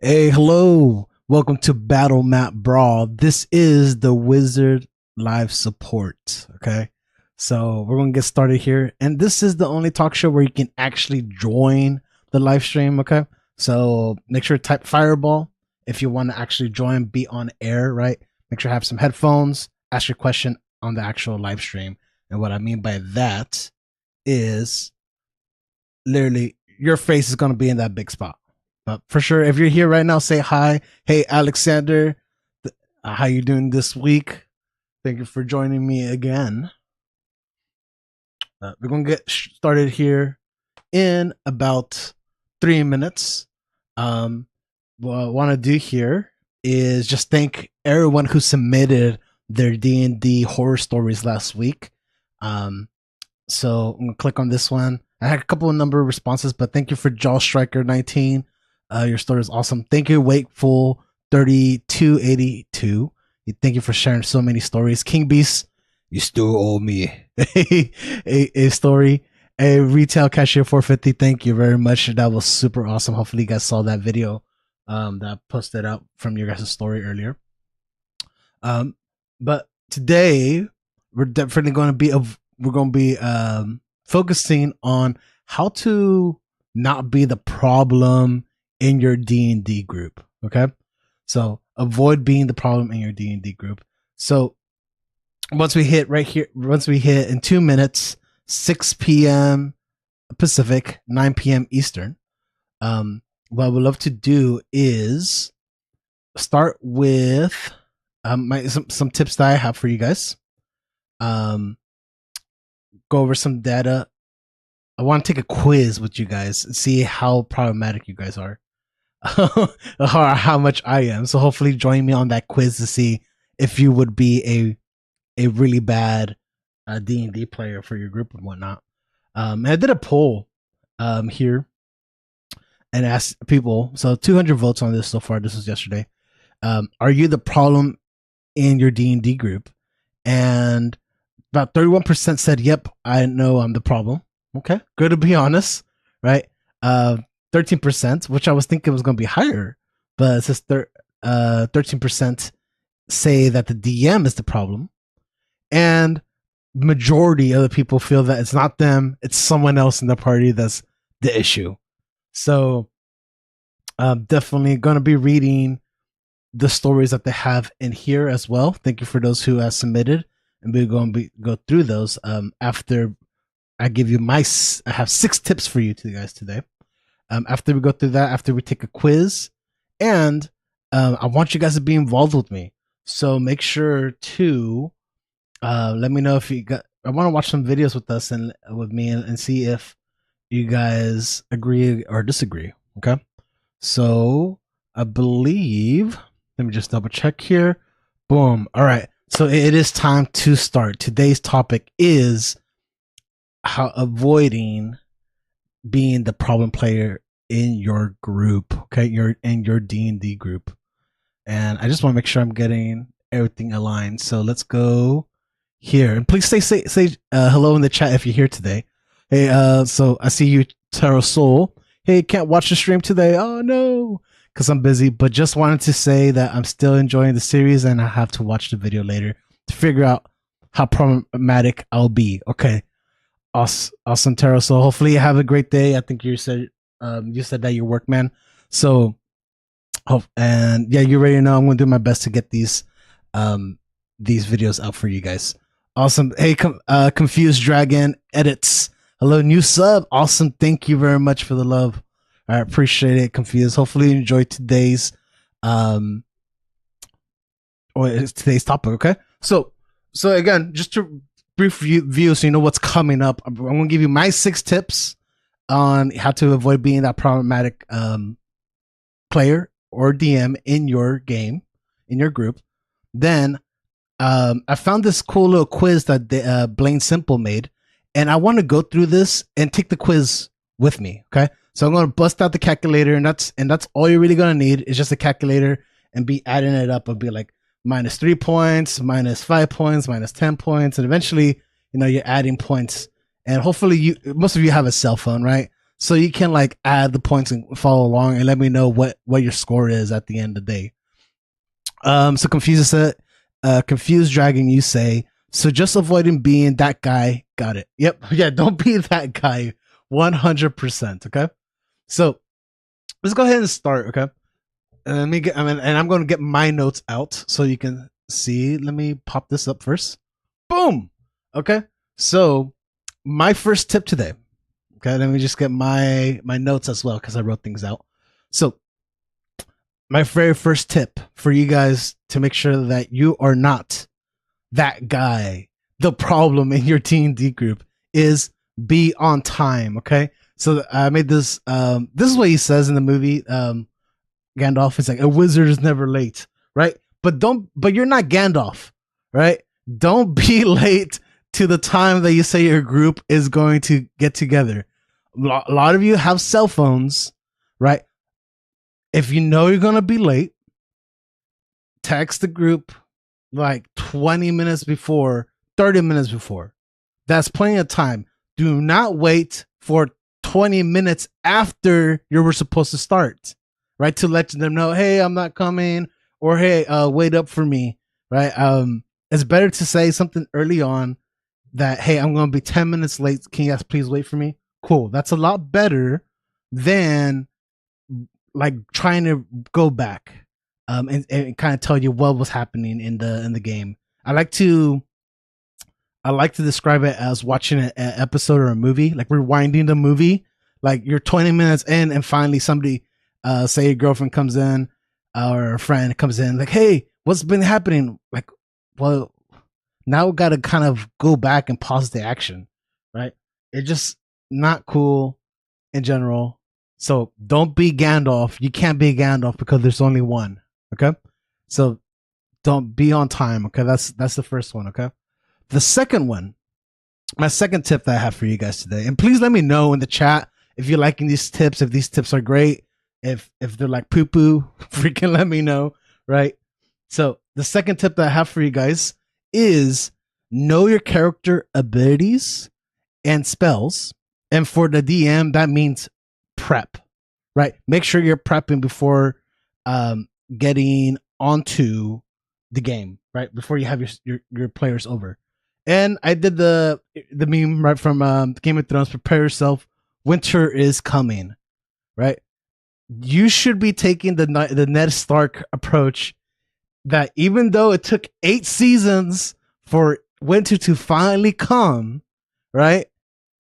Hey, hello. Welcome to Battle Map Brawl. This is the Wizard live support. Okay. So we're going to get started here. And this is the only talk show where you can actually join the live stream. Okay. So make sure to type Fireball if you want to actually join, be on air, right? Make sure to have some headphones, ask your question on the actual live stream. And what I mean by that is literally your face is going to be in that big spot. But for sure, if you're here right now, say hi. Hey, Alexander, how you doing this week? Thank you for joining me again. We're going to get started here in about 3 minutes. What I want to do here is just thank everyone who submitted their D&D horror stories last week. So I'm going to click on this one. I had a couple of number of responses, but thank you for Jaw Striker 19. Your story is awesome. Thank you, Wakeful 3282. Thank you for sharing so many stories. King Beast, you still owe me a story. A Retail Cashier 450. Thank you very much. That was super awesome. Hopefully, you guys saw that video that I posted out from your guys' story earlier. But today we're definitely going to be focusing on how to not be the problem in your D&D group. Okay. So avoid being the problem in your D&D group. So once we hit in 2 minutes, 6 p.m. Pacific, 9 p.m. Eastern, what I would love to do is start with some tips that I have for you guys. Go over some data. I want to take a quiz with you guys and see how problematic you guys are. Or how much I am. So hopefully join me on that quiz to see if you would be a really bad D&D player for your group and whatnot. And I did a poll here and asked people, so 200 votes on this so far. This was yesterday. Are you the problem in your D&D group? And about 31% said, yep, I know I'm the problem. Okay, good to be honest, right? 13%, which I was thinking was going to be higher, but it says 13% say that the DM is the problem, and majority of the people feel that it's not them, it's someone else in the party that's the issue. So definitely going to be reading the stories that they have in here as well. Thank you for those who have submitted, and we're going to go through those after I give you I have 6 tips for you guys today. After we go through that, after we take a quiz, and I want you guys to be involved with me. So make sure to let me know if you got. I want to watch some videos with us and with me and see if you guys agree or disagree. Okay. So I believe. Let me just double check here. Boom. All right. So it is time to start. Today's topic is how avoiding being the problem player in your group. Okay, you're in your D&D group, and I just want to make sure I'm getting everything aligned. So let's go here, and please say hello in the chat if you're here today. Hey, so I see you, Tarot Soul. Hey, can't watch the stream today. Oh no, because I'm busy. But just wanted to say that I'm still enjoying the series, and I have to watch the video later to figure out how problematic I'll be. Okay. Awesome, Taro. So hopefully you have a great day. I think you said that you're work, man. So, and yeah, you already know I'm going to do my best to get these videos out for you guys. Awesome. Hey, Confused Dragon Edits. Hello, new sub. Awesome. Thank you very much for the love. I appreciate it, Confused. Hopefully you enjoyed today's topic. Okay. So again, just to brief view so you know what's coming up. I'm going to give you my 6 tips on how to avoid being that problematic player or DM in your game, in your group. Then I found this cool little quiz that Blaine Simple made, and I want to go through this and take the quiz with me. Okay, so I'm going to bust out the calculator, and that's all you're really going to need is just a calculator and be adding it up and be like, -3 points, -5 points, -10 points, and eventually, you're adding points. And hopefully, most of you have a cell phone, right? so you can like add the points and follow along and let me know what your score is at the end of the day. So confused dragon, you say, so just avoiding being that guy. Got it. Yep. Yeah, don't be that guy. 100%. Okay. So let's go ahead and start. Okay. And I'm going to get my notes out so you can see. Let me pop this up first. Boom. Okay. So my first tip today. Okay. Let me just get my notes as well because I wrote things out. So my very first tip for you guys to make sure that you are not that guy, the problem in your D&D group, is be on time. Okay. So I made this. This is what he says in the movie. Gandalf is like, a wizard is never late, right? But you're not Gandalf, right? Don't be late to the time that you say your group is going to get together. A lot of you have cell phones, right? If you know you're going to be late, text the group like 20 minutes before, 30 minutes before. That's plenty of time. Do not wait for 20 minutes after you were supposed to start, right? To let them know, hey, I'm not coming, or hey, wait up for me, right? It's better to say something early on that, hey, I'm going to be 10 minutes late. Can you guys please wait for me? Cool. That's a lot better than like trying to go back and kind of tell you what was happening in the game. I like to describe it as watching an episode or a movie, like rewinding the movie. Like you're 20 minutes in and finally somebody, say your girlfriend comes in or a friend comes in like, hey, what's been happening? Like, well, now we got to kind of go back and pause the action, right? It's just not cool in general. So don't be Gandalf. You can't be Gandalf because there's only one. Okay. So don't be on time. Okay. That's the first one. Okay. The second one, my second tip that I have for you guys today, and please let me know in the chat if you're liking these tips, if these tips are great, if they're like poo poo, freaking let me know. Right. So the second tip that I have for you guys is know your character abilities and spells. And for the DM, that means prep, right? Make sure you're prepping before getting onto the game, right? Before you have your players over. And I did the meme right from Game of Thrones. Prepare yourself. Winter is coming, right? You should be taking the Ned Stark approach. That even though it took 8 seasons for winter to finally come, right?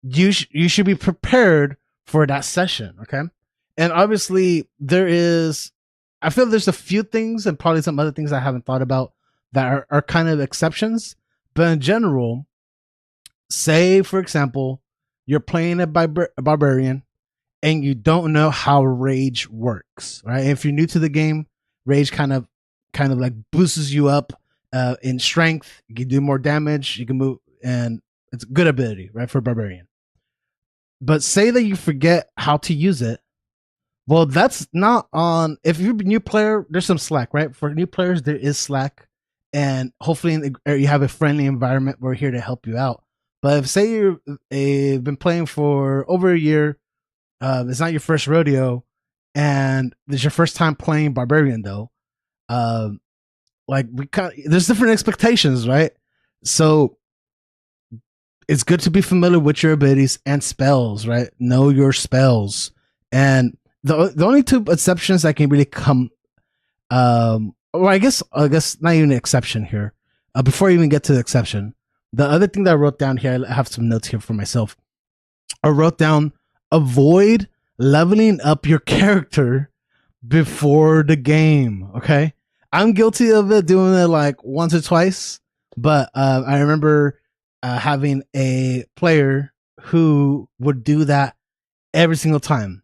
You should be prepared for that session, okay? And obviously I feel there's a few things and probably some other things I haven't thought about that are kind of exceptions. But in general, say, for example, you're playing a barbarian and you don't know how rage works, right? If you're new to the game, rage kind of like boosts you up in strength. You can do more damage. You can move, and it's a good ability, right, for a barbarian. But say that you forget how to use it. Well, that's not on. If you're a new player, there's some slack, right? For new players, there is slack, and hopefully you have a friendly environment. We're here to help you out. But if say you've been playing for over a year, it's not your first rodeo, and it's your first time playing barbarian though. Like there's different expectations, right? So it's good to be familiar with your abilities and spells, right? Know your spells. And the only two exceptions that can really come, well, I guess not even an exception here. Before I even get to the exception, the other thing that I wrote down here, I have some notes here for myself. I wrote down, avoid leveling up your character before the game. Okay. I'm guilty of it, doing it like once or twice, but I remember having a player who would do that every single time.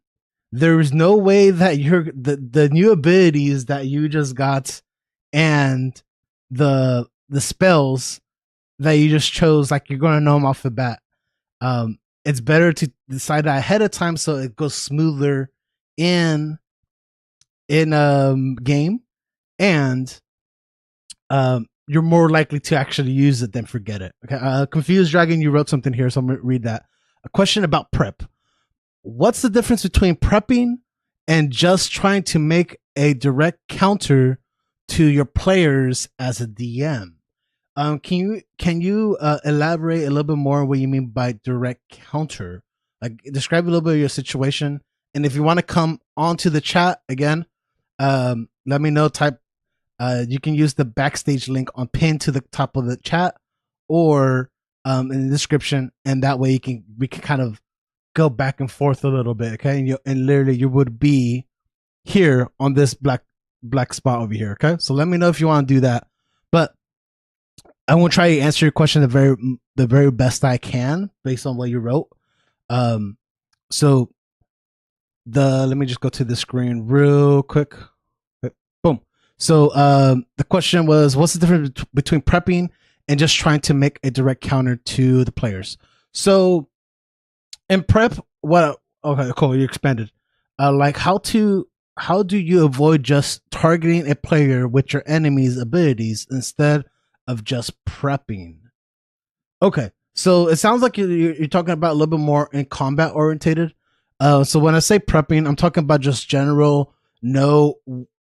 There is no way that the new abilities that you just got and the spells that you just chose, like you're going to know them off the bat. It's better to decide that ahead of time so it goes smoother in game, and you're more likely to actually use it than forget it. Okay. Confused Dragon, you wrote something here, so I'm going to read that. A question about prep. what's the difference between prepping and just trying to make a direct counter to your players as a DM? Can you elaborate a little bit more on what you mean by direct counter? Like, describe a little bit of your situation, and if you want to come onto the chat again, let me know. Type. You can use the backstage link on pin to the top of the chat, or in the description, and that way we can kind of go back and forth a little bit, okay? And literally you would be here on this black spot over here, okay? So let me know if you want to do that. But I won't try to answer your question the very best I can based on what you wrote. So let me just go to the screen real quick. Boom. So the question was, what's the difference between prepping and just trying to make a direct counter to the players? So in prep, okay, cool, you expanded. Like how do you avoid just targeting a player with your enemy's abilities instead of just prepping? Okay, so it sounds like you're talking about a little bit more in combat orientated. So when I say prepping, I'm talking about just general, know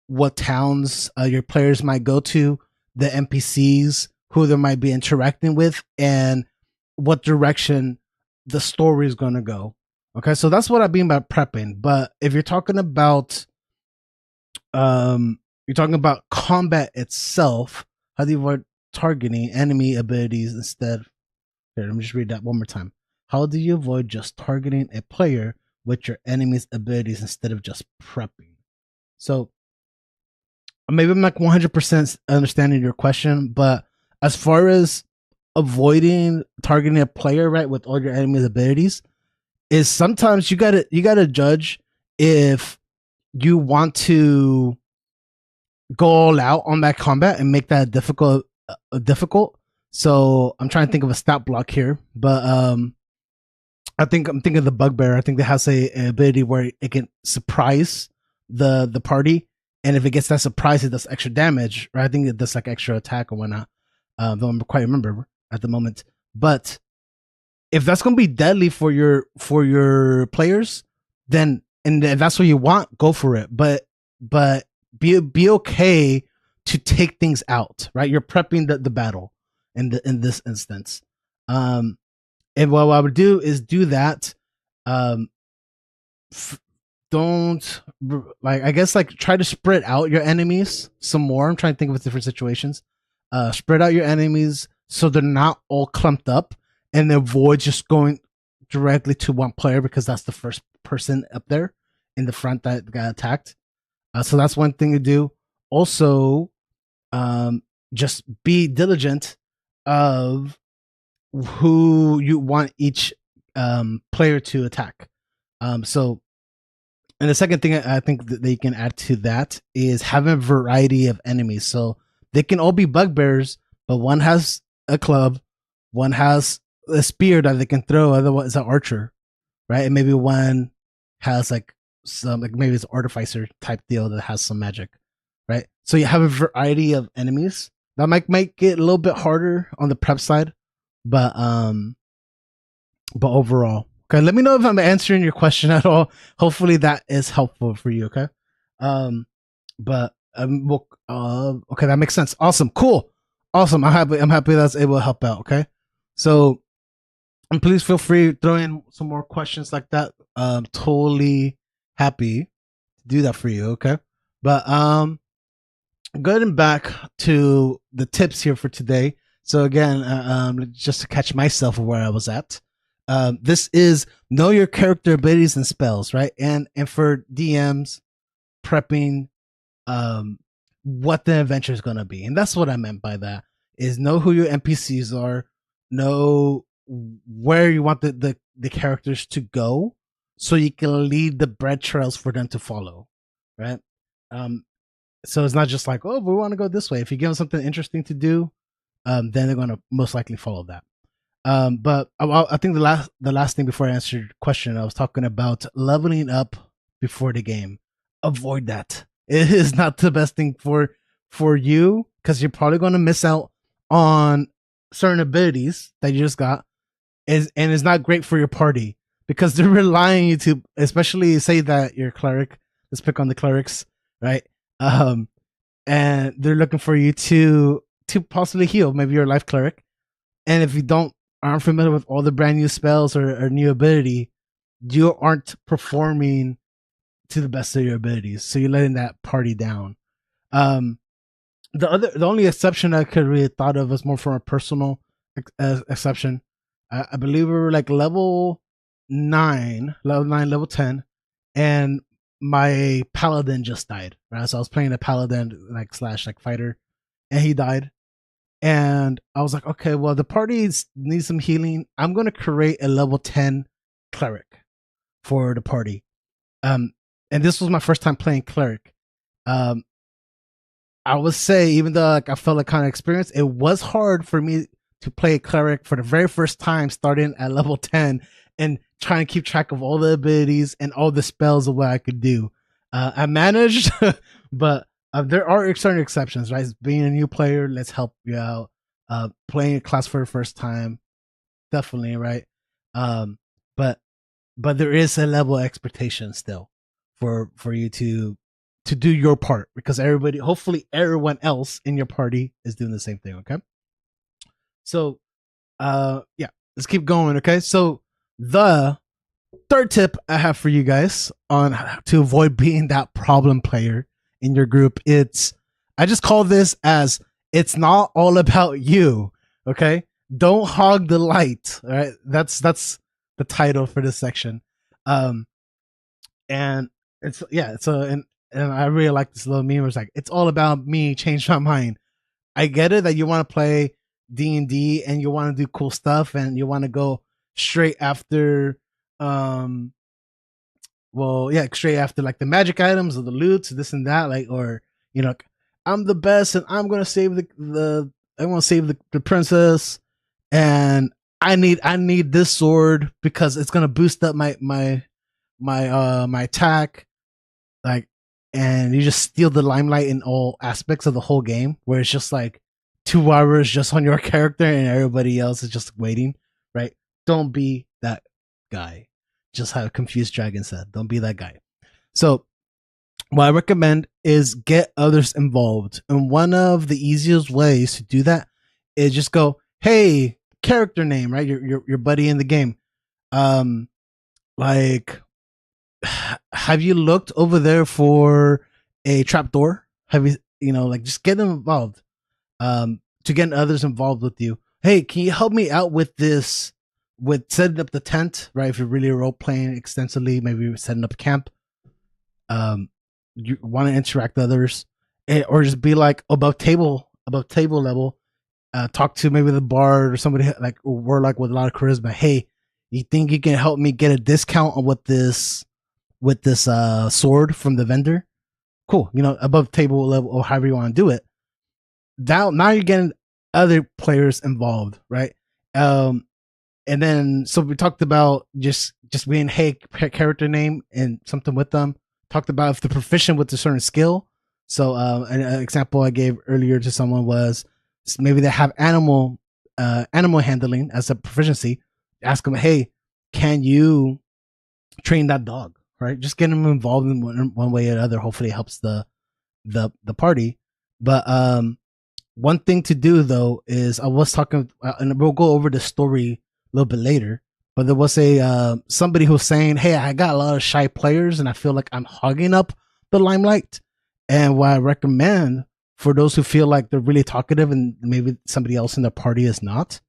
what towns your players might go to, the NPCs who they might be interacting with, and what direction the story is going to go. Okay, so that's what I mean by prepping. But if you're talking about combat itself, how do you avoid targeting enemy abilities instead? Here, let me just read that one more time. How do you avoid just targeting a player with your enemy's abilities instead of just prepping? So maybe I'm not 100% understanding your question, but as far as avoiding targeting a player, right, with all your enemy's abilities, is sometimes you gotta judge if you want to go all out on that combat and make that difficult. So I'm trying to think of a stat block here, but I'm thinking of the bugbear. I think it has an ability where it can surprise the party, and if it gets that surprise, it does extra damage. Right? I think it does like extra attack or whatnot. Don't quite remember at the moment, but if that's going to be deadly for your players, then and if that's what you want, go for it. But be okay to take things out. Right? You're prepping the battle in this instance. And what I would do is do that. Don't like, I guess, like, try to spread out your enemies some more. I'm trying to think of different situations. Spread out your enemies so they're not all clumped up, and avoid just going directly to one player because that's the first person up there in the front that got attacked. So that's one thing to do. Also, just be diligent of who you want each player to attack. So, and the second thing I think that they can add to that is having a variety of enemies. So they can all be bugbears, but one has a club, one has a spear that they can throw, otherwise an archer, right? And maybe one has like some, like maybe it's an artificer type deal that has some magic, right? So you have a variety of enemies. That might make it a little bit harder on the prep side, but overall, okay. Let me know if I'm answering your question at all. Hopefully that is helpful for you. Okay. But okay, that makes sense. Awesome, cool, awesome. I'm happy that's able to help out. Okay, so and please feel free to throw in some more questions like that. Totally happy to do that for you. Okay, but getting back to the tips here for today. So again, just to catch myself where I was at. This is know your character abilities and spells, right? And for DMs, prepping what the adventure is going to be. And that's what I meant by that, is know who your NPCs are, know where you want the characters to go, so you can lead the bread trails for them to follow, right? So it's not just like, oh, we want to go this way. If you give them something interesting to do, then they're going to most likely follow that. But I think the last thing before I answered your question, I was talking about leveling up before the game. Avoid that. It is not the best thing for you, because you're probably going to miss out on certain abilities that you just got, and it's not great for your party. because they're relying on you to, especially say that you're a cleric. Let's pick on the clerics, right? And they're looking for you to possibly heal. Maybe you're a life cleric, and if you aren't familiar with all the brand new spells or new ability, you aren't performing to the best of your abilities, so you're letting that party down. The only exception I could really thought of was more from a personal exception. I believe we were like level 9, level 10, and my paladin just died. Right, so I was playing a paladin like / fighter, and he died. And I was like, okay, well, the party needs some healing. I'm going to create a level 10 cleric for the party. And this was my first time playing cleric. I would say, even though like I felt like kind of experienced, it was hard for me to play a cleric for the very first time, starting at level 10 and trying to keep track of all the abilities and all the spells of what I could do. I managed, but there are certain exceptions, right? Being a new player, let's help you out. Playing a class for the first time, definitely, right? But there is a level of expectation still for you to do your part, because hopefully everyone else in your party is doing the same thing. Okay. So, yeah, let's keep going. Okay. So the third tip I have for you guys on how to avoid being that problem player in your group, I just call this as, it's not all about you. Okay. Don't hog the light. All right. That's the title for this section. And and I really like this little meme. It's like, it's all about me, change my mind. I get it that you want to play D&D and you want to do cool stuff and you want to go straight after straight after like the magic items or the loots, this and that, like, or I'm the best and I'm gonna save the princess, and I need this sword because it's gonna boost up my attack, like, and you just steal the limelight in all aspects of the whole game, where it's just like 2 hours just on your character and everybody else is just waiting, right? Don't be that guy. Just how Confused Dragon said, don't be that guy. So what I recommend is get others involved. And one of the easiest ways to do that is just go, hey, character name, right? Your buddy in the game. Like, have you looked over there for a trapdoor? Have you like, just get them involved. To get others involved with you. Hey, can you help me out with this? With setting up the tent, right? If you're really role playing extensively, maybe setting up camp. You want to interact with others, or just be like above table level. Talk to maybe the bard or somebody like a warlock with a lot of charisma. Hey, you think you can help me get a discount on with this sword from the vendor? Cool, above table level or however you want to do it. Now you're getting other players involved, right? And then, so we talked about just being, hey, character name and something with them. Talked about if they're proficient with a certain skill. So an example I gave earlier to someone was maybe they have animal handling as a proficiency. Ask them, hey, can you train that dog? Right? Just get them involved in one way or another. Hopefully it helps the party. But one thing to do though is, I was talking, and we'll go over the story a little bit later, but there was somebody who was saying, hey, I got a lot of shy players and I feel like I'm hogging up the limelight. And what I recommend for those who feel like they're really talkative and maybe somebody else in the party is not,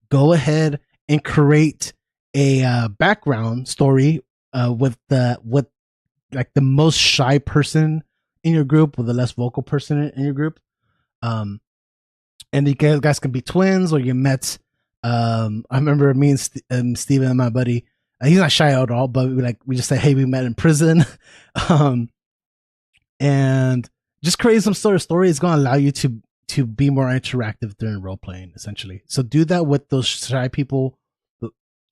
go ahead and create a background story with like the most shy person in your group, with the less vocal person in your group. And you guys can be twins, or you met. I remember me and Steven and my buddy. He's not shy at all, but we just say, hey, we met in prison, and just create some sort of story. It's going to allow you to be more interactive during role playing, essentially. So do that with those shy people,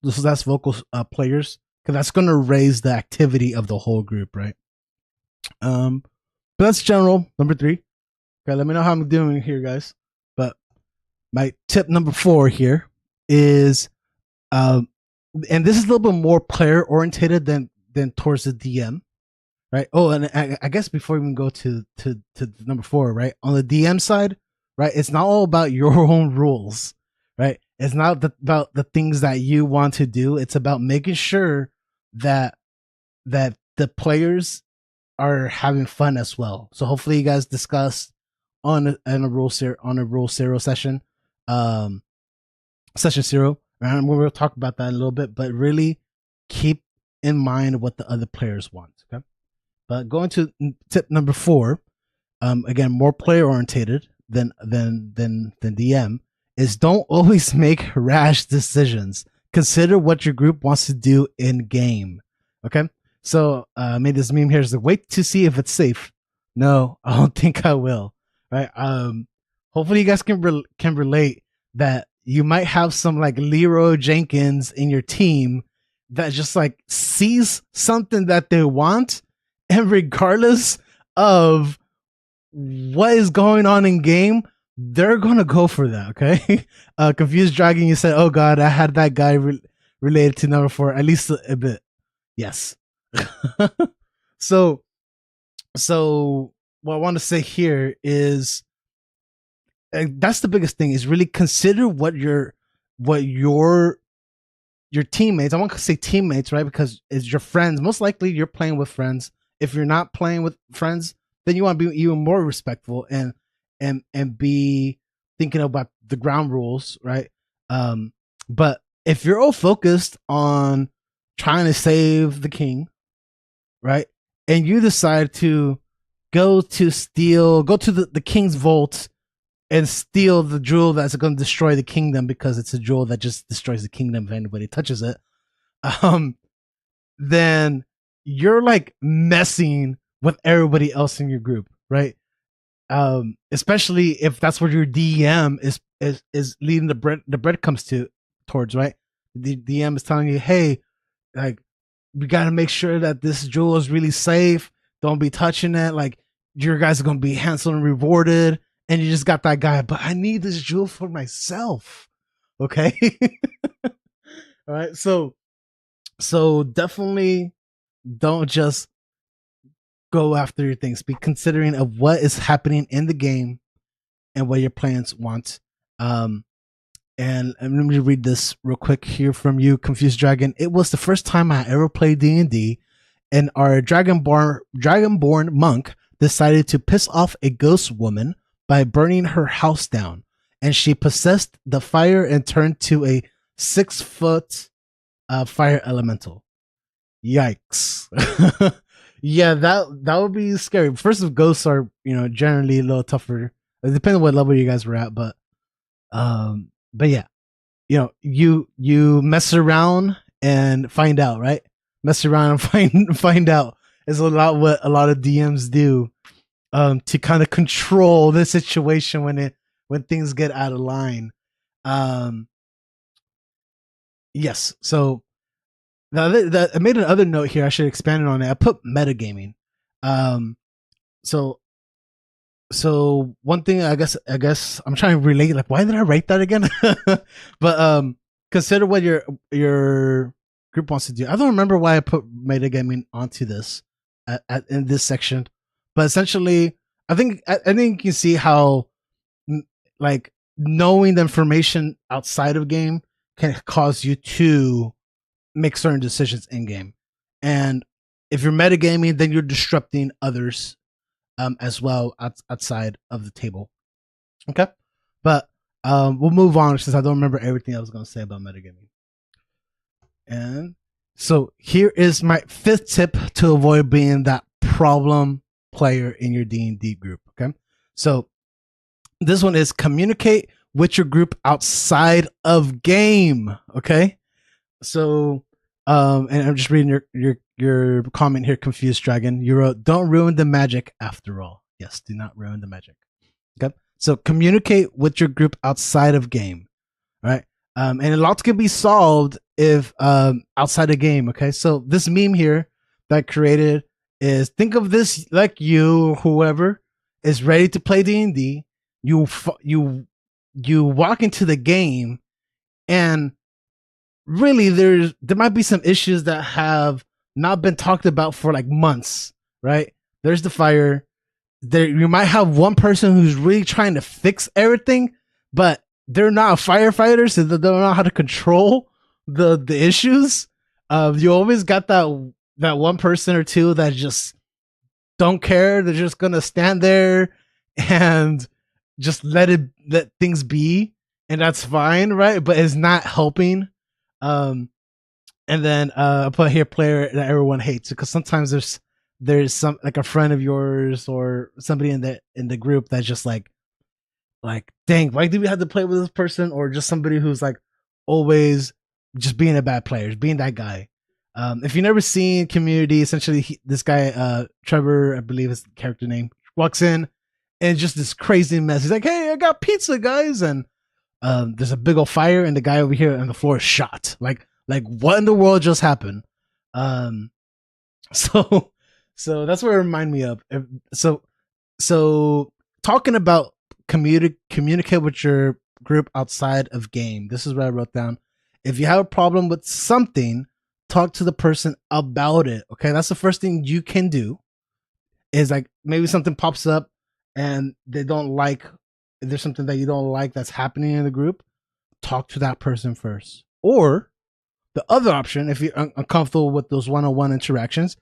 those less vocal players, because that's going to raise the activity of the whole group, right? But that's general number 3. Okay, let me know how I'm doing here, guys. But my tip number 4 here is and this is a little bit more player orientated than towards the DM, right? Oh, and I guess before we even go to number 4, right? On the DM side, right? It's not all about your own rules, right? It's not about the things that you want to do. It's about making sure that the players are having fun as well. So hopefully you guys discussed on a rule 0 session, session 0. And we'll talk about that in a little bit, but really keep in mind what the other players want. Okay. But going to tip number 4, again, more player orientated than DM, is don't always make rash decisions. Consider what your group wants to do in game. Okay. So I made this meme here. Is wait to see if it's safe. No, I don't think I will. Right. Hopefully you guys can relate that you might have some like Leroy Jenkins in your team that just like sees something that they want, and regardless of what is going on in game, they're gonna go for that. Okay. Confused Dragon, you said, oh god, I had that guy related to number 4 at least a bit. Yes. so what I want to say here is that's the biggest thing, is really consider what your teammates, I want to say teammates, right? Because it's your friends. Most likely you're playing with friends. If you're not playing with friends, then you want to be even more respectful and be thinking about the ground rules, right? But if you're all focused on trying to save the king, right? And you decide to go to the king's vault and steal the jewel that's going to destroy the kingdom, because it's a jewel that just destroys the kingdom if anybody touches it, then you're like messing with everybody else in your group, right? Especially if that's what your DM is leading the breadcrumbs towards, right? The DM is telling you, hey, like, we got to make sure that this jewel is really safe. Don't be touching it. Like, your guys are going to be handsomely rewarded. And you just got that guy, but I need this jewel for myself. Okay. All right. So definitely don't just go after your things. Be considering of what is happening in the game and what your plans want. And let me read this real quick here from you, Confused Dragon. It was the first time I ever played D&D, and our dragonborn monk decided to piss off a ghost woman by burning her house down, and she possessed the fire and turned to a 6-foot fire elemental. Yikes. Yeah, that would be scary. First of, ghosts are, generally a little tougher. It depends on what level you guys were at, but yeah, you mess around and find out, right? Mess around and find out is a lot what a lot of DMs do, to kind of control the situation when things get out of line. Yes. So I made another note here. I should expand on it. I put metagaming. So one thing, I guess I'm trying to relate, like, why did I write that again? But consider what your group wants to do. I don't remember why I put metagaming onto this in this section, but essentially, I think you can see how, like, knowing the information outside of game can cause you to make certain decisions in game, and if you're metagaming, then you're disrupting others as well outside of the table. Okay, but we'll move on since I don't remember everything I was going to say about metagaming. And so here is my 5th tip to avoid being that problem player in your D&D group. Okay, so this one is communicate with your group outside of game. Okay, so and I'm just reading your comment here, Confused Dragon. You wrote, don't ruin the magic after all. Yes, do not ruin the magic. Okay, so communicate with your group outside of game. All right, and a lot can be solved if outside of game. Okay, so this meme here that I created is, think of this like you, whoever is ready to play D&D. You walk into the game, and really there might be some issues that have not been talked about for like months, right? There's the fire. There you might have one person who's really trying to fix everything, but they're not a firefighter, so they don't know how to control the issues. You always got that one person or two that just don't care. They're just gonna stand there and just let things be, and that's fine, right? But it's not helping. And then I put here player that everyone hates, because sometimes there's some like a friend of yours or somebody in the group that's just like dang, why do we have to play with this person? Or just somebody who's like always just being a bad player, being that guy. If you've never seen Community, essentially this guy Trevor, I believe his character name, walks in and just this crazy mess. He's like, hey, I got pizza, guys, and there's a big old fire and the guy over here on the floor is shot. Like what in the world just happened? So that's what it reminded me of. So talking about communicate with your group outside of game. This is what I wrote down. If you have a problem with something, talk to the person about it. Okay, that's the first thing you can do. Is like maybe something pops up and they don't like. If there's something that you don't like that's happening in the group, talk to that person first. Or the other option, if you're uncomfortable with those one-on-one interactions,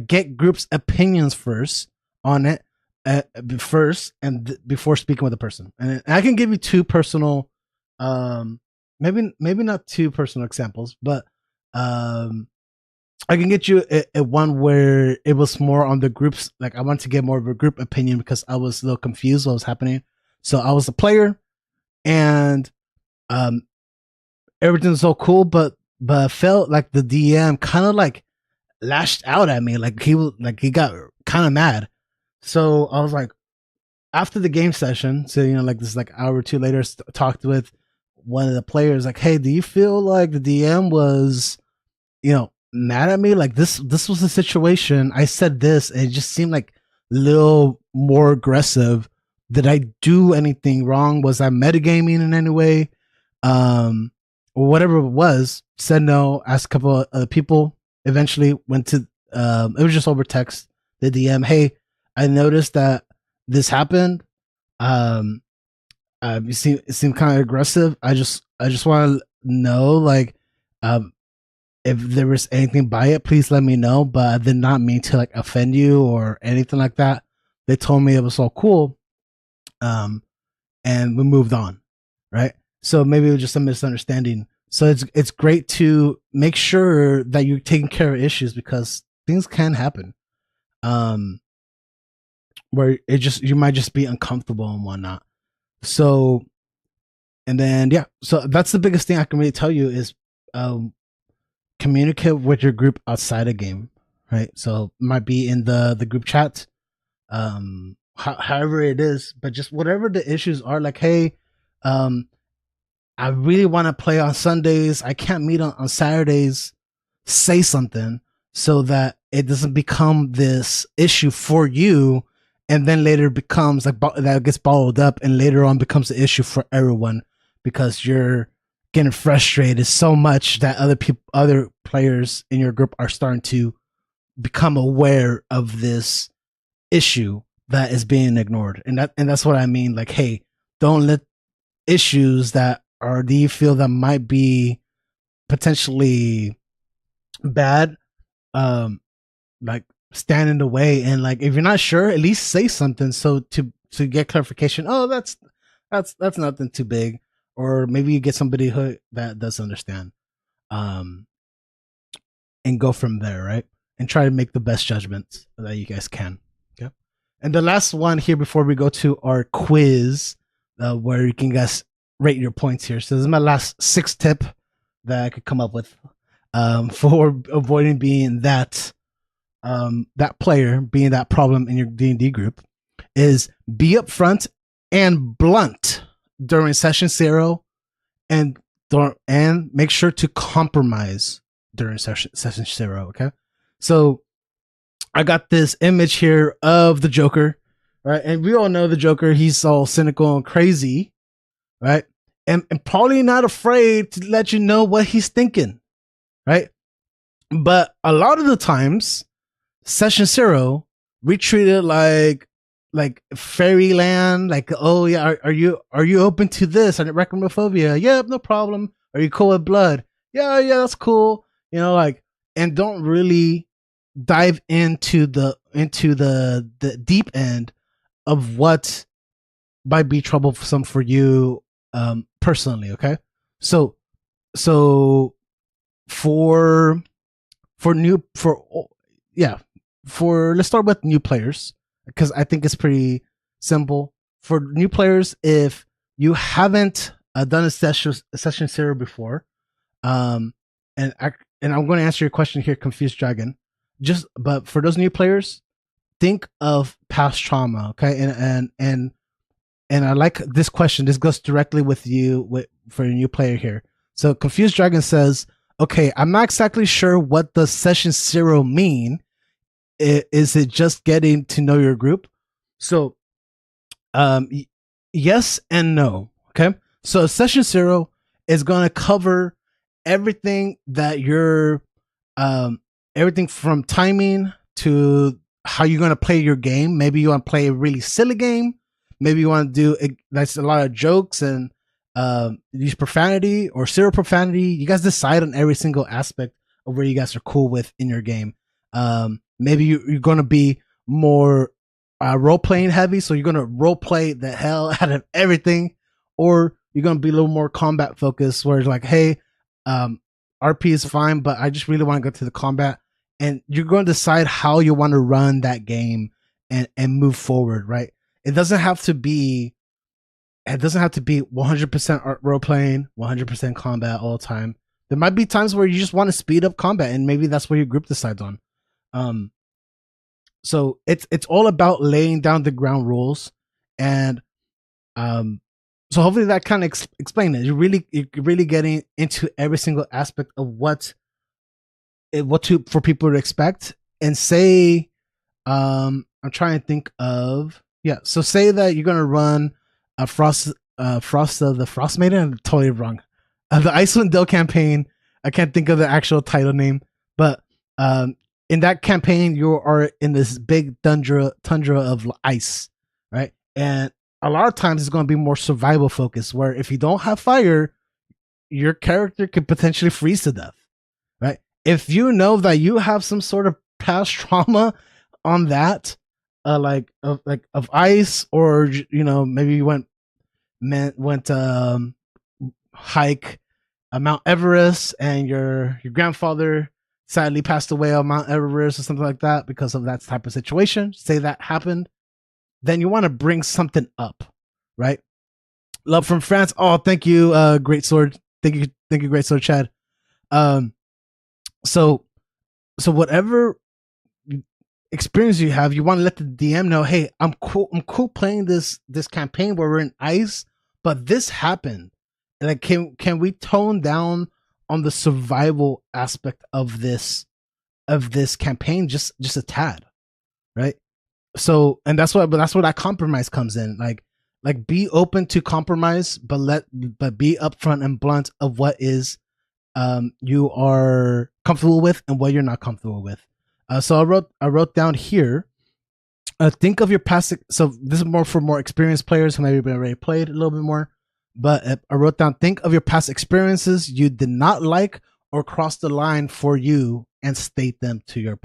get groups' opinions first on it first, and before speaking with the person. And I can give you two personal, maybe not two personal examples, but I can get you a one where it was more on the groups. Like I wanted to get more of a group opinion because I was a little confused what was happening. So I was a player, and everything was so cool, but I felt like the DM kind of like lashed out at me. Like he got kind of mad. So I was like, after the game session, so like this like hour or two later, talked with one of the players. Like, hey, do you feel like the DM was, mad at me? Like this was the situation. I said this, and it just seemed like a little more aggressive. Did I do anything wrong? Was I metagaming in any way? Or whatever it was. Said no. Asked a couple of other people. Eventually went to. It was just over text. The DM, hey, I noticed that this happened. You seem kind of aggressive. I just want to know, like, if there was anything by it, please let me know. But I did not mean to like offend you or anything like that. They told me it was all cool. And we moved on, right? So maybe it was just a misunderstanding. So it's great to make sure that you're taking care of issues, because things can happen. Where you might just be uncomfortable and whatnot. So, and then so that's the biggest thing I can really tell you is communicate with your group outside of game, right? So it might be in the group chat, however it is, but just whatever the issues are, like, hey, I really want to play on Sundays. I can't meet on Saturdays. Say something so that it doesn't become this issue for you, and then later becomes like that gets bottled up, and later on becomes an issue for everyone because you're getting frustrated so much that other players in your group are starting to become aware of this issue that is being ignored. And that's what I mean. Like, hey, don't let issues that do you feel that might be potentially bad, like stand in the way. And like, if you're not sure, at least say something so to get clarification. Oh, that's nothing too big. Or maybe you get somebody that does understand, and go from there, right? And try to make the best judgments that you guys can. Okay. And the last one here before we go to our quiz, where you can guys rate your points here. So this is my last 6th tip that I could come up with for avoiding being that player, being that problem in your D&D group, is be upfront and blunt during session 0, and make sure to compromise during session 0. Okay, so I got this image here of the Joker, right? And we all know the Joker. He's all cynical and crazy, right? and probably not afraid to let you know what he's thinking, right? But a lot of the times, session 0, we treat it like fairyland. Like, oh yeah, are you open to this? Arachnophobia? Yep, no problem. Are you cool with blood? Yeah, that's cool. Like, and don't really dive into the deep end of what might be troublesome for you personally. Okay, so for let's start with new players, because I think it's pretty simple. For new players, if you haven't done a session 0 before, and I'm going to answer your question here, Confused Dragon. But for those new players, think of past trauma, okay? And I like this question. This goes directly with you for a new player here. So Confused Dragon says, okay, I'm not exactly sure what does session 0 mean. Is it just getting to know your group? So, yes and no. Okay. So session 0 is going to cover everything that you're, everything from timing to how you're going to play your game. Maybe you want to play a really silly game. Maybe you want to do that's a lot of jokes and use profanity or 0 profanity. You guys decide on every single aspect of where you guys are cool with in your game. Maybe you're going to be more role playing heavy, so you're going to role play the hell out of everything, or you're going to be a little more combat focused, where it's like, hey, RP is fine, but I just really want to go to the combat, and you're going to decide how you want to run that game and move forward, right? It doesn't have to be 100% role playing, 100% combat all the time. There might be times where you just want to speed up combat, and maybe that's where your group decides on. So it's all about laying down the ground rules, and so hopefully that kind of explain it. You're really getting into every single aspect of what for people to expect. And say, I'm trying to think of, so say that you're gonna run a Frost of the Frost Maiden. I'm totally wrong. The Icewind Dale campaign. I can't think of the actual title name, but in that campaign, you are in this big tundra of ice, right? And a lot of times it's going to be more survival focused, where if you don't have fire, your character could potentially freeze to death, right? If you know that you have some sort of past trauma on that, of ice, or maybe you went hike Mount Everest, and your grandfather sadly passed away on Mount Everest or something like that because of that type of situation. Say that happened, then you want to bring something up, right? Love from France. Oh, thank you, Great Sword. Thank you, Great Sword Chad. So whatever experience you have, you want to let the DM know, hey, I'm cool playing this campaign where we're in ice, but this happened. And like, can we tone down on the survival aspect of this campaign just a tad, right? So, and that's where that compromise comes in. Like be open to compromise, but be upfront and blunt of what is you are comfortable with and what you're not comfortable with. So I wrote down here. Think of your past. So this is more for more experienced players who maybe already played a little bit more. But I wrote down, think of your past experiences you did not like or cross the line for you, and state them to your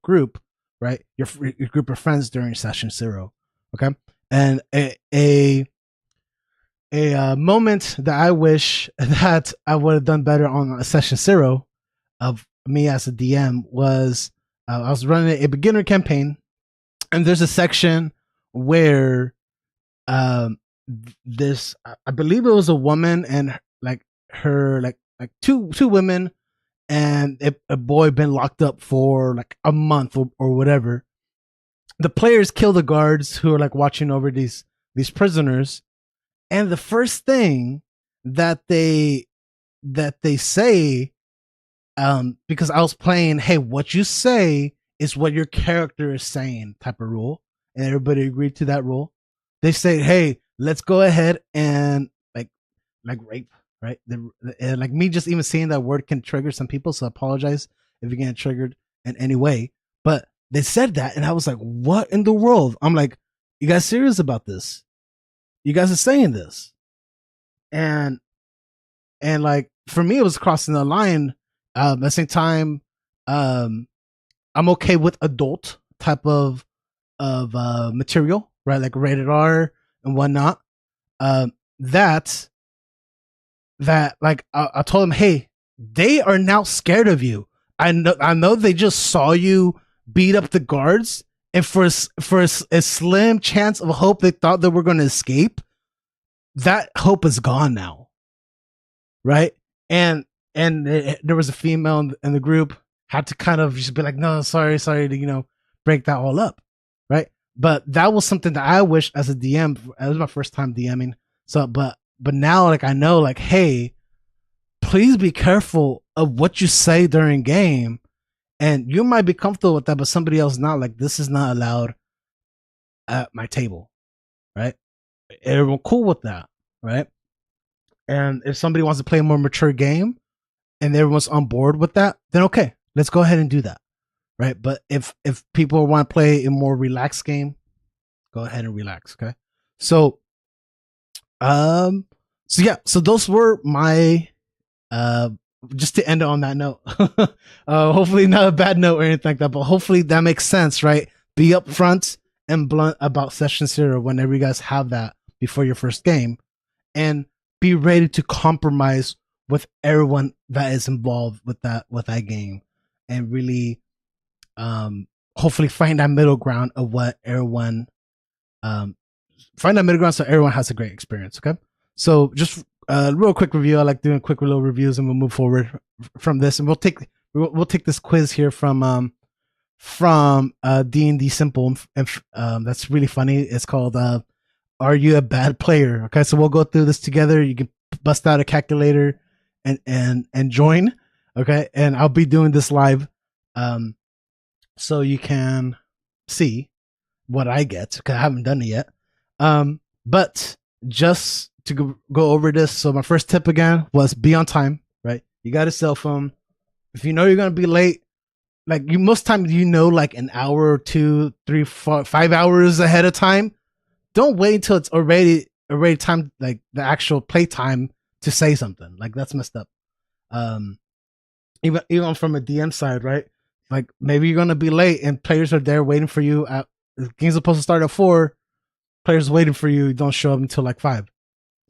group, right? Your group of friends during session 0. Okay. And a moment that I wish that I would have done better on a session 0 of me as a DM was, I was running a beginner campaign, and there's a section where this, I believe it was a woman and her two women and a boy been locked up for like a month or whatever. The players kill the guards who are like watching over these prisoners, and the first thing that they say, because I was playing, hey, what you say is what your character is saying type of rule, and everybody agreed to that rule. They say, hey, let's go ahead and like rape, right? Like me just even saying that word can trigger some people, so I apologize if you're getting triggered in any way. But they said that, and I was like, "What in the world?" I'm like, "You guys serious about this? You guys are saying this?" And like for me, it was crossing the line. At the same time, um, I'm okay with adult type of material, right? Like rated R and whatnot. Um, that like I told them, hey, they are now scared of you. I know they just saw you beat up the guards, and for a slim chance of hope they thought they were going to escape. That hope is gone now, right? And there was a female in the group, had to kind of just be like, no, sorry to break that all up, right? But that was something that I wish as a DM. It was my first time DMing, so but now like I know, like, hey, please be careful of what you say during game, and you might be comfortable with that, but somebody else not. Like, this is not allowed at my table, right? Everyone cool with that, right? And if somebody wants to play a more mature game and everyone's on board with that, then okay, let's go ahead and do that, right? But if people want to play a more relaxed game, go ahead and relax, okay? So so those were my just to end it on that note. Hopefully not a bad note or anything like that, but hopefully that makes sense, right? Be upfront and blunt about session zero whenever you guys have that before your first game, and be ready to compromise with everyone that is involved with that game, and really hopefully find that middle ground of what everyone find that middle ground so everyone has a great experience. Okay, so just real quick review. I like doing quick little reviews, and we'll move forward from this, and we'll take this quiz here from D&D Simple, and that's really funny. It's called Are You a Bad Player? Okay, so we'll go through this together. You can bust out a calculator and join. Okay, and I'll be doing this live, so you can see what I get, because I haven't done it yet. But just to go over this, so my first tip again was be on time, right? You got a cell phone. If you know you're gonna be late, like most times like an hour or 2, 3, 4, 5 hours ahead of time. Don't wait until it's already time, like the actual play time, to say something. Like, that's messed up. Even from a DM side, right? Like, maybe you're gonna be late and players are there waiting for you. The game's supposed to start at 4. Players waiting for you. Don't show up until like 5.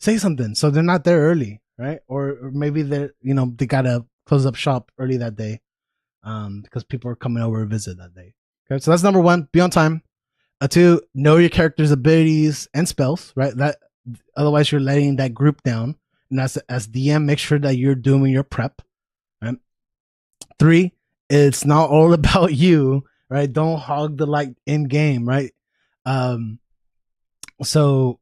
Say something so they're not there early, right? Or maybe they're they gotta close up shop early that day, because people are coming over to visit that day. Okay, so that's number 1. Be on time. 2, know your character's abilities and spells, right? That otherwise you're letting that group down. And as DM, make sure that you're doing your prep. Right? 3, it's not all about you, right? Don't hog the light in game, right? So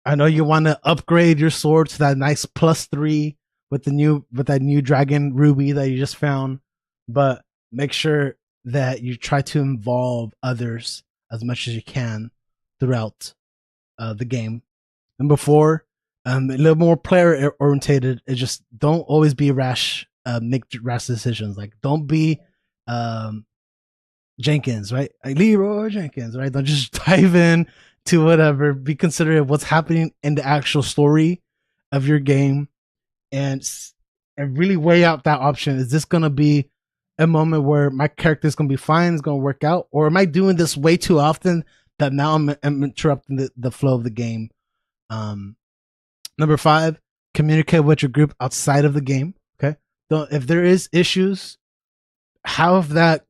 I know you want to upgrade your sword to that nice +3 with that new dragon ruby that you just found, but make sure that you try to involve others as much as you can throughout the game. Number 4, a little more player orientated. It just don't always be rash, make rash decisions. Like, don't be Jenkins, right? Like Leroy Jenkins, right? Don't just dive in to whatever. Be considerate of what's happening in the actual story of your game, and really weigh out that option. Is this gonna be a moment where my character is gonna be fine, it's gonna work out, or am I doing this way too often that now I'm interrupting the flow of the game? Number 5, communicate with your group outside of the game. Okay, so if there is issues, have that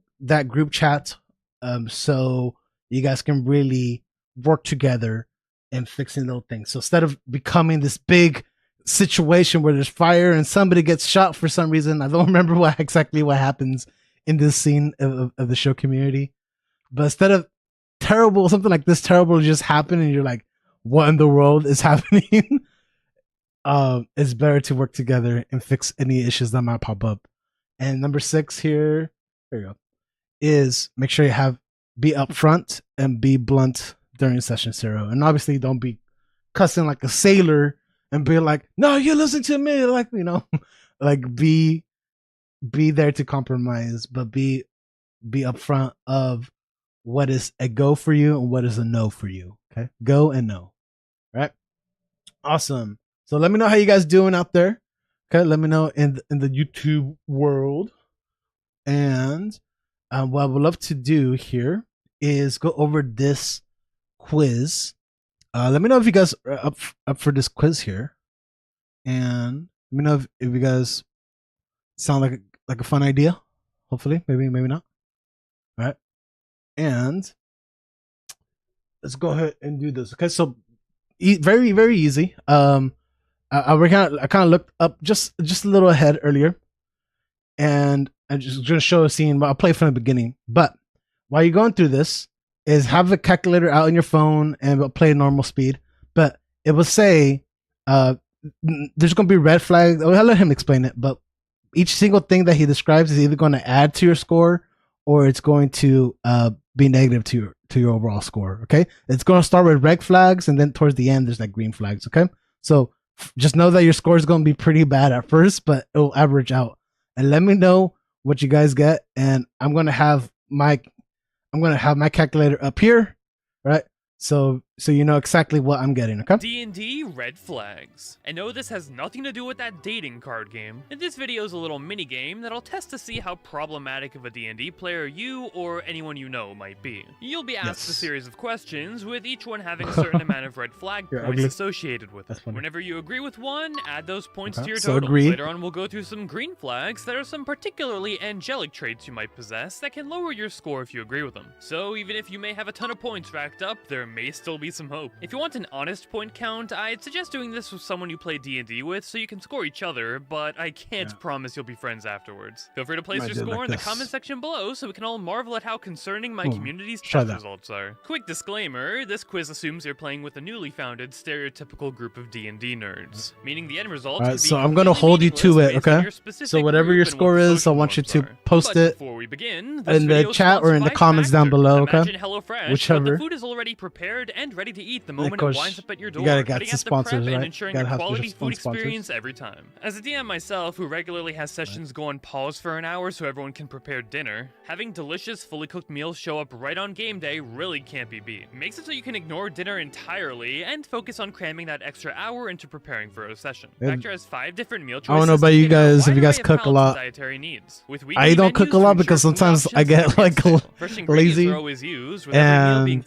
group chat, so you guys can really work together and fixing little things. So instead of becoming this big situation where there's fire and somebody gets shot for some reason, I don't remember exactly what happens in this scene of the show Community, but instead of something like this terrible just happen and you're like, what in the world is happening? It's better to work together and fix any issues that might pop up. And number 6 here, there you go, is make sure you be upfront and be blunt during session 0. And obviously don't be cussing like a sailor and be like, no, you listen to me, like, you know, like be there to compromise, but be upfront of what is a go for you and what is a no for you. Okay, go and no. Right. Awesome. So let me know how you guys doing out there. Okay, let me know in the YouTube world. And what I would love to do here is go over this quiz. Let me know if you guys are up for this quiz here, and let me know if you guys sound like a fun idea. Hopefully, maybe not. All right, and let's go ahead and do this. Okay, so very very easy. I kind of looked up just a little ahead earlier, and I'm just gonna show a scene. But I'll play from the beginning. But while you're going through this, is have the calculator out on your phone and play normal speed. But it will say there's gonna be red flags. I'll let him explain it. But each single thing that he describes is either going to add to your score or it's going to be negative to your overall score. Okay, it's going to start with red flags and then towards the end there's like green flags. Okay, so just know that your score is going to be pretty bad at first, but it'll average out. And let me know what you guys get, and I'm going to have my calculator up here, right? So you know exactly what I'm getting, okay? D&D red flags. I know this has nothing to do with that dating card game. And this video is a little mini game that'll test to see how problematic of a D&D player you or anyone you know might be. You'll be asked a series of questions, with each one having a certain amount of red flag points associated with it. Whenever you agree with one, add those points to your total. Later on, we'll go through some green flags that are some particularly angelic traits you might possess that can lower your score if you agree with them. So even if you may have a ton of points racked up, there may still be some hope. If you want an honest point count, I'd suggest doing this with someone you play D&D with so you can score each other, but I can't promise you'll be friends afterwards. Feel free to place your score in the comment section below so we can all marvel at how concerning my community's test results are. Quick disclaimer, this quiz assumes you're playing with a newly founded stereotypical group of D&D nerds, meaning the end result could be so I'm going to hold you to it, okay? So whatever your score is, I want you to post it in the chat or in the comments down below, okay? Whichever. The food is already prepared and ready to eat the moment it winds up at your door. You gotta get some sponsors, right? And ensuring a quality food experience every time. As a DM myself, who regularly has sessions go on pause for an hour so everyone can prepare dinner, having delicious, fully cooked meals show up right on game day really can't be beat. Makes it so you can ignore dinner entirely and focus on cramming that extra hour into preparing for a session. Factor has 5 different meal choices. I don't know about you guys, if you guys cook a lot. I don't cook a lot because sometimes I get like lazy, and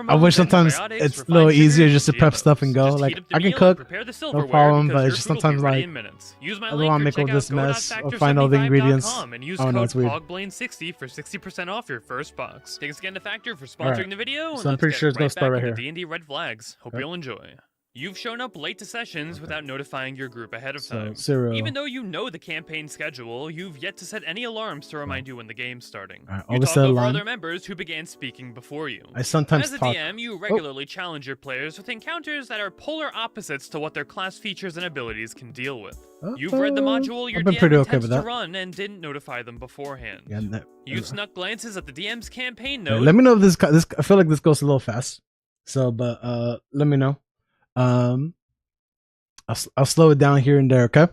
I wish sometimes it's a little easier just to prep stuff and go. Like I can cook, no problem, but it's just sometimes like I don't want to make all this mess or find all the ingredients. Oh no, it's weird. POGBLANE60 for 60% off your first box. Thanks again to Factor for sponsoring the video. So I'm pretty sure it's gonna start right here. D&D red flags. Hope you'll enjoy. You've shown up late to sessions without notifying your group ahead of time. Even though you know the campaign schedule, you've yet to set any alarms to remind you when the game's starting. You talk over other members who began speaking before you. I sometimes As a DM, you regularly challenge your players with encounters that are polar opposites to what their class features and abilities can deal with. You've read the module your DM intends to run and didn't notify them beforehand. You've snuck glances at the DM's campaign note. Let me know if this I feel like this goes a little fast. So, but let me know. I'll slow it down here and there, okay?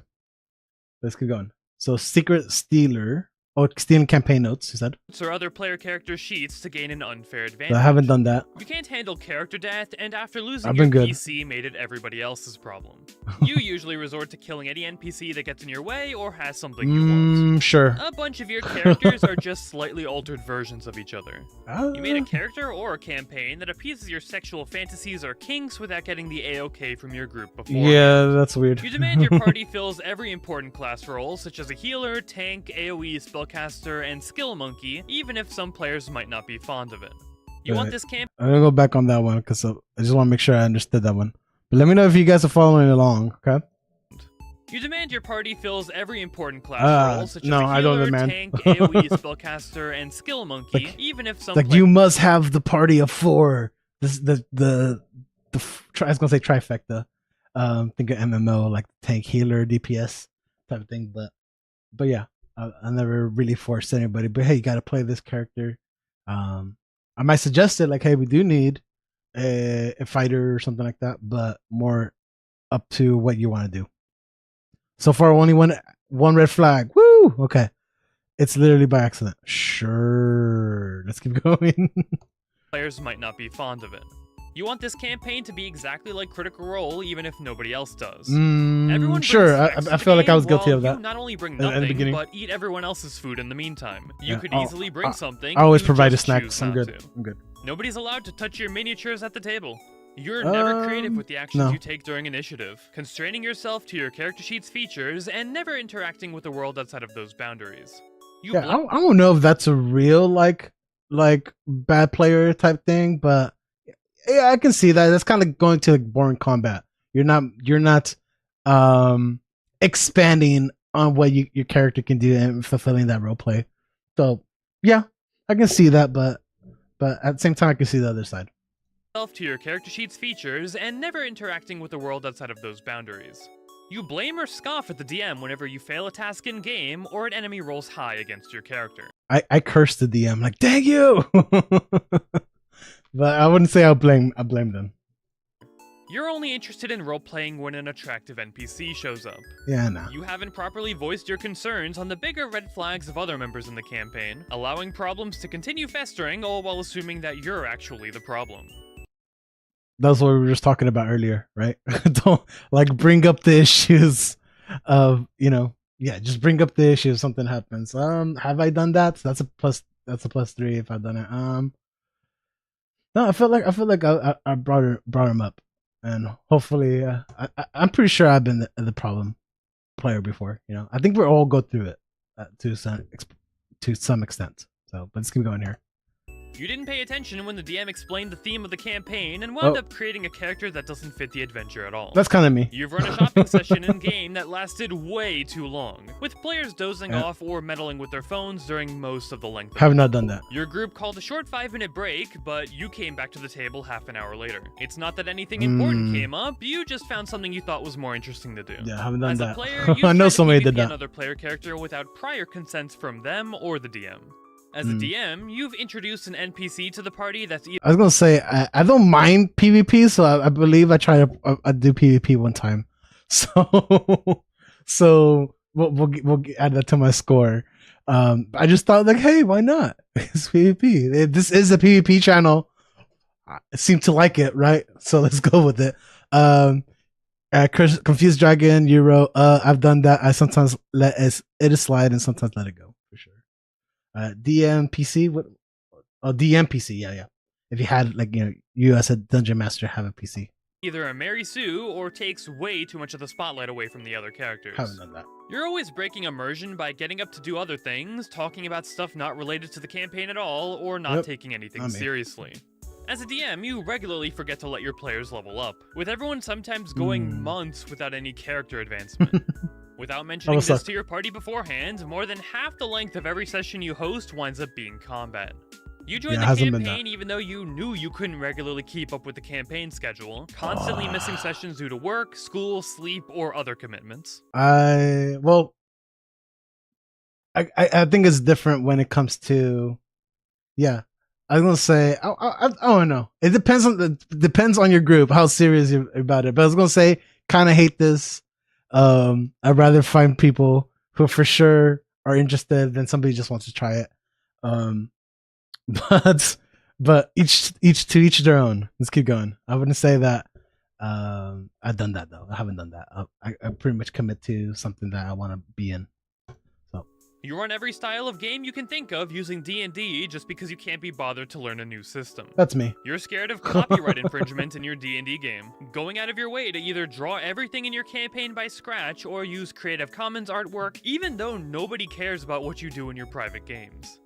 Let's keep going. So secret stealer. Oh, stealing campaign notes, you said? Or other player character sheets to gain an unfair advantage. I haven't done that. You can't handle character death, and after losing your PC made it everybody else's problem. You usually resort to killing any NPC that gets in your way or has something you want. Sure. A bunch of your characters are just slightly altered versions of each other. You made a character or a campaign that appeases your sexual fantasies or kinks without getting the A-OK from your group before. Yeah, that's weird. You demand your party fills every important class role, such as a healer, tank, AoE, spellcaster, and skill monkey, even if some players might not be fond of it. You want this campaign? I'm gonna go back on that one because I just want to make sure I understood that one. But let me know if you guys are following along, okay? You demand your party fills every important class role, such as a healer, I don't demand. tank, AoE, spellcaster, and skill monkey, even if some you must have the party of 4. This I was gonna say trifecta. Think of MMO like tank, healer, DPS type of thing, but yeah. I never really forced anybody, but hey, you gotta play this character. I might suggest it like, hey, we do need a fighter or something like that, but more up to what you want to do. So far, only one red flag. Woo! Okay. It's literally by accident. Sure. Let's keep going. Players might not be fond of it. You want this campaign to be exactly like Critical Role, even if nobody else does. Everyone sure. I feel like I was guilty of that. You not only bring nothing, but eat everyone else's food in the meantime. You could easily bring something. I always provide a snack. I'm good. Nobody's allowed to touch your miniatures at the table. You're never creative with the actions you take during initiative, constraining yourself to your character sheet's features and never interacting with the world outside of those boundaries. I don't know if that's a real like bad player type thing, but yeah, I can see that. That's kind of going to like boring combat. You're not expanding on what your character can do and fulfilling that role play. So yeah, I can see that, but at the same time, I can see the other side. To your character sheet's features and never interacting with the world outside of those boundaries. You blame or scoff at the DM whenever you fail a task in game or an enemy rolls high against your character. I curse the DM like, dang you! But I wouldn't say I blame them. You're only interested in role-playing when an attractive NPC shows up. Yeah, no. You haven't properly voiced your concerns on the bigger red flags of other members in the campaign, allowing problems to continue festering, all while assuming that you're actually the problem. That's what we were just talking about earlier, right? Don't like bring up the issues of, just bring up the issue if something happens. Have I done that? That's a +3 if I've done it. No, I feel like I brought him up, and hopefully, I'm pretty sure I've been the problem player before. I think we all go through it to some extent. So, but let's keep going here. You didn't pay attention when the DM explained the theme of the campaign and wound up creating a character that doesn't fit the adventure at all. That's kind of me. You've run a shopping session in-game that lasted way too long, with players dozing off or meddling with their phones during most of the length of it. Have not done that. Your group called a short 5-minute break, but you came back to the table half an hour later. It's not that anything important came up, you just found something you thought was more interesting to do. Yeah, I haven't done that. As a player, you I know somebody did that. Another player character without prior consent from them or the DM. As a DM, you've introduced an NPC to the party that's either— I was gonna say I don't mind PvP, so I believe I tried to do PvP one time, so we'll add that to my score. I just thought like, hey, why not? It's PvP. This is a PvP channel. I seem to like it, right? So let's go with it. Confused Dragon, you wrote, I've done that. I sometimes let it slide and sometimes let it go for sure. DMPC, what? Oh, DMPC, yeah. If you had you as a dungeon master have a PC. Either a Mary Sue or takes way too much of the spotlight away from the other characters. Haven't done that. You're always breaking immersion by getting up to do other things, talking about stuff not related to the campaign at all, or not taking anything seriously. As a DM, you regularly forget to let your players level up, with everyone sometimes going months without any character advancement. Without mentioning this to your party beforehand, more than half the length of every session you host winds up being combat. You joined the campaign even though you knew you couldn't regularly keep up with the campaign schedule, constantly missing sessions due to work, school, sleep, or other commitments. I think it's different when it comes to, I was gonna say I don't know. It depends on your group how serious you're about it. But I was gonna say kind of hate this. I'd rather find people who for sure are interested than somebody who just wants to try it. But each to each their own. Let's keep going. I wouldn't say that I've done that though. I haven't done that. I pretty much commit to something that I want to be in. So you run every style of game you can think of using D&D just because you can't be bothered to learn a new system. That's me. You're scared of copyright infringement in your D&D game, going out of your way to either draw everything in your campaign by scratch or use Creative Commons artwork, even though nobody cares about what you do in your private games.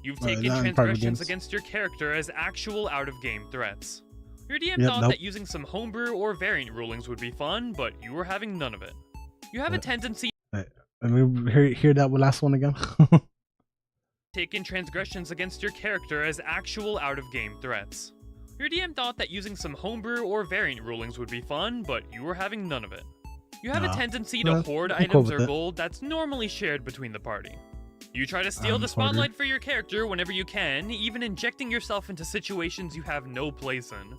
You've taken transgressions against your character as actual out-of-game threats. Your DM thought that using some homebrew or variant rulings would be fun, but you were having none of it. You have a tendency— Let me hear that last one again. Taking transgressions against your character as actual out-of-game threats. Your DM thought that using some homebrew or variant rulings would be fun, but you were having none of it. You have a tendency to hoard items or gold that's normally shared between the party. You try to steal the spotlight for your character whenever you can, even injecting yourself into situations you have no place in.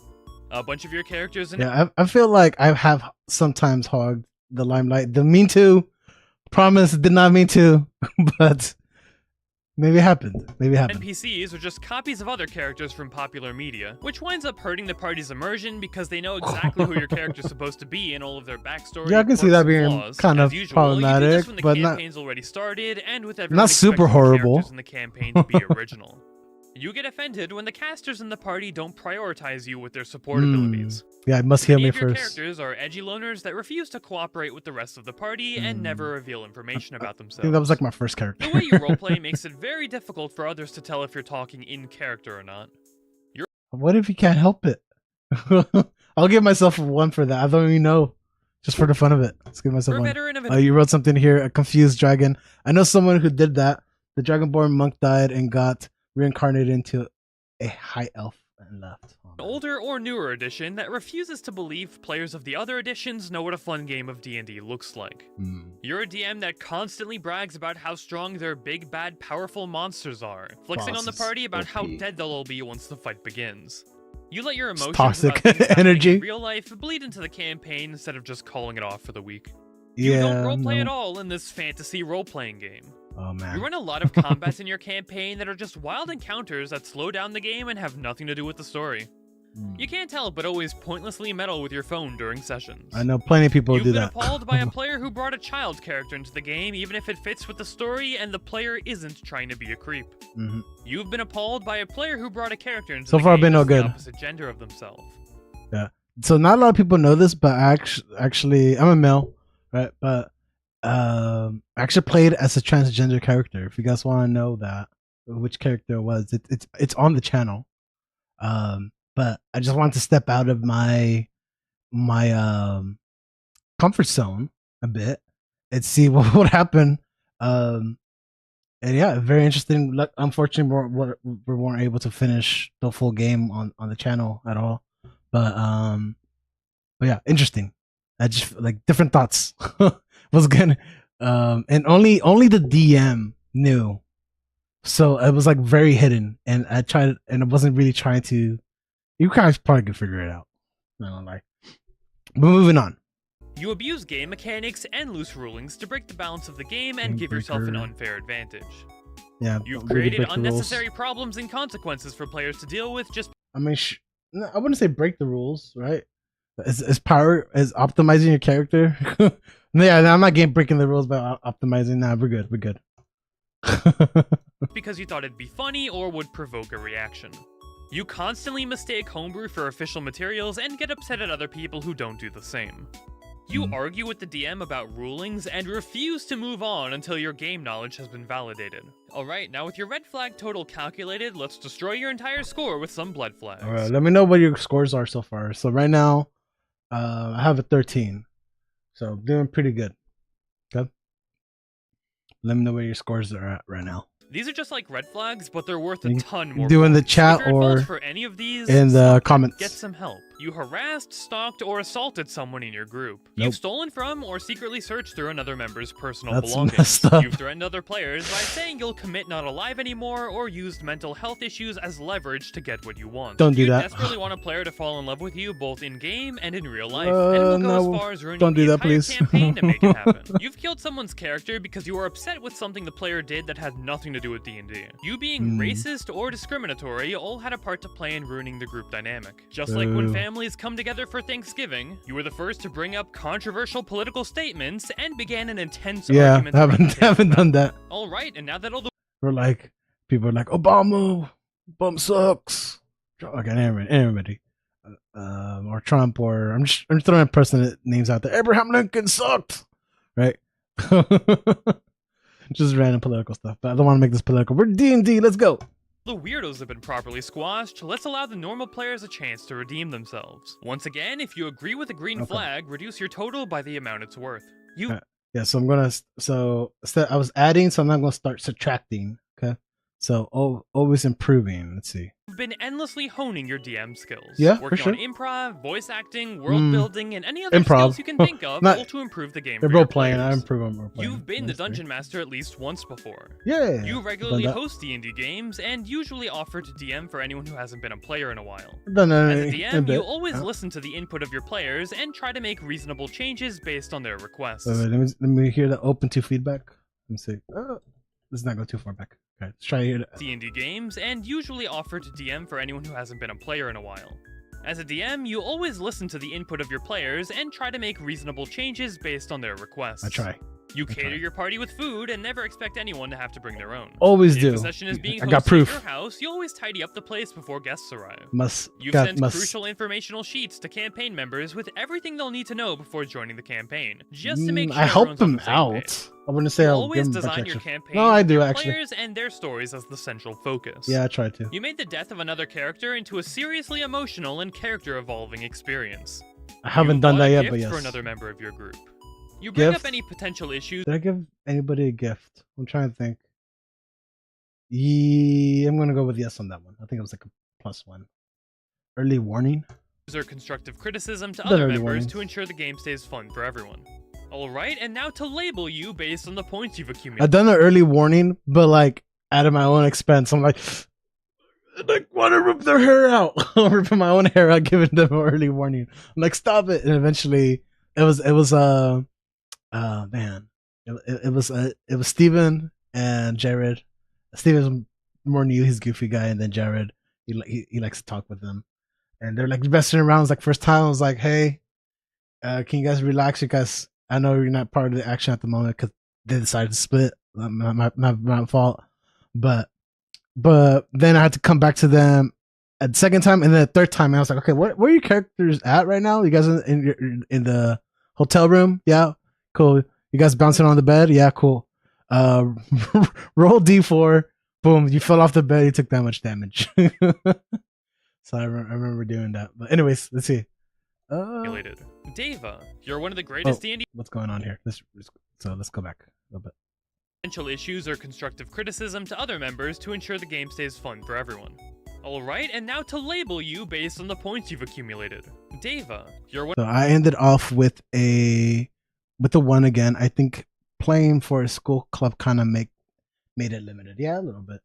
A bunch of your characters in I feel like I have sometimes hogged the limelight. The mean to promise did not mean to, but maybe it happened. Maybe it happened. NPCs are just copies of other characters from popular media, which winds up hurting the party's immersion because they know exactly who your character's supposed to be and all of their backstory. Yeah, I can see that being kind of problematic, you do this when the but campaign's already started and with everyone not super expecting the horrible. characters in the campaign to be original. You get offended when the casters in the party don't prioritize you with their support abilities. Yeah, I must heal me Your first. characters are edgy loners that refuse to cooperate with the rest of the party and never reveal information about I themselves. think that was like my first character. The way you roleplay makes it very difficult for others to tell if you're talking in character or not. What if you can't help it? I'll give myself a 1 for that. I don't even know. Just for the fun of it. Let's give myself For a 1. veteran of You wrote something here. A confused dragon. I know someone who did that. The dragonborn monk died and got reincarnated into a high elf and left. an older or newer edition that refuses to believe players of the other editions know what a fun game of D&D looks like. You're a DM that constantly brags about how strong their big, bad, powerful monsters are, flexing on the party about how dead they'll all be once the fight begins. You let your emotions toxic about things happening energy. in real life bleed into the campaign instead of just calling it off for the week. Yeah, You don't roleplay at all in this fantasy role-playing game. Oh man. You run a lot of combats in your campaign that are just wild encounters that slow down the game and have nothing to do with the story. You can't help but always pointlessly meddle with your phone during sessions. I know plenty of people who You've do been that. appalled by a player who brought a child character into the game even if it fits with the story and the player isn't trying to be a creep. You've been appalled by a player who brought a character into So the far, game been no that's the good. opposite gender of themselves. Yeah. So not a lot of people know this, but actually, I'm a male, right? But I actually played as a transgender character. If you guys want to know that, which character it was, it's on the channel. But I just wanted to step out of my comfort zone a bit and see what would happen. And yeah, very interesting. Unfortunately, we weren't able to finish the full game on the channel at all. But yeah, interesting. I just like different thoughts. Was good. And only the DM knew. So it was like very hidden, and I tried, and I wasn't really trying to. You guys probably could figure it out. I don't lie. But moving on. You abuse game mechanics and loose rulings to break the balance of the game and give yourself an unfair advantage. Yeah, You've really created break the rules. unnecessary problems and consequences for players to deal with just I mean, no, I wouldn't say break the rules, right? Is optimizing your character? Yeah, I'm not game breaking the rules by optimizing. Nah, we're good. We're good. because you thought it'd be funny or would provoke a reaction. You constantly mistake homebrew for official materials and get upset at other people who don't do the same. You argue with the DM about rulings and refuse to move on until your game knowledge has been validated. Alright, now with your red flag total calculated, let's destroy your entire score with some blood flags. Alright, let me know what your scores are so far. So right now, I have a 13. So doing pretty good. Okay. Let me know where your scores are at right now. These are just like red flags, but they're worth a ton more. Do in the points. chat If you're or involved for any of these, in the comments. Get some help. You harassed, stalked, or assaulted someone in your group. Nope. You've stolen from or secretly searched through another member's personal That's belongings. messed up. You've threatened other players by saying you'll commit not alive anymore or used mental health issues as leverage to get what you want. Don't do you that. desperately want a player to fall in love with you both in game and in real life, and will go no, as far as ruining don't do the that, entire please. campaign to make it happen. You've killed someone's character because you were upset with something the player did that had nothing to do with D&D. You being racist or discriminatory all had a part to play in ruining the group dynamic. Just like when families come together for Thanksgiving, you were the first to bring up controversial political statements and began an intense argument. haven't done that. All right, and now that all the We're like, people are like, Obama sucks. Okay, anybody. Or Trump, or I'm just throwing person names out there. Abraham Lincoln sucked, right? Just random political stuff, but I don't want to make this political. We're D&D. Let's go. The weirdos have been properly squashed, let's allow the normal players a chance to redeem themselves. Once again, if you agree with a green flag, reduce your total by the amount it's worth. Yeah, so I'm gonna I was adding, so I'm not gonna start subtracting. Okay, So always improving. Let's see. You've been endlessly honing your DM skills. Yeah, for working sure. on improv, voice acting, world building, and any other skills you can think of all to improve the game They're for your role playing. I players. improve on role playing. You've been the dungeon master at least once before. Yeah. You regularly host D&D games and usually offer to DM for anyone who hasn't been a player in a while. As a DM, you always listen to the input of your players and try to make reasonable changes based on their requests. Let me hear the open to feedback. Let me see. Let's not go too far back. Okay, let's try here. D&D games and usually offer to DM for anyone who hasn't been a player in a while. As a DM, you always listen to the input of your players and try to make reasonable changes based on their requests. I try. You cater your party with food and never expect anyone to have to bring their own. Always if do. The session is being I got hosted proof. at your house, you always tidy up the place before guests arrive. You've Must. sent crucial informational sheets to campaign members with everything they'll need to know before joining the campaign, just to make sure I help everyone's on them the same out. page. I wouldn't say You I'll always give them design your protection. campaign No, I do with your actually. players and their stories as the central focus. Yeah, I try to. You made the death of another character into a seriously emotional and character-evolving experience. I haven't You done bought that a yet, gift but yes. for another member of your group. You bring Gift? up any potential issues. Did I give anybody a gift? I'm trying to think. Yeah, I'm gonna go with yes on that one. I think it was like a +1. Early warning. Or constructive criticism to Done other early members warnings. to ensure the game stays fun for everyone. Alright, and now to label you based on the points you've accumulated. I've done an early warning, but like out of my own expense. I'm like want to rip their hair out. I'm ripping my own hair out, giving them an early warning. I'm like, stop it. And eventually it was man. It was Steven and Jared. Steven's more new, he's a goofy guy, and then Jared, he likes to talk with them. And they're like messing around. It was like first time I was like, hey, can you guys relax? Because I know you're not part of the action at the moment because they decided to split. My fault. But then I had to come back to them a second time, and then the third time I was like, okay, where are your characters at right now? You guys in the hotel room? Yeah, cool. You guys bouncing on the bed? Yeah, cool. Roll D4. Boom, you fell off the bed. You took that much damage. So I remember doing that. But anyways, let's see. Deva, you're one of the greatest D&D. What's going on here? Let's go back a little bit. Potential issues or constructive criticism to other members to ensure the game stays fun for everyone. Alright, and now to label you based on the points you've accumulated. Deva, you're one. So I ended off with a 1 again. I think playing for a school club kind of made it limited. Yeah, a little bit.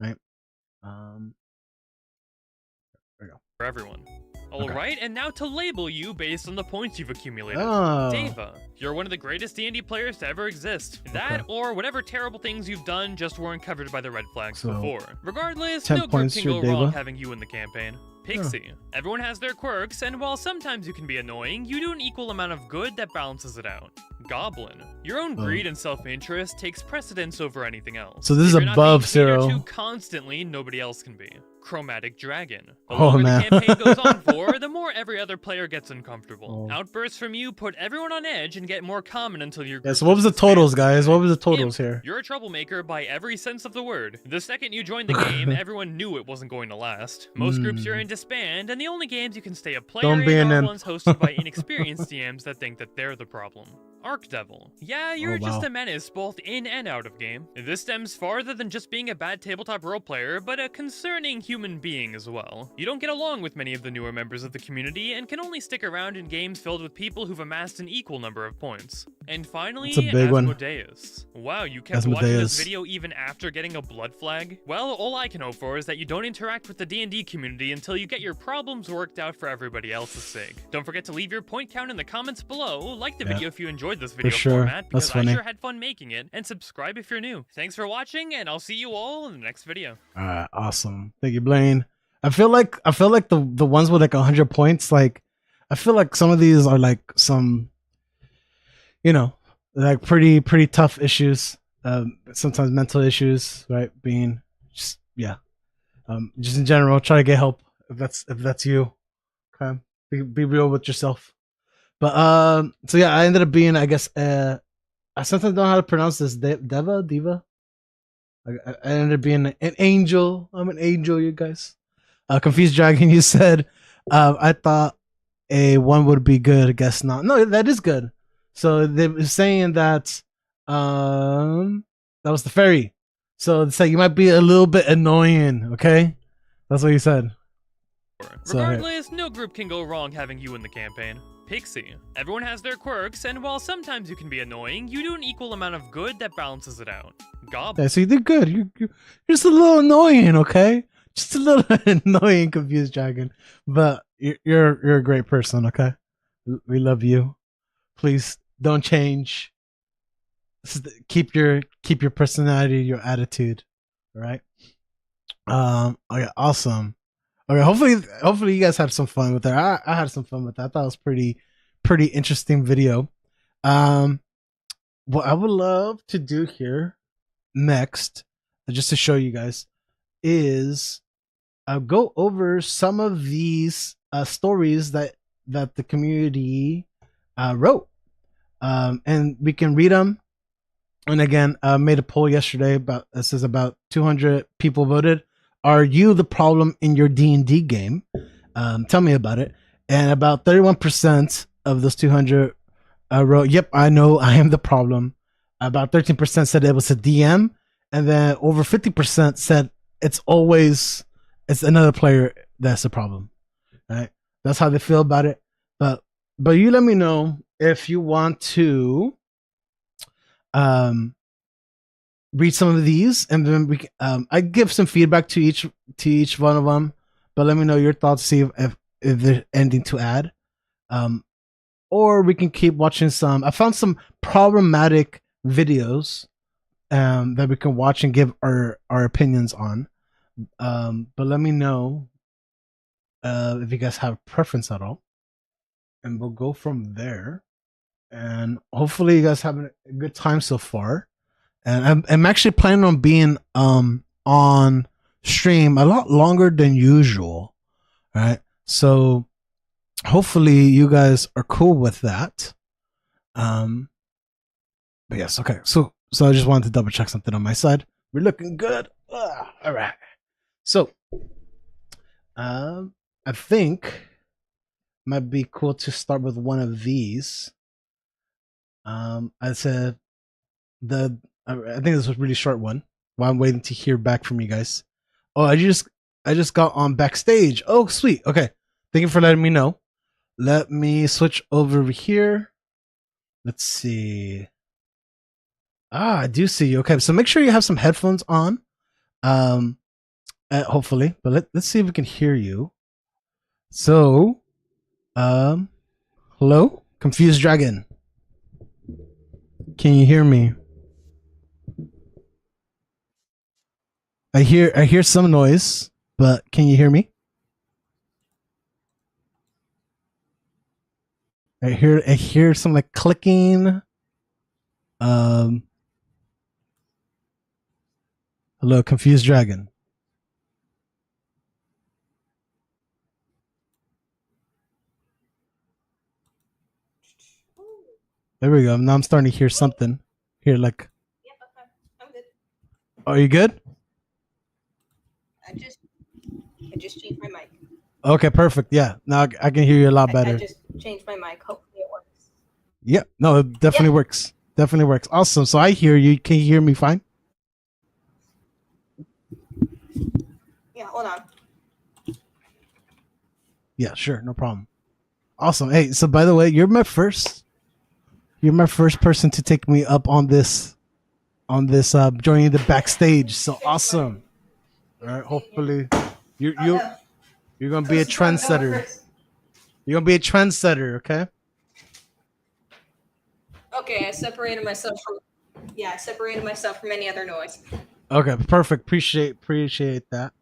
Right? There we go. For everyone. Alright, and now to label you based on the points you've accumulated. Oh. Deva, you're one of the greatest D&D players to ever exist. That, or whatever terrible things you've done just weren't covered by the red flags before. Regardless, 10 no group points can for go Deva. wrong having you in the campaign. Pixie, everyone has their quirks, and while sometimes you can be annoying, you do an equal amount of good that balances it out. Goblin, your own greed and self-interest takes precedence over anything else. So this is If you're not above being catered 0. to constantly, nobody else can be. Chromatic Dragon. The Oh, longer man. the campaign goes on for, the more every other player gets uncomfortable. Outbursts from you put everyone on edge and get more common until your Yeah, group so what was the just totals, expands. guys? What was the totals here? You're a troublemaker by every sense of the word. The second you joined the game, everyone knew it wasn't going to last. Most groups you're in disband, and the only games you can stay a player Don't be in an are imp. ones hosted by inexperienced DMs that think that they're the problem. Archdevil. Yeah, you're just wow. a menace both in and out of game. This stems farther than just being a bad tabletop role player, but a concerning human being as well. You don't get along with many of the newer members of the community and can only stick around in games filled with people who've amassed an equal number of points. And finally, That's a big one. Asmodeus. Wow, you kept watching Asmodeus. this video even after getting a blood flag? Well, all I can hope for is that you don't interact with the D&D community until you get your problems worked out for everybody else's sake. Don't forget to leave your point count in the comments below, like the video if you enjoyed this video sure. format, because That's funny. I sure had fun making it, and subscribe if you're new. Thanks for watching, and I'll see you all in the next video. All right, awesome. Thank you, Blaine. I feel like the ones with like 100 points, like I feel like some of these are like some, like pretty tough issues. Sometimes mental issues, right? Being just just in general, try to get help if that's you. Okay, be real with yourself. But so yeah, I ended up being, I guess, I sometimes don't know how to pronounce this. Diva. I ended up being an angel. I'm an angel, you guys. Confused Dragon, you said, I thought a 1 would be good. I guess not. No, that is good. So they were saying that that was the fairy. So it's like you might be a little bit annoying. Okay, that's what you said. Regardless, no group can go wrong having you in the campaign. Pixie. Everyone has their quirks, and while sometimes you can be annoying, you do an equal amount of good that balances it out. Goblin. Yeah, so you did good. You're just a little annoying, okay? Just a little annoying, Confused Dragon. But you're a great person, okay? We love you. Please don't change. Keep your personality, your attitude, all right? Okay, awesome. Okay, hopefully you guys had some fun with that. I had some fun with that. I thought it was pretty interesting video. What I would love to do here next, just to show you guys, is go over some of these stories that the community wrote, and we can read them. And again, I made a poll yesterday about this is about 200 people voted. Are you the problem in your D&D game? Tell me about it. And about 31% of those 200 wrote, yep, I know I am the problem. About 13% said it was a DM. And then over 50% said it's another player that's the problem. Right? That's how they feel about it. But you let me know if you want to read some of these, and then we I give some feedback to each one of them, but let me know your thoughts, see if there's anything to add, or we can keep watching some. I found some problematic videos that we can watch and give our opinions on, but let me know if you guys have a preference at all, and we'll go from there. And hopefully you guys having a good time so far. And I'm actually planning on being on stream a lot longer than usual, right? So hopefully you guys are cool with that. But yes, okay. So I just wanted to double check something on my side. We're looking good. All right. So I think it might be cool to start with one of these. I said I think this was a really short one while I'm waiting to hear back from you guys. Oh, I just got on Backstage. Oh, sweet. Okay. Thank you for letting me know. Let me switch over here. Let's see. I do see you. Okay, so make sure you have some headphones on. Hopefully, but let's see if we can hear you. So, hello, Confused Dragon. Can you hear me? I hear some noise, but can you hear me? I hear some like clicking. Hello, Confused Dragon. There we go. Now I'm starting to hear something. Here, like. Yep, okay. I'm good. Are you good? I just changed my mic. Okay, perfect. Yeah, now I can hear you a lot better. I just changed my mic. Hopefully it works. Yeah, no, it definitely works. Definitely works. Awesome. So I hear you. Can you hear me fine? Yeah, hold on. Yeah, sure, no problem. Awesome. Hey, so by the way, you're my first person to take me up on this joining the backstage. So awesome. All right, hopefully you're gonna be a trendsetter. You're gonna be a trendsetter, okay? Okay, I separated myself from any other noise. Okay, perfect. Appreciate that.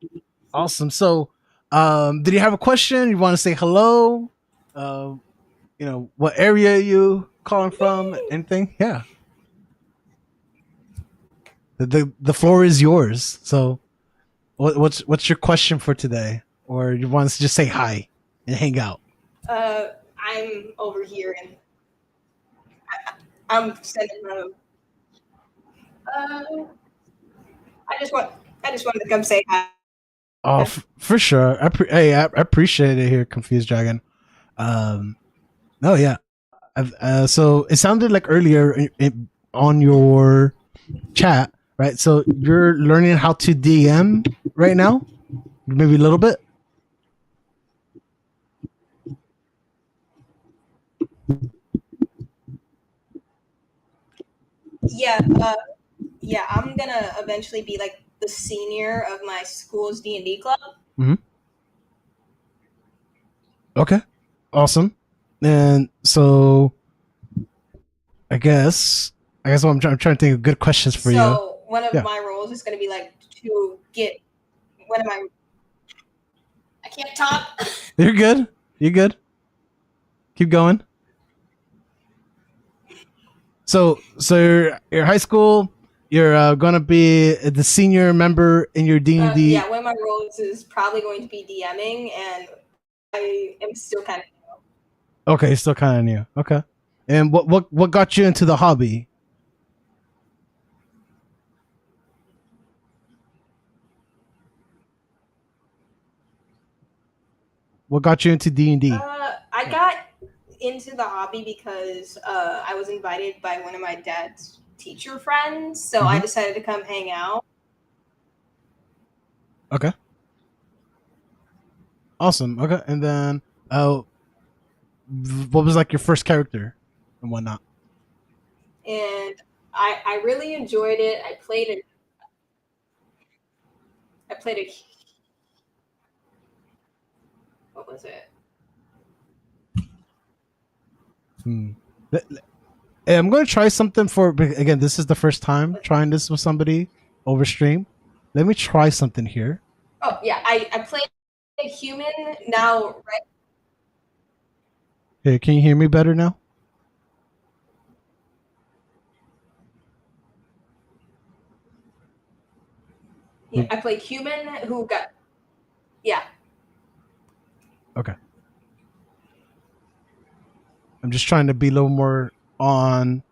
Awesome. So, did you have a question? You want to say hello? What area are you calling from? Anything? Yeah. The floor is yours. So, what's your question for today? Or you want to just say hi and hang out? I'm over here and I'm sending them. I just wanted to come say hi. Oh, for sure. I appreciate it here, Confused Dragon. No, yeah. So it sounded like earlier on your chat right? So you're learning how to DM right now, maybe a little bit. Yeah, yeah, I'm gonna eventually be like the senior of my school's D&D club. Mm-hmm. Okay, awesome. And so I guess I'm trying to think of good questions for you. So one of Yeah. my roles is gonna be like to get one of my. I can't talk. You're good. You're good. Keep going. So your high school, you're gonna be the senior member in your D&D. Yeah, one of my roles is probably going to be DMing, and I am still kind of. Okay, still kind of new. Okay, and what got you into the hobby? What got you into D&D? I got into the hobby because I was invited by one of my dad's teacher friends, so I decided to come hang out. Okay. Awesome. Okay, and then what was like your first character and whatnot? And I really enjoyed it. I played a. What was it? Hey, I'm going to try something for, again, this is the first time trying this with somebody over stream. Let me try something here. Oh, yeah. I played a human now. Right? Hey, can you hear me better now? Yeah, I played human who got. Yeah. Okay. I'm just trying to be a little more on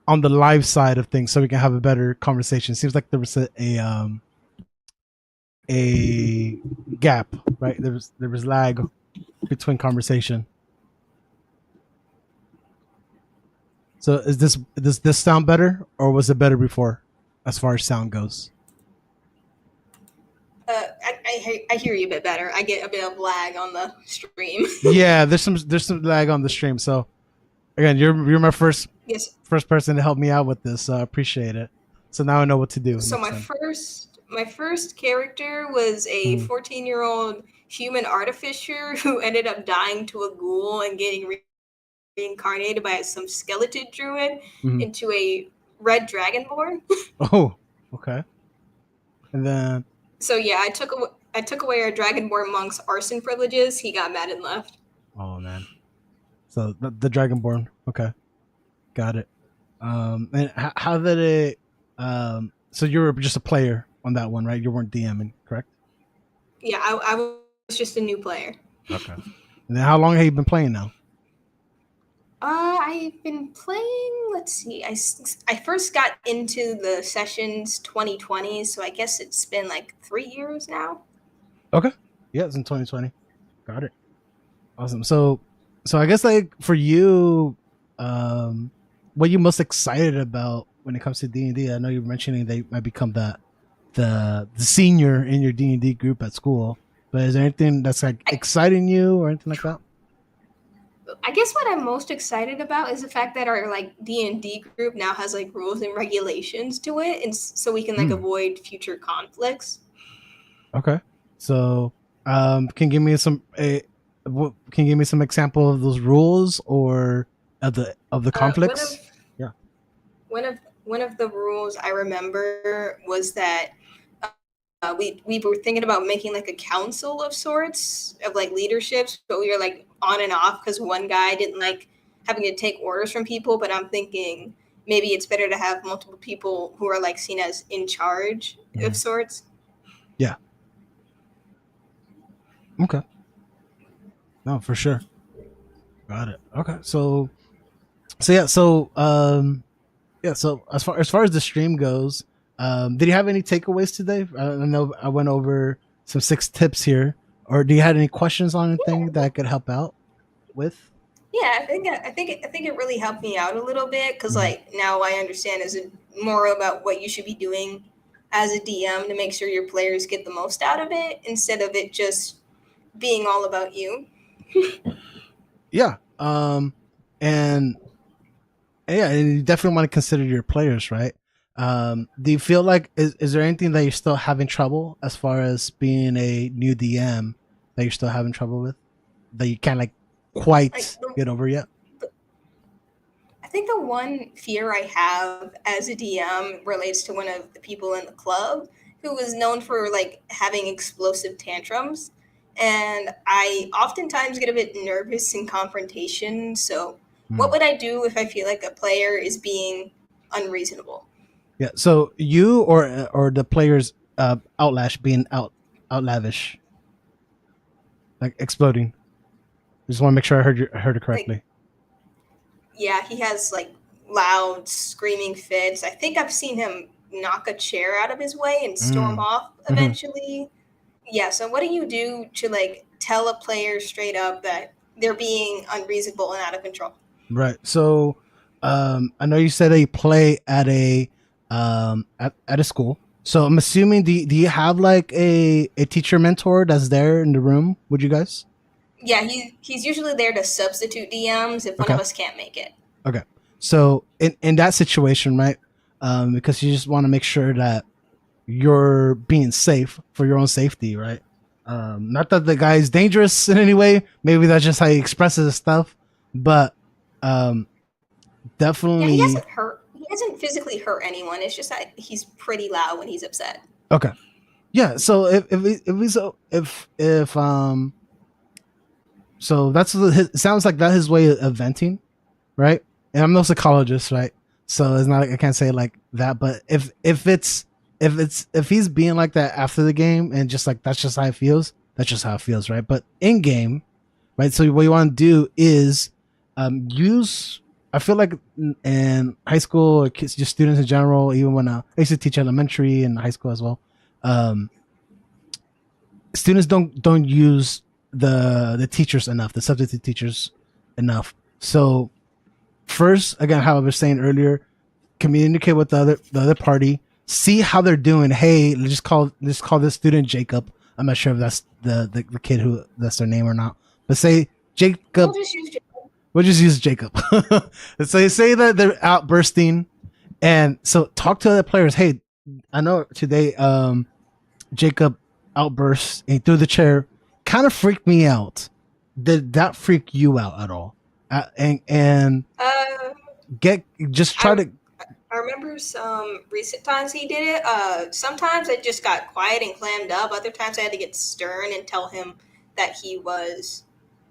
the live side of things so we can have a better conversation. Seems like there was a gap, right? There was lag between conversation. So does this sound better, or was it better before as far as sound goes? I hear you a bit better. I get a bit of lag on the stream. Yeah, there's some lag on the stream. So again, you're my first person to help me out with this. So I appreciate it. So now I know what to do. So my first character was a 14-year-old human artificer who ended up dying to a ghoul and getting reincarnated by some skeleton druid into a red dragonborn. Oh, okay. And then. So yeah, I took away our dragonborn monk's arson privileges. He got mad and left. Oh man. So the dragonborn. Okay, got it. And how did it? So you were just a player on that one, right? You weren't DMing, correct? Yeah, I was just a new player. Okay. And then how long have you been playing now? I've been playing. Let's see. I first got into the sessions 2020, so I guess it's been like 3 years now. Okay. Yeah, it's in 2020. Got it. Awesome. So I guess like for you, what you most excited about when it comes to D&D? I know you're mentioning they might become the senior in your D&D group at school, but is there anything that's like exciting you or anything like that? I guess what I'm most excited about is the fact that our like D&D group now has like rules and regulations to it, and so we can like avoid future conflicts. Okay, so can you give me some example of those rules or of the conflicts? One of the rules I remember was that we were thinking about making like a council of sorts of like leaderships, but we were like on and off because one guy didn't like having to take orders from people. But I'm thinking maybe it's better to have multiple people who are like seen as in charge of sorts. Yeah. Okay. No, for sure. Got it. Okay. So as far as the stream goes, did you have any takeaways today? I know I went over some 6 tips here, or do you have any questions on anything that I could help out with? Yeah, I think it really helped me out a little bit because like now I understand is more about what you should be doing as a DM to make sure your players get the most out of it instead of it just being all about you. Yeah. And yeah, and you definitely want to consider your players, right? Do you feel like is there anything that you're still having trouble as far as being a new DM that you're still having trouble with that you can't like quite get over yet? I think the one fear I have as a DM relates to one of the people in the club who was known for like having explosive tantrums. And I oftentimes get a bit nervous in confrontation. So, what would I do if I feel like a player is being unreasonable? Yeah. So you or the players outlash being out lavish, like exploding. I just want to make sure I heard it correctly. Like, yeah, he has like loud screaming fits. I think I've seen him knock a chair out of his way and storm off eventually. Yeah, so what do you do to like tell a player straight up that they're being unreasonable and out of control? Right. So I know you said that you play at a at a school. So I'm assuming do you have like a teacher mentor that's there in the room with you guys? Yeah, he's usually there to substitute DMs if one of us can't make it. Okay. So in that situation, right? Because you just want to make sure that you're being safe for your own safety, right? Not that the guy is dangerous in any way. Maybe that's just how he expresses his stuff. But definitely, yeah, he hasn't physically hurt anyone. It's just that he's pretty loud when he's upset. Okay. Yeah. So so that's it sounds like that's his way of venting, right? And I'm no psychologist, right? So it's not like I can't say like that. But if he's being like that after the game and just like that's just how it feels, that's just how it feels, right? But in game, right? So what you want to do is use. I feel like in high school, or kids, just students in general, even when I used to teach elementary and high school as well, students don't use the teachers enough, the substitute teachers enough. So first, again, how I was saying earlier, communicate with the other party, see how they're doing. Hey, let's call this student Jacob. I'm not sure if that's the kid who that's their name or not, but say Jacob. We'll just use Jacob. So you say that they're outbursting, and so talk to other players. Hey, I know today Jacob outbursts and he threw the chair. Kind of freaked me out. Did that freak you out at all? And try to. I remember some recent times he did it. Sometimes I just got quiet and clammed up. Other times I had to get stern and tell him that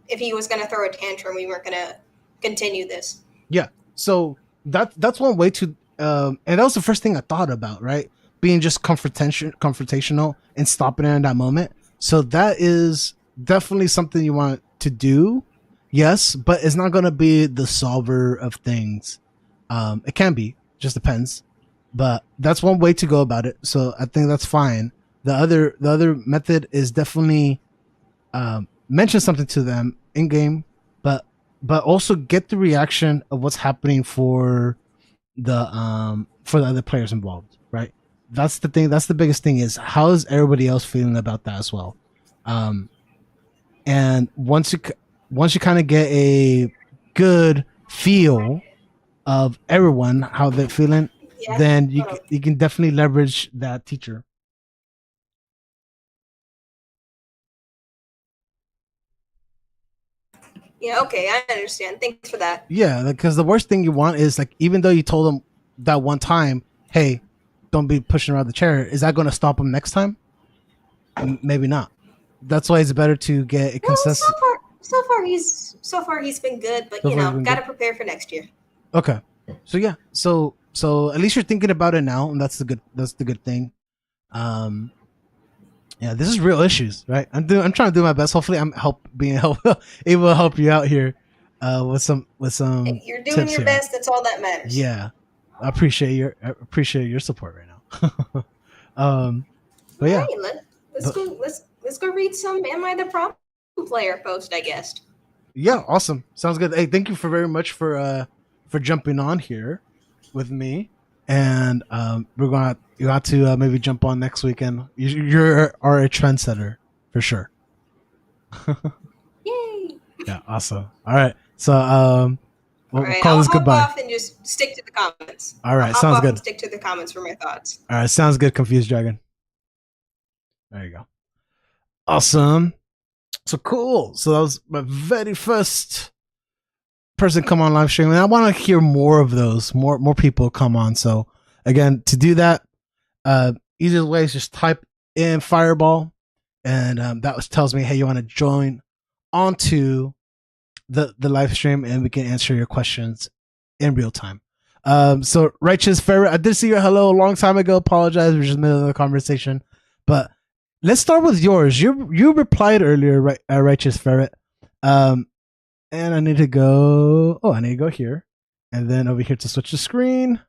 if he was going to throw a tantrum, we weren't going to continue this. Yeah. So that's one way to, and that was the first thing I thought about, right? Being just confrontational and stopping it in that moment. So that is definitely something you want to do. Yes, but it's not going to be the solver of things. It can be, just depends. But that's one way to go about it. So I think that's fine. The other method is definitely mention something to them in game, but also get the reaction of what's happening for the other players involved, right? That's the thing. That's the biggest thing is how is everybody else feeling about that as well. And once you kind of get a good feel of everyone, how they're feeling, then you can definitely leverage that teacher. Yeah, okay, I understand. Thanks for that. Yeah, because the worst thing you want is like, even though you told them that one time, hey, don't be pushing around the chair, is that going to stop them next time? Maybe not. That's why it's better to get a consensus. So far he's been good, but gotta prepare for next year. Okay, so yeah, so at least you're thinking about it now, and that's the good thing. Yeah, this is real issues, right? I'm trying to do my best. Hopefully, I'm able to help you out here with some. You're doing your best. That's all that matters. Yeah, I appreciate your support right now. But yeah, let's go read some "Am I the Problem Player" post, I guess. Yeah, awesome. Sounds good. Hey, thank you very much for jumping on here with me. And you got to maybe jump on next weekend. You are a trendsetter for sure. Yay! Yeah, awesome. All right. So we'll All right, call I'll this hop goodbye. off and just stick to the comments. All right, I'll hop sounds off good. And stick to the comments for my thoughts. All right, sounds good. Confused Dragon. There you go. Awesome. So cool. So that was my very first person come on live stream, and I want to hear more of those. More people come on. So again, to do that, easiest way is just type in Fireball, and that tells me, hey, you want to join onto the live stream, and we can answer your questions in real time. So Righteous Ferret, I did see your hello a long time ago. Apologize, we're just in the middle of the conversation, but let's start with yours. You replied earlier, right, Righteous Ferret. And I need to go. Oh, I need to go here, and then over here to switch the screen.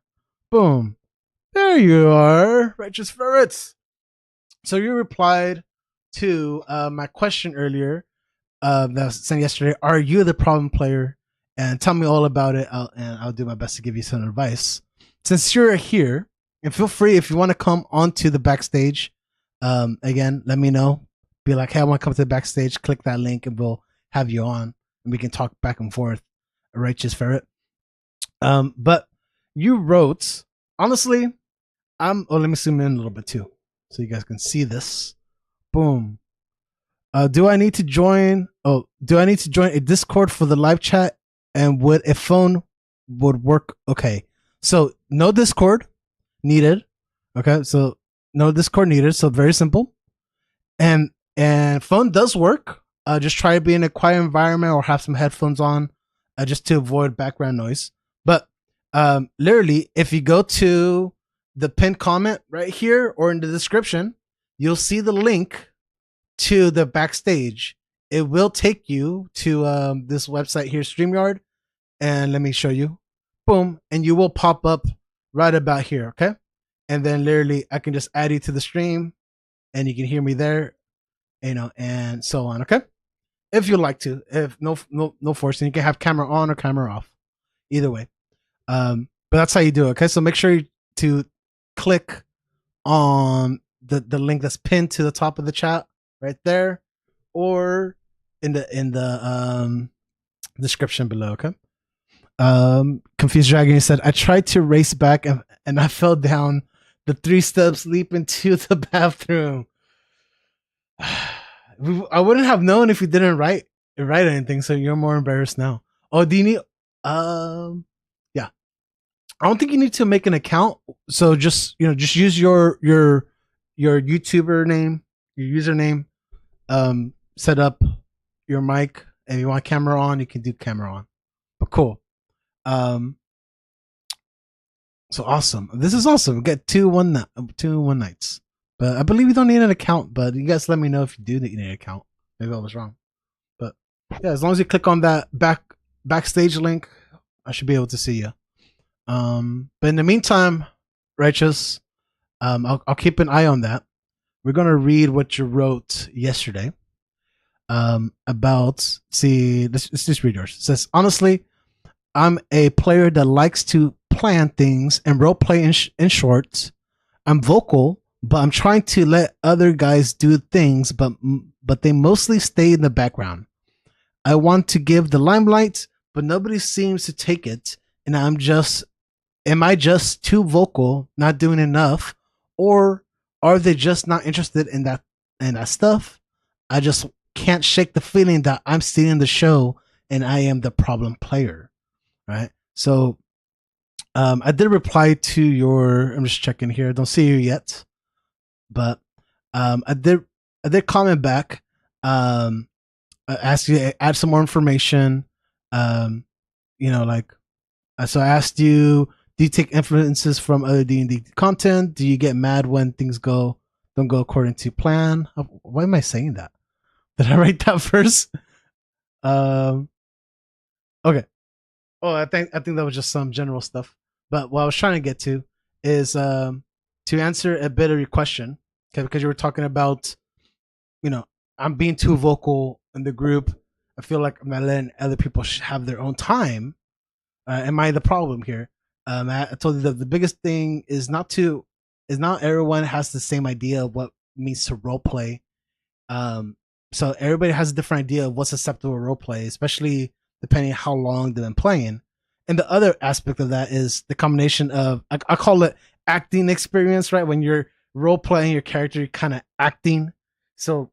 Boom, there you are, Righteous Ferrets. So you replied to my question earlier that was sent yesterday. Are you the problem player? And tell me all about it, and I'll do my best to give you some advice. Since you're here, and feel free if you want to come onto the backstage. Again, let me know. Be like, hey, I want to come to the backstage. Click that link, and we'll have you on, and we can talk back and forth. A Righteous Ferret. But you wrote, honestly, let me zoom in a little bit too, so you guys can see this. Boom. Do I need to join a Discord for the live chat? And would a phone would work? Okay. So no Discord needed. Okay. So no Discord needed. So very simple. And phone does work. Just try to be in a quiet environment or have some headphones on, just to avoid background noise. But literally, if you go to the pinned comment right here or in the description, you'll see the link to the backstage. It will take you to this website here, StreamYard, and let me show you. Boom, and you will pop up right about here, okay? And then literally, I can just add you to the stream, and you can hear me there, and so on, okay? If you like to, if no forcing, you can have camera on or camera off, either way. But that's how you do it, okay? So make sure to click on the link that's pinned to the top of the chat right there, or in the description below, okay? Confused Dragon said, I tried to race back and I fell down the 3-step leap into the bathroom. I wouldn't have known if you didn't write anything, so you're more embarrassed now. Oh, do you need yeah. I don't think you need to make an account. So just use your YouTuber name, your username, set up your mic. If you want camera on, you can do camera on. But cool. So awesome. This is awesome. We get 2 in 1 nights. But I believe you don't need an account, but you guys let me know if you do need an account. Maybe I was wrong. But yeah, as long as you click on that backstage link, I should be able to see you. But in the meantime, Righteous, I'll keep an eye on that. We're gonna read what you wrote yesterday. About let's just read yours. It says, honestly, I'm a player that likes to plan things and role play in short. I'm vocal, but I'm trying to let other guys do things, but they mostly stay in the background. I want to give the limelight, but nobody seems to take it, and am I just too vocal, not doing enough, or are they just not interested in that stuff? I just can't shake the feeling that I'm stealing the show and I am the problem player, right? So I did reply to your, I'm just checking here, I don't see you yet, but I did comment back. I asked you to add some more information. So I asked you, do you take influences from other D&D content? Do you get mad when things don't go according to plan? Why am I saying that? Did I write that first? Okay. Oh, I think that was just some general stuff. But what I was trying to get to is to answer a bit of your question, okay, because you were talking about, I'm being too vocal in the group. I feel like I'm not letting other people have their own time. Am I the problem here? I told you that the biggest thing is not everyone has the same idea of what it means to role play. So everybody has a different idea of what's acceptable role play, especially depending on how long they've been playing. And the other aspect of that is the combination of I call it acting experience, right? When you're role playing your character, you're kind of acting. So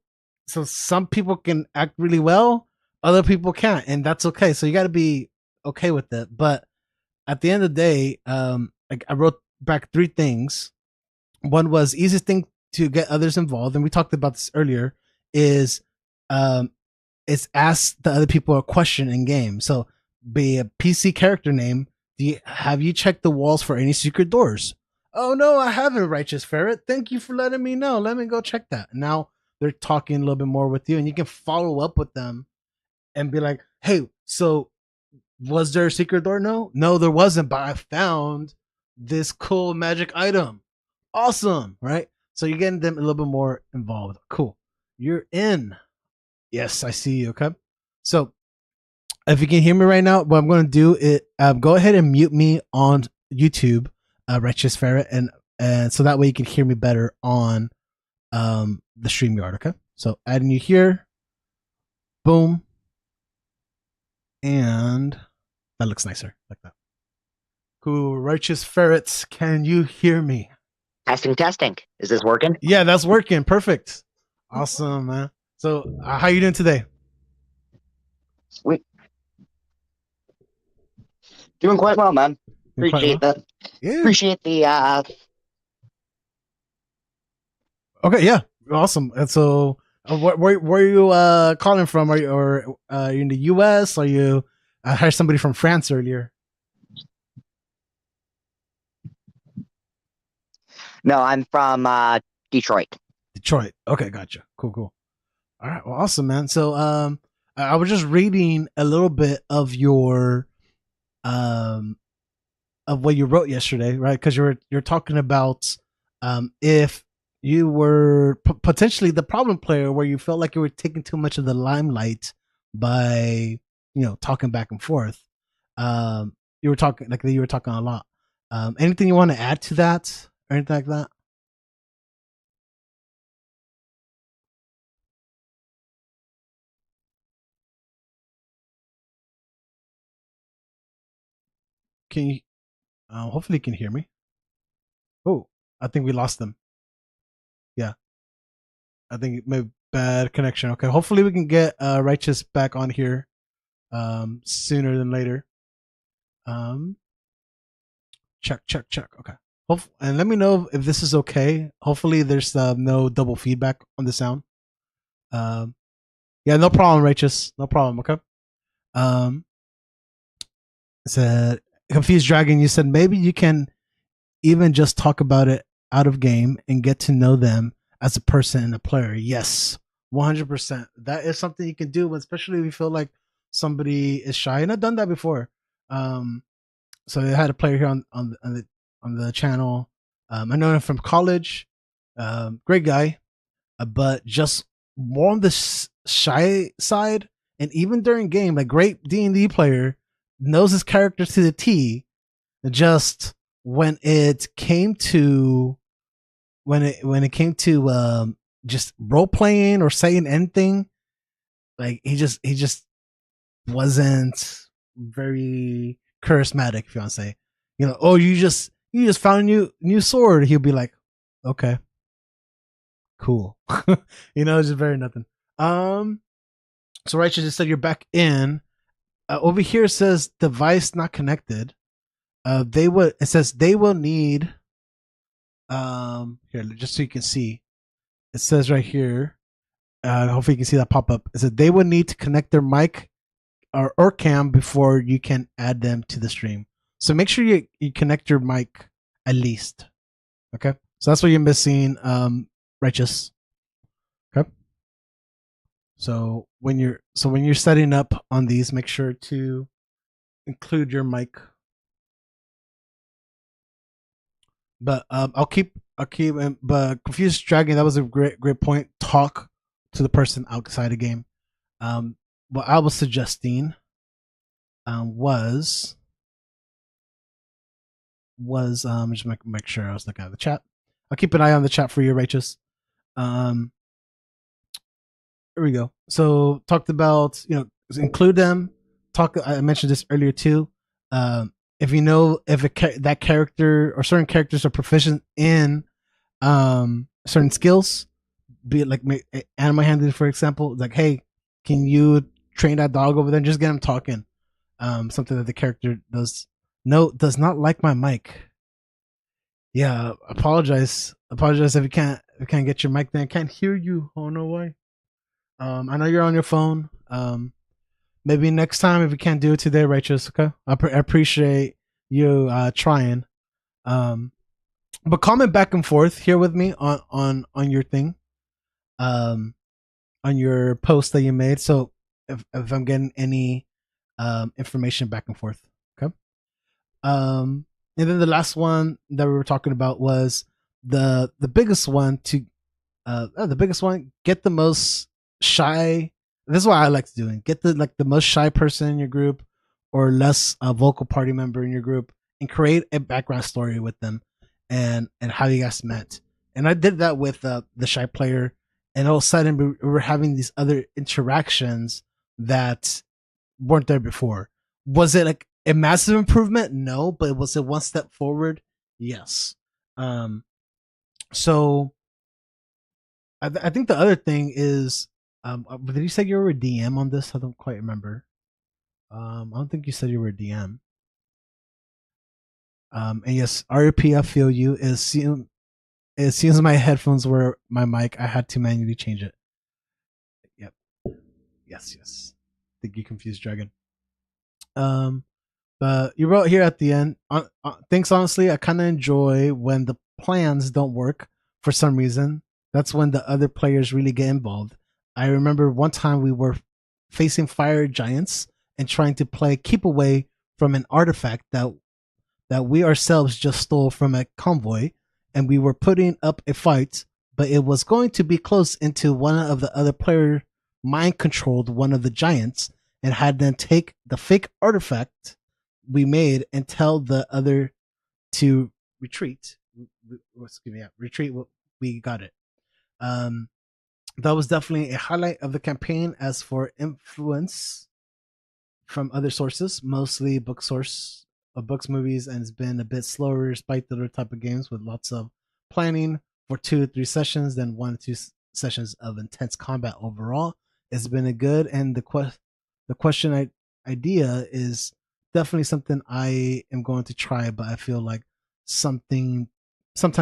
some people can act really well, other people can't, and that's okay. So you got to be okay with it. But at the end of the day, I wrote back 3 things. One was easiest thing to get others involved, and we talked about this earlier. Is ask the other people a question in game. So be a PC character name. Have you checked the walls for any secret doors? Oh no, I haven't, Righteous Ferret. Thank you for letting me know. Let me go check that. Now they're talking a little bit more with you, and you can follow up with them and be like, hey, so was there a secret door? No, there wasn't, but I found this cool magic item. Awesome, right? So you're getting them a little bit more involved. Cool. You're in. Yes, I see you. Okay. So if you can hear me right now, what I'm going to do is go ahead and mute me on YouTube, Righteous Ferret, and so that way you can hear me better on the StreamYard. Okay. So adding you here. Boom. And that looks nicer like that. Cool. Righteous Ferrets, can you hear me? Testing. Is this working? Yeah, that's working. Perfect. Awesome, man. So how you doing today? Sweet. Doing quite well, man. Appreciate that. Yeah. Appreciate the Okay, yeah. Awesome. And so where are you calling from? Are you in the US? Are you I heard somebody from France earlier. No, I'm from Detroit. Detroit. Okay, gotcha. Cool. All right, well, awesome, man. So I was just reading a little bit of your of what you wrote yesterday, right? Because you're talking about if you were potentially the problem player, where you felt like you were taking too much of the limelight by talking back and forth. You were talking a lot. Anything you want to add to that or anything like that? Can you hopefully you can hear me? Oh, I think we lost them. Yeah, I think it may be bad connection. Okay, hopefully we can get Righteous back on here sooner than later. Check. Okay. And let me know if this is okay. Hopefully there's no double feedback on the sound. Yeah, no problem, Righteous. No problem. Okay. Said Confused Dragon, you said maybe you can even just talk about it out of game and get to know them as a person and a player. Yes, 100%. That is something you can do, especially if you feel like somebody is shy. And I've done that before. So I had a player here on the channel. I know him from college. Great guy, but just more on the shy side. And even during game, like great D&D player, knows his character to the T. Just when it came to just role playing or saying anything, like he just wasn't very charismatic, if you want to say. Oh, you just found a new sword. He'll be like, okay, cool. It's just very nothing. So Righteous just said you're back in. Over here it says device not connected. It says they will need here, just so you can see. It says right here, hopefully you can see that pop up. It says they will need to connect their mic or cam before you can add them to the stream. So make sure you connect your mic at least. Okay? So that's what you're missing, Righteous. Okay? So when you're setting up on these, make sure to include your mic. But I'll keep. But Confused Dragon, that was a great point. Talk to the person outside the game. what I was suggesting was just make sure I was looking at the chat. I'll keep an eye on the chat for you, Righteous. Here we go. So talked about, include them. I mentioned this earlier too. If you know if that character or certain characters are proficient in certain skills, be it like animal handling, for example, like, hey, can you train that dog over there and just get him talking? Something that the character does not like my mic. Yeah, apologize if you can't get your mic there. I can't hear you. Oh no way. I know you're on your phone. Maybe next time if you can't do it today, Righteous. Okay, I appreciate you trying. But comment back and forth here with me on your thing, on your post that you made. So if I'm getting any information back and forth, okay. And then the last one that we were talking about was the biggest one get the most shy. This is what I like doing. Get the most shy person in your group or less vocal party member in your group and create a background story with them and how you guys met. And I did that with the shy player, and all of a sudden we were having these other interactions that weren't there before. Was it like a massive improvement? No, but was it one step forward? Yes. So I think the other thing is, did you say you were a DM on this? I don't quite remember. I don't think you said you were a DM. And yes, RP, I feel you. As soon as my headphones were my mic, I had to manually change it. Yep. Yes. I think you confused Dragon. But you wrote here at the end, thanks, honestly, I kind of enjoy when the plans don't work for some reason. That's when the other players really get involved. I remember one time we were facing fire giants and trying to play keep away from an artifact that we ourselves just stole from a convoy, and we were putting up a fight, but it was going to be close into one of the other player mind controlled one of the giants and had them take the fake artifact we made and tell the other to retreat. Retreat. We got it. That was definitely a highlight of the campaign. As for influence from other sources, mostly books, movies, and it's been a bit slower despite the other type of games with lots of planning for 2 to 3 sessions than 1 to 2 sessions of intense combat overall. It's been a good, and the question idea is definitely something I am going to try, but I feel like sometimes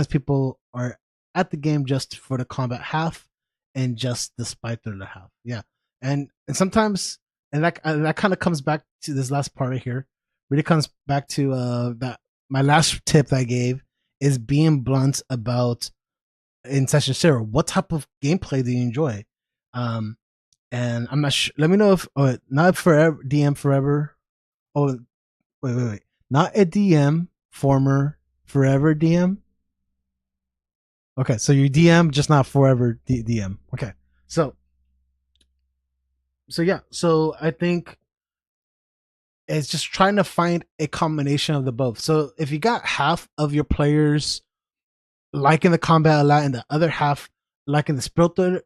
people are at the game just for the combat half and just the spite through the half. Yeah. And sometimes, and that kind of comes back to this last part right here. Really comes back to that my last tip that I gave is being blunt about in session 0. What type of gameplay do you enjoy? And I'm not sure. Let me know if not forever DM forever. Oh, wait. Not a DM, former forever DM. Okay, so you DM, just not forever DM. Okay, so yeah, so I think it's just trying to find a combination of the both. So if you got half of your players liking the combat a lot and the other half liking the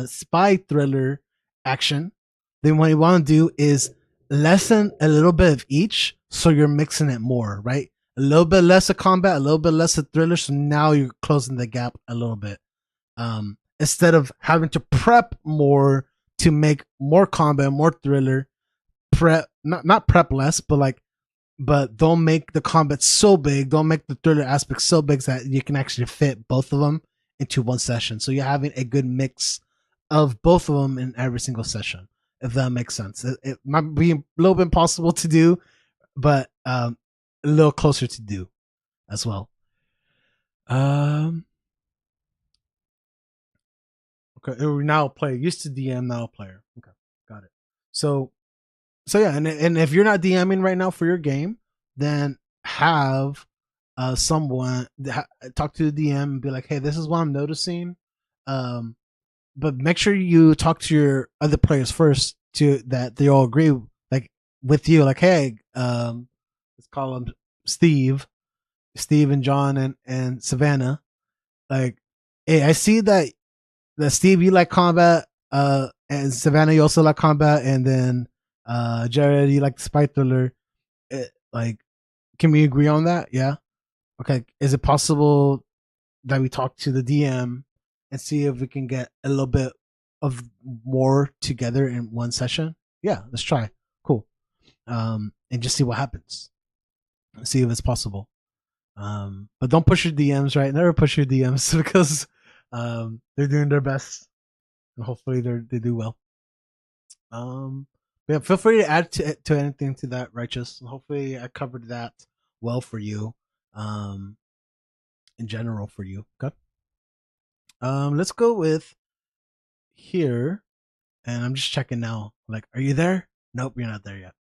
spy thriller action, then what you want to do is lessen a little bit of each, so you're mixing it more, right? A little bit less of combat, a little bit less of thriller, so now you're closing the gap a little bit. Instead of having to prep more to make more combat, more thriller, not prep less, but don't make the combat so big, don't make the thriller aspect so big that you can actually fit both of them into one session. So you're having a good mix of both of them in every single session, if that makes sense. It might be a little bit impossible to do, but a little closer to do as well. Okay, now player. Used to DM, now player. Okay, got it. So yeah, and if you're not DMing right now for your game, then have someone talk to the DM and be like, hey, this is what I'm noticing. But make sure you talk to your other players first that they all agree like with you, like, hey, let's call them Steve and John and Savannah. Like, hey, I see that Steve, you like combat, and Savannah, you also like combat, and then Jared, you like the spy thriller. Like, can we agree on that? Yeah. Okay. Is it possible that we talk to the DM and see if we can get a little bit of more together in one session? Yeah, let's try. Cool. And just see what happens. See if it's possible. But don't push your DMs, right? Never push your DMs because they're doing their best, and hopefully they do well. Yeah, feel free to add to anything to that, Righteous. Hopefully, I covered that well for you. In general for you. Okay. Let's go with here, and I'm just checking now. Like, are you there? Nope, you're not there yet.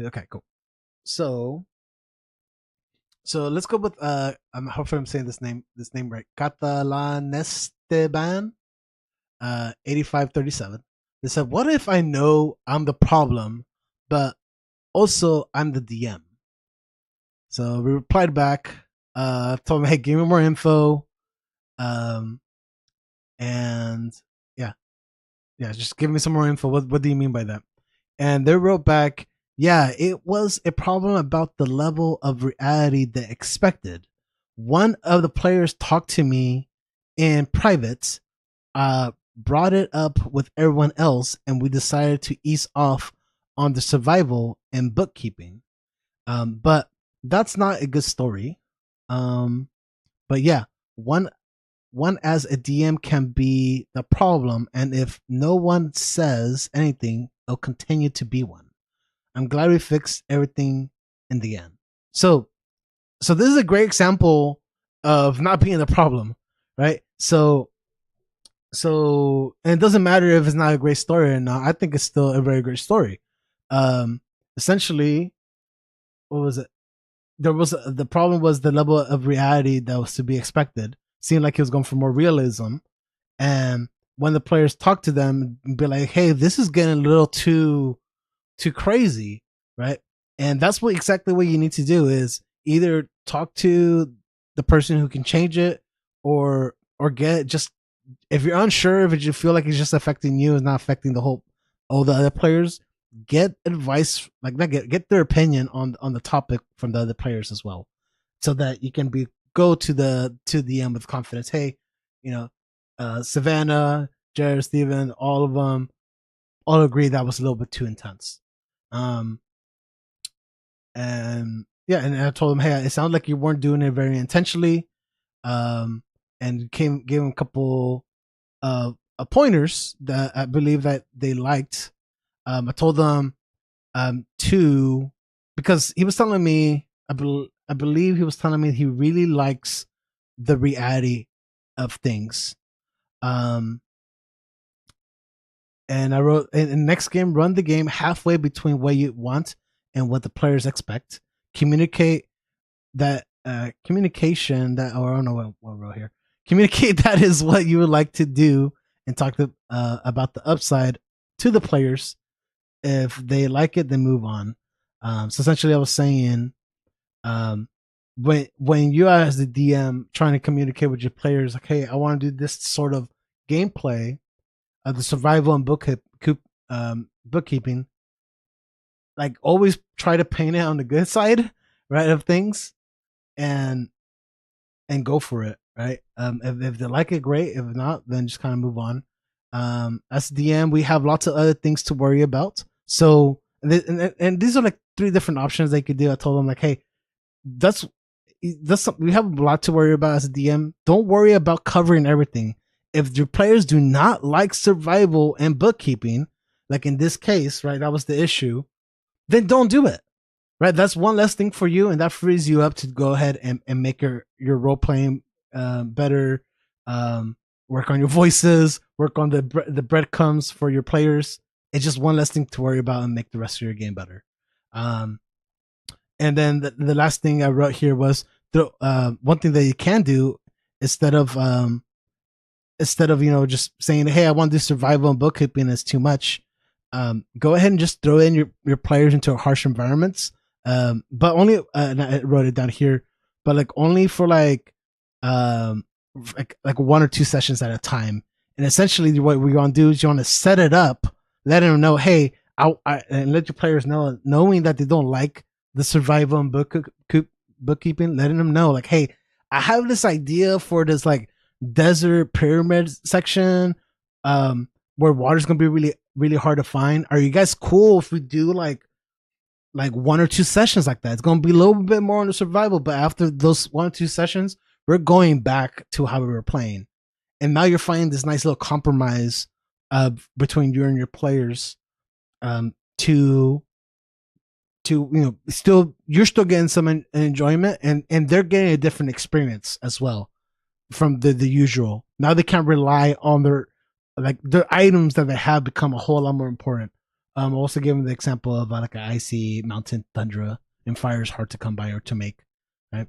Okay, cool. So let's go with hopefully I'm saying this name right. Catalanesteban 8537. They said, what if I know I'm the problem, but also I'm the DM? So we replied back, told him, hey, give me more info. And yeah, just give me some more info. What do you mean by that? And they wrote back, yeah, it was a problem about the level of reality they expected. One of the players talked to me in private, brought it up with everyone else, and we decided to ease off on the survival and bookkeeping. But that's not a good story. But yeah, one as a DM can be the problem, and if no one says anything, it'll continue to be one. I'm glad we fixed everything in the end. So this is a great example of not being the problem, right? So and it doesn't matter if it's not a great story or not. I think it's still a very great story. Essentially, what was it? The problem was the level of reality that was to be expected. Seemed like he was going for more realism, and when the players talk to them, be like, "Hey, this is getting a little too crazy," right? And that's exactly what you need to do is either talk to the person who can change it, or get just, if you're unsure, if you feel like it's just affecting you and not affecting all the other players, get advice, like get their opinion on the topic from the other players as well, so that you can go to the end with confidence. Hey, Savannah, Jared, Steven, all of them all agree that was a little bit too intense. And yeah, and I told them, hey, it sounded like you weren't doing it very intentionally. And gave them a couple pointers that I believe that they liked. I told them because he was telling me, I believe he was telling me he really likes the reality of things. And I wrote, in the next game, run the game halfway between what you want and what the players expect. Communicate that communication that, or I don't know what I wrote here. Communicate that is what you would like to do, and talk about the upside to the players. If they like it, then move on. So essentially, I was saying, when you as the DM trying to communicate with your players, like, hey, I want to do this sort of gameplay of the survival and bookkeeping, like, always try to paint it on the good side, right, of things, and go for it, right? If they like it, great. If not, then just kind of move on. As DM, we have lots of other things to worry about. So, and these are like 3 different options they could do. I told them, like, hey, that's we have a lot to worry about as a DM. Don't worry about covering everything. If your players do not like survival and bookkeeping, like in this case, right, that was the issue, then don't do it, right? That's one less thing for you, and that frees you up to go ahead and make your role playing better. Work on your voices, work on the breadcrumbs for your players. It's just one less thing to worry about and make the rest of your game better. And then the last thing I wrote here was one thing that you can do, instead of instead of just saying, hey, I want to do survival and bookkeeping, is too much. Go ahead and just throw in your players into harsh environments. But only and I wrote it down here, but like only for like 1 or 2 sessions at a time. And essentially what we want to do is you want to set it up, let them know, hey, and let your players know, knowing that they don't like the survival and bookkeeping, letting them know like, hey, I have this idea for this like desert pyramid section where water's gonna be really, really hard to find. Are you guys cool if we do like 1 or 2 sessions like that? It's gonna be a little bit more on the survival, but after those 1 or 2 sessions, we're going back to how we were playing. And now you're finding this nice little compromise between you and your players, to still, you're still getting some enjoyment, and they're getting a different experience as well from the usual. Now they can't rely on their items that they have become a whole lot more important. Also giving the example of like an icy mountain tundra, and fire is hard to come by or to make, right?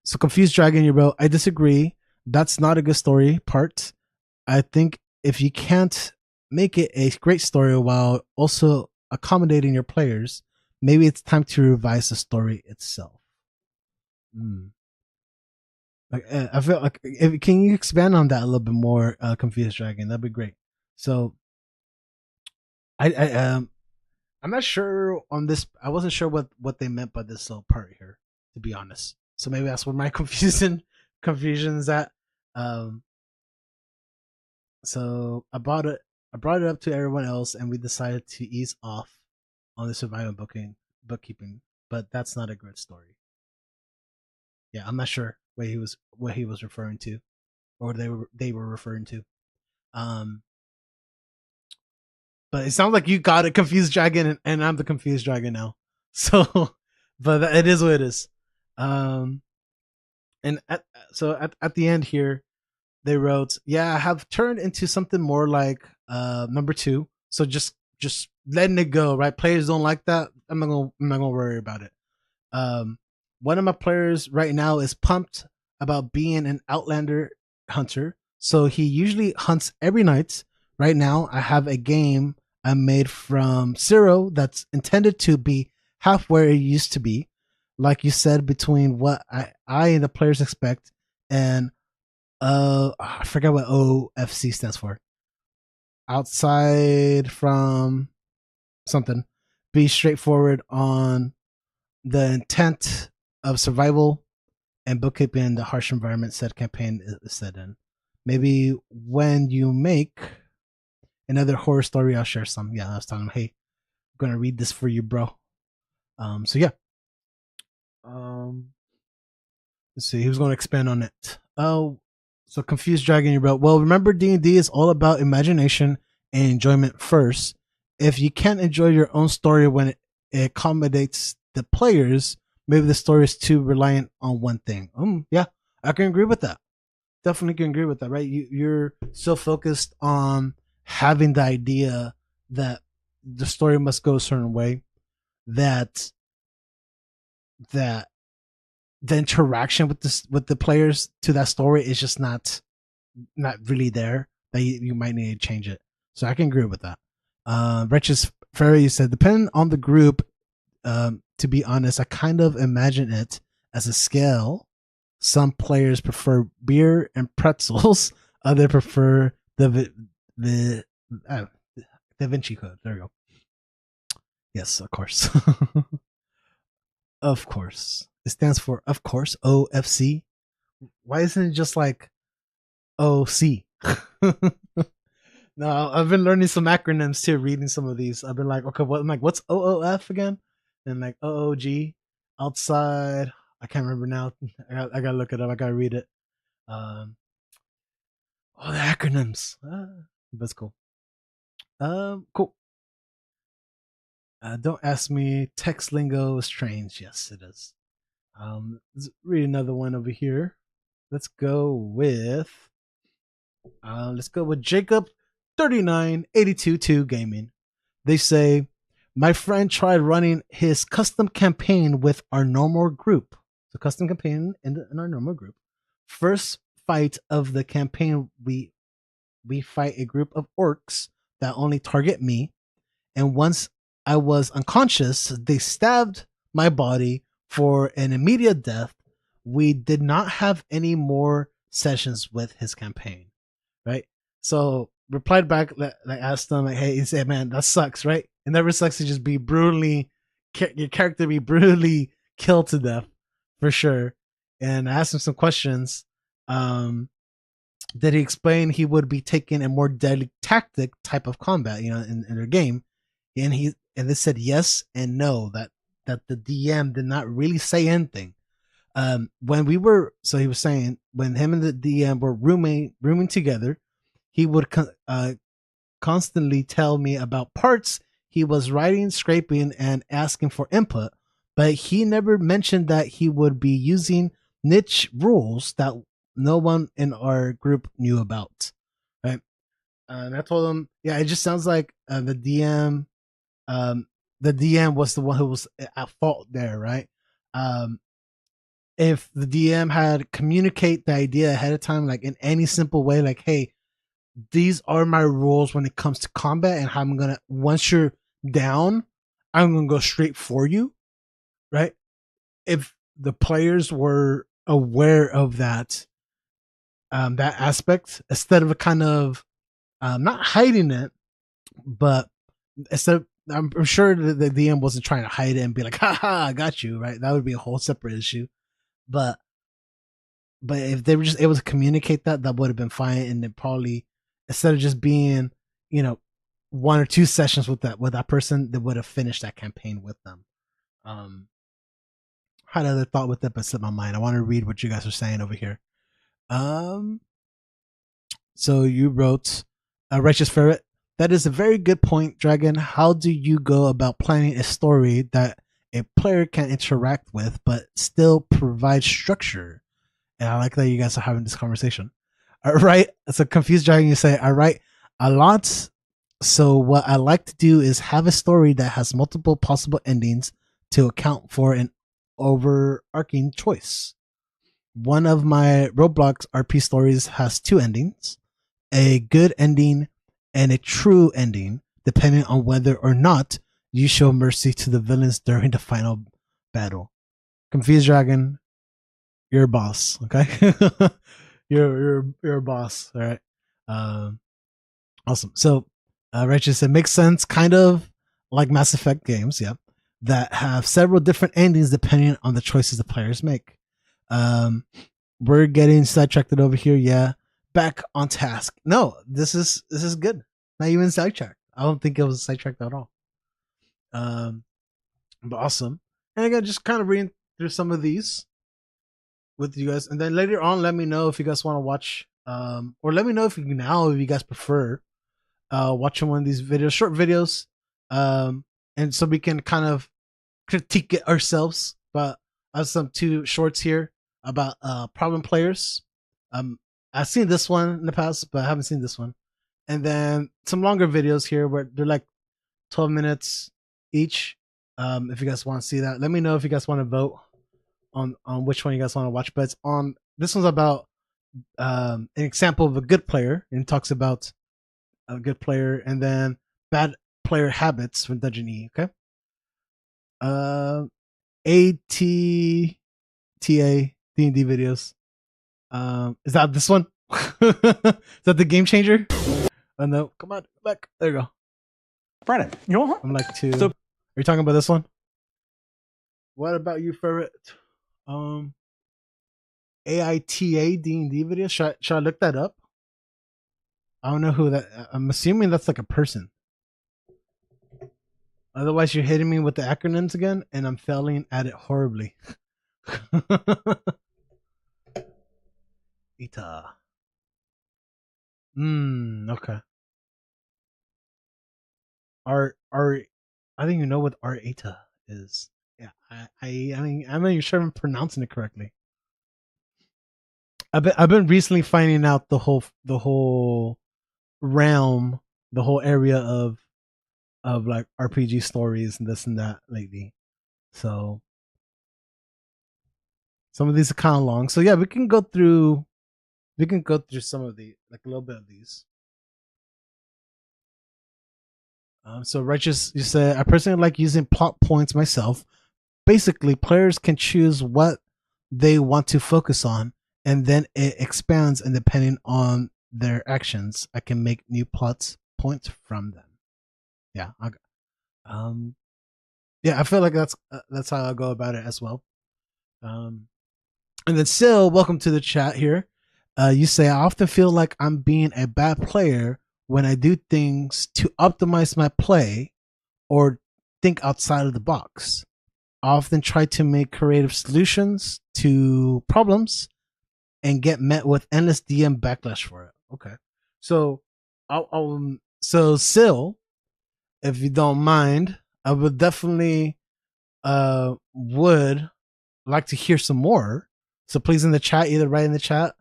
So Confused Dragon, you wrote, I disagree. That's not a good story part. I think if you can't make it a great story while also accommodating your players, maybe it's time to revise the story itself. Like I feel like, can you expand on that a little bit more, Confused Dragon? That'd be great. So I'm not sure on this. I wasn't sure what they meant by this little part here, to be honest. So maybe that's where my confusion is at. So I brought it up to everyone else, and we decided to ease off on the survival bookkeeping, but that's not a good story. Yeah, I'm not sure what he was referring to, or they were referring to. But it sounds like you got a Confused Dragon, and I'm the Confused Dragon now. So, but it is what it is. And at the end here, they wrote, yeah, I have turned into something more like number 2. So just letting it go, right? Players don't like that. I'm not gonna worry about it. One of my players right now is pumped about being an Outlander hunter, so he usually hunts every night. Right now, I have a game I made from 0 that's intended to be half where it used to be, like you said, between what I and the players expect, and I forget what OFC stands for. Outside from something. Be straightforward on the intent of survival and bookkeeping the harsh environment said campaign is set in. Maybe when you make another horror story, I'll share some. Yeah, I was telling him, hey, I'm gonna read this for you, bro. So yeah. Let's see, he was gonna expand on it. Oh, so Confused Dragon, you wrote, well, remember D&D is all about imagination and enjoyment first. If you can't enjoy your own story when it accommodates the players, maybe the story is too reliant on one thing. Yeah, I can agree with that. Definitely can agree with that, right? You're so focused on having the idea that the story must go a certain way that the interaction with the players to that story is just not really there, that you might need to change it. So I can agree with that. Wretches Fairy said, depending on the group, to be honest, I kind of imagine it as a scale. Some players prefer beer and pretzels. Others prefer the Da Vinci Code. There we go. Yes, of course. Of course. It stands for, of course, OFC. Why isn't it just like OC? No, I've been learning some acronyms too, reading some of these. I've been like, okay, what's OOF again? And like OOG, outside. I can't remember now. I gotta look it up. I gotta read it. All the acronyms. That's cool. Cool. Don't ask me. Text lingo is strange. Yes, it is. Let's read another one over here. Let's go with Jacob 39822 Gaming. They say, my friend tried running his custom campaign with our normal group. So custom campaign in our normal group. First fight of the campaign, we fight a group of orcs that only target me, and once I was unconscious, they stabbed my body for an immediate death. We did not have any more sessions with his campaign, right? So replied back, like asked them, like, hey, he said, man, that sucks, right? It never sucks to just be your character be brutally killed to death, for sure. And I asked him some questions. Did he explain he would be taking a more deadly tactic type of combat, in their game? And they said yes and no, that the DM did not really say anything. So he was saying when him and the DM were rooming together, he would constantly tell me about parts he was writing, scraping, and asking for input, but he never mentioned that he would be using niche rules that no one in our group knew about, right? And I told him, yeah, it just sounds like the DM was the one who was at fault there, right? If the DM had communicate the idea ahead of time, like in any simple way, like, hey, these are my rules when it comes to combat, and how I'm gonna, once you're down, I'm gonna go straight for you, right? If the players were aware of that aspect, instead of kind of not hiding it, but instead of, I'm sure the DM wasn't trying to hide it and be like, haha, I got you, right? That would be a whole separate issue. But if they were just able to communicate that would have been fine. And then probably, instead of just being, 1 or 2 sessions with that person, they would have finished that campaign with them. Had another thought with it, but slipped my mind. I want to read what you guys are saying over here. So you wrote, Righteous Ferret, that is a very good point, Dragon. How do you go about planning a story that a player can interact with, but still provide structure? And I like that you guys are having this conversation. All right. So Confused Dragon, you say, I write a lot. So what I like to do is have a story that has multiple possible endings to account for an overarching choice. One of my Roblox RP stories has 2 endings, a good ending and a true ending, depending on whether or not you show mercy to the villains during the final battle. Confused Dragon, you're a boss, okay? you're a boss, all right? Awesome. So, Righteous, it makes sense, kind of like Mass Effect games, yeah, that have several different endings depending on the choices the players make. We're getting sidetracked over here, yeah. Back on task. No, this is good. Not even sidetracked. I don't think it was sidetracked at all. But awesome. And again, just kind of reading through some of these with you guys, and then later on, let me know if you guys want to watch, or let me know if you guys prefer watching one of these videos, short videos, and so we can kind of critique it ourselves. But I have some 2 shorts here about problem players. I've seen this one in the past, but I haven't seen this one. And then some longer videos here where they're like 12 minutes each. If you guys want to see that, let me know if you guys want to vote on which one you guys want to watch. But it's on, this one's about an example of a good player, and talks about a good player, and then bad player habits from Dungeon E. Okay. ATTA D&D videos. Is that this one? Is that the game changer? Oh no, come on, back. There you go. Brennan, you know what? I'm like are you talking about this one? What about you, Ferret? AITA D&D video. Should I look that up? I don't know who that. I'm assuming that's like a person. Otherwise, you're hitting me with the acronyms again, and I'm failing at it horribly. Ita. Okay. I think you know what Eta is. Yeah, I mean, I'm not even sure I'm pronouncing it correctly. I've been recently finding out the whole realm, the whole area of like RPG stories and this and that lately. So some of these are kind of long. So yeah, we can go through We can go through some of the, like a little bit of these. So Righteous, you said, I personally like using plot points myself. Basically, players can choose what they want to focus on, and then it expands, and depending on their actions, I can make new plot points from them. Yeah. Yeah, I feel like that's how I go about it as well. And then Sil, welcome to the chat here. You say, I often feel like I'm being a bad player when I do things to optimize my play or think outside of the box. I often try to make creative solutions to problems and get met with endless DM backlash for it. Okay. So, so Sil, if you don't mind, I would definitely would like to hear some more. So please in the chat, either write in the chat,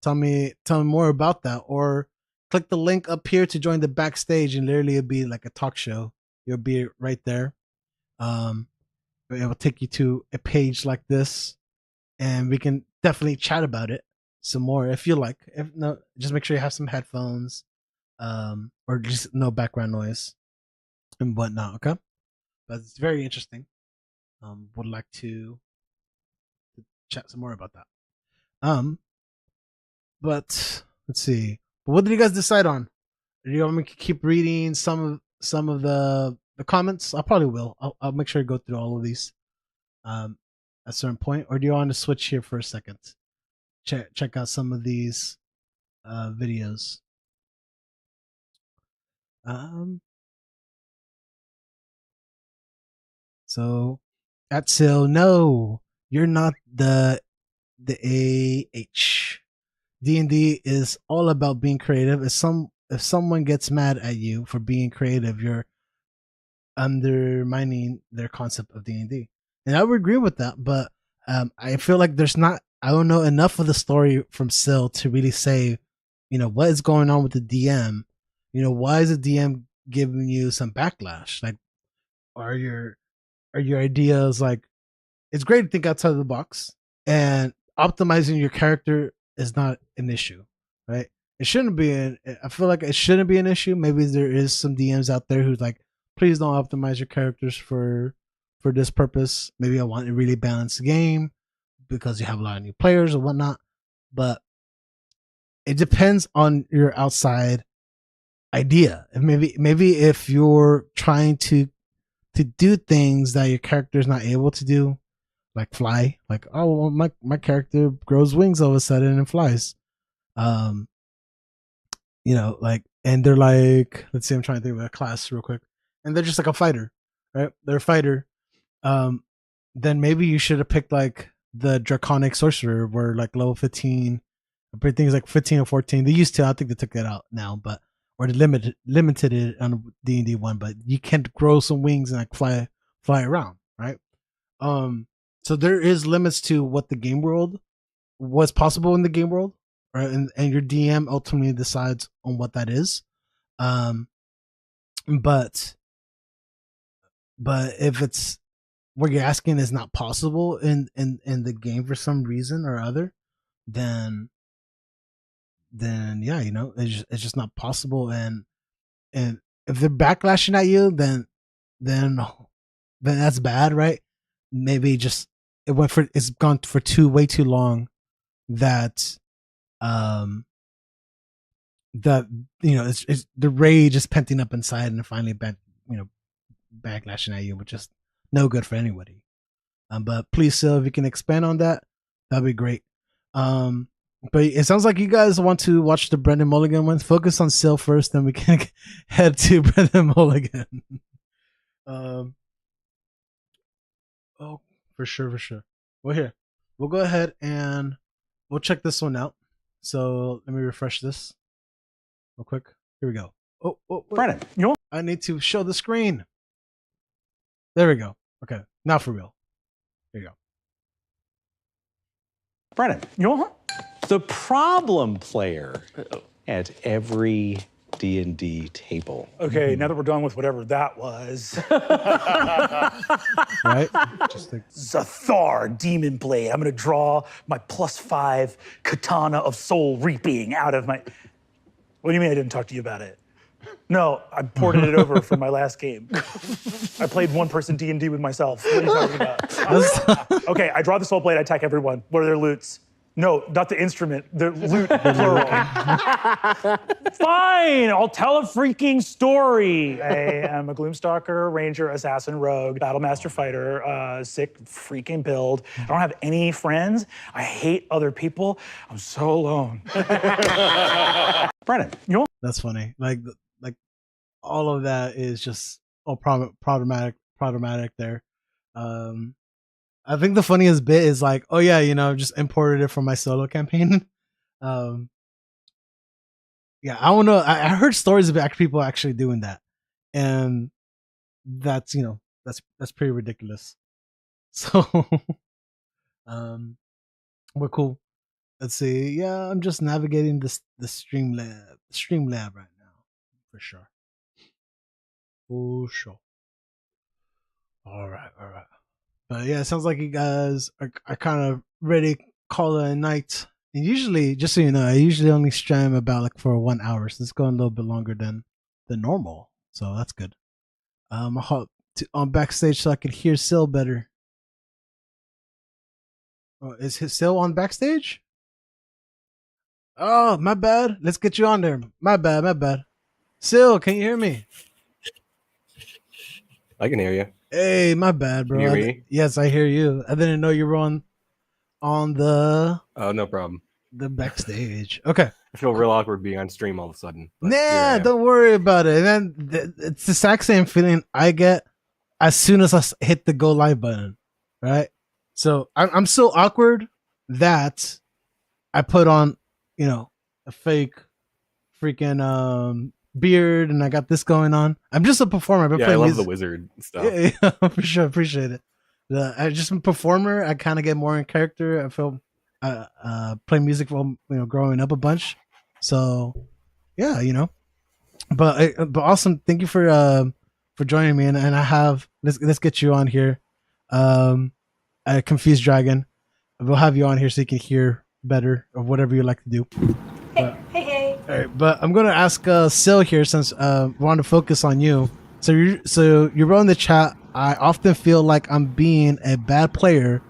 tell me more about that, or click the link up here to join the backstage, and literally it'll be like a talk show. You'll be right there. It will take you to a page like this, and we can definitely chat about it some more if you like. If no, just make sure you have some headphones, or just no background noise and whatnot. Okay, but it's very interesting. Would like to chat some more about that. But let's see. What did you guys decide on? Do you want me to keep reading some of the comments? I probably will. I'll make sure to go through all of these at a certain point, or do you want to switch here for a second? Check out some of these videos. So at Sil, no, you're not the AH. D&D is all about being creative. If someone gets mad at you for being creative, you're undermining their concept of D&D. And I would agree with that, but I feel like I don't know enough of the story from Sil to really say, what is going on with the DM. Why is the DM giving you some backlash? Like, are your ideas like, it's great to think outside of the box, and optimizing your character is not an issue, right? It shouldn't be. I feel like it shouldn't be an issue. Maybe there is some DMs out there who's like, please don't optimize your characters for this purpose. Maybe I want a really balanced game because you have a lot of new players or whatnot. But it depends on your outside idea. And maybe if you're trying to do things that your character is not able to do, like fly, like, oh, well, my character grows wings all of a sudden and flies. Like, and they're like, let's see, I'm trying to think of a class real quick, and they're just like a fighter, right? They're a fighter. Then maybe you should have picked like the draconic sorcerer, where like level 15, I think it's like 15 or 14. They used to, I think they took that out now, but or they limited it on D&D 1, but you can grow some wings and like fly around, right? So there is limits to what the game world, what's possible in the game world, right? And your DM ultimately decides on what that is. But if it's what you're asking is not possible in the game for some reason or other, then yeah, it's just not possible. And if they're backlashing at you, then that's bad, right? Maybe just it's gone for way too long that it's the rage is penting up inside and finally backlashing at you, which is no good for anybody. But please, Sil, if you can expand on that, that'd be great. But it sounds like you guys want to watch the Brendan Mulligan one. Focus on Sil first, then we can head to Brendan Mulligan. Oh, for sure. Well, here, we'll go ahead and we'll check this one out. So let me refresh this real quick. Here we go. Oh, Brennan, I need to show the screen. There we go. Okay, now for real. Here you go. Brennan, the problem player at every D&D table. Okay, now that we're done with whatever that was. Right? Just like Zathar, Demon Blade. I'm gonna draw my +5 Katana of Soul Reaping out of my... What do you mean I didn't talk to you about it? No, I ported it over from my last game. I played one-person D&D with myself. What are you talking about? Okay, I draw the Soul Blade, I attack everyone. What are their loots? No, not the instrument, the loot, plural. Fine, I'll tell a freaking story. I am a Gloomstalker, Ranger, Assassin, Rogue, Battlemaster Fighter, sick freaking build. I don't have any friends. I hate other people. I'm so alone. Brennan, you know? that's funny. Like all of that is just problematic there. I think the funniest bit is like, oh yeah, just imported it from my solo campaign. Yeah, I don't know. I heard stories of people actually doing that, and that's that's pretty ridiculous. So, we're cool. Let's see. Yeah, I'm just navigating the Streamlab right now, for sure. For sure. All right. But yeah, it sounds like you guys are kind of ready to call it a night. And usually, just so you know, I usually only stream about for 1 hour, so it's going a little bit longer than normal. So that's good. I'll hop on Backstage so I can hear Sil better. Oh, is his Sil on Backstage? Oh, my bad. Let's get you on there. My bad. Sil, can you hear me? I can hear you. Hey, my bad, bro. Can you hear me? Yes, I hear you. I didn't know you were on the Oh, no problem. the Backstage. Okay. I feel real awkward being on stream all of a sudden. Nah, don't worry about it. And then it's the exact same feeling I get as soon as I hit the go live button, right? So I'm so awkward that I put on, a fake freaking beard, and I got this going on. I'm just a performer. I've been playing I love music. the wizard stuff. Yeah, for sure. Appreciate it. I just a performer. I kind of get more in character. I feel play music from growing up a bunch. So yeah, But awesome. Thank you for joining me, and I have let's get you on here. A Confused Dragon. We'll have you on here so you can hear better of whatever you like to do. Hey. All right, but I'm gonna ask Sil here, since we want to focus on you. So you wrote in the chat, I often feel like I'm being a bad player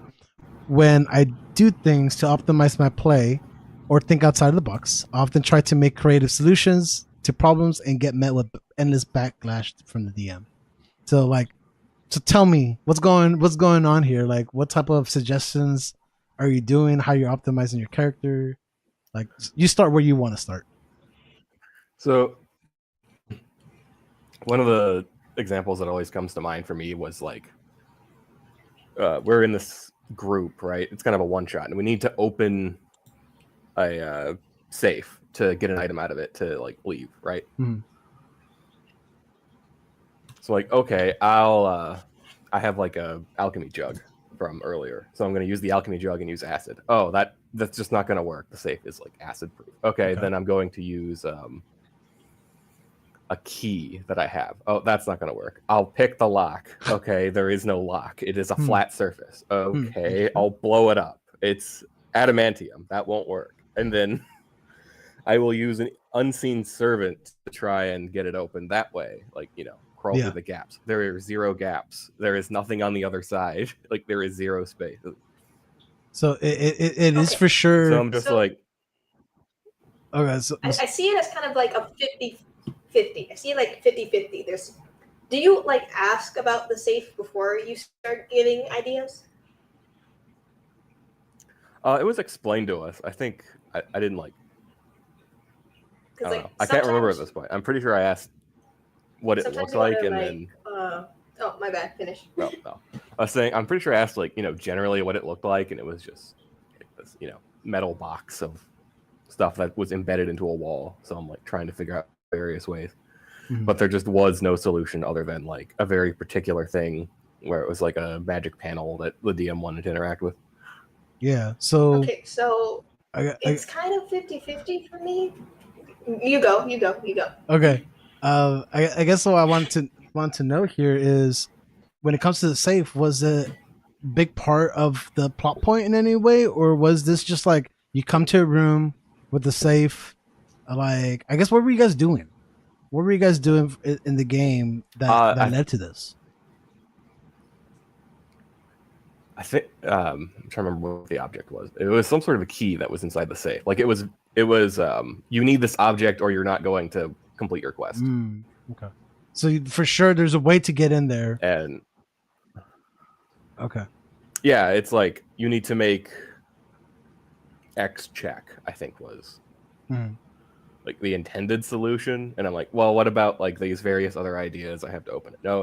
when I do things to optimize my play or think outside of the box. I often try to make creative solutions to problems and get met with endless backlash from the DM. So tell me what's going on here. Like, what type of suggestions are you doing? How you're optimizing your character? Like, you start where you want to start. So one of the examples that always comes to mind for me was we're in this group, right? It's kind of a one shot, and we need to open a safe to get an item out of it to leave, right? Mm-hmm. So okay, I have a alchemy jug from earlier, so I'm going to use the alchemy jug and use acid. Oh, that's just not going to work. The safe is acid proof. Okay, then I'm going to use a key that I have. Oh, that's not going to work. I'll pick the lock. Okay, there is no lock. It is a flat surface. Okay, I'll blow it up. It's adamantium. That won't work. And then I will use an unseen servant to try and get it open that way. Crawl through the gaps. There are 0 gaps. There is nothing on the other side. There is 0 space. So it is for sure. So I'm just okay. So I see it as kind of like a 50-50. I see it like 50-50. Do you ask about the safe before you start giving ideas? It was explained to us. I think I didn't I don't know. I can't remember at this point. I'm pretty sure I asked what it looked like, and then. Oh, my bad. Finish. No. I was saying I'm pretty sure I asked generally what it looked like, and it was just this metal box of stuff that was embedded into a wall. So I'm trying to figure out various ways, but there just was no solution other than a very particular thing where it was a magic panel that the DM wanted to interact with. Yeah. So okay, so it's kind of 50-50 for me. You go. Okay. I guess what I want to know here is, when it comes to the safe, was it a big part of the plot point in any way, or was this just like you come to a room with the safe? Like, I guess, what were you guys doing? What were you guys doing in the game that led to this? I think I'm trying to remember what the object was. It was some sort of a key that was inside the safe. Like it was you need this object or you're not going to complete your quest. Okay. So for sure there's a way to get in there. And okay. Yeah, it's like you need to make X check, I think was like the intended solution. And I'm like, well, what about like these various other ideas? I have to open it. No.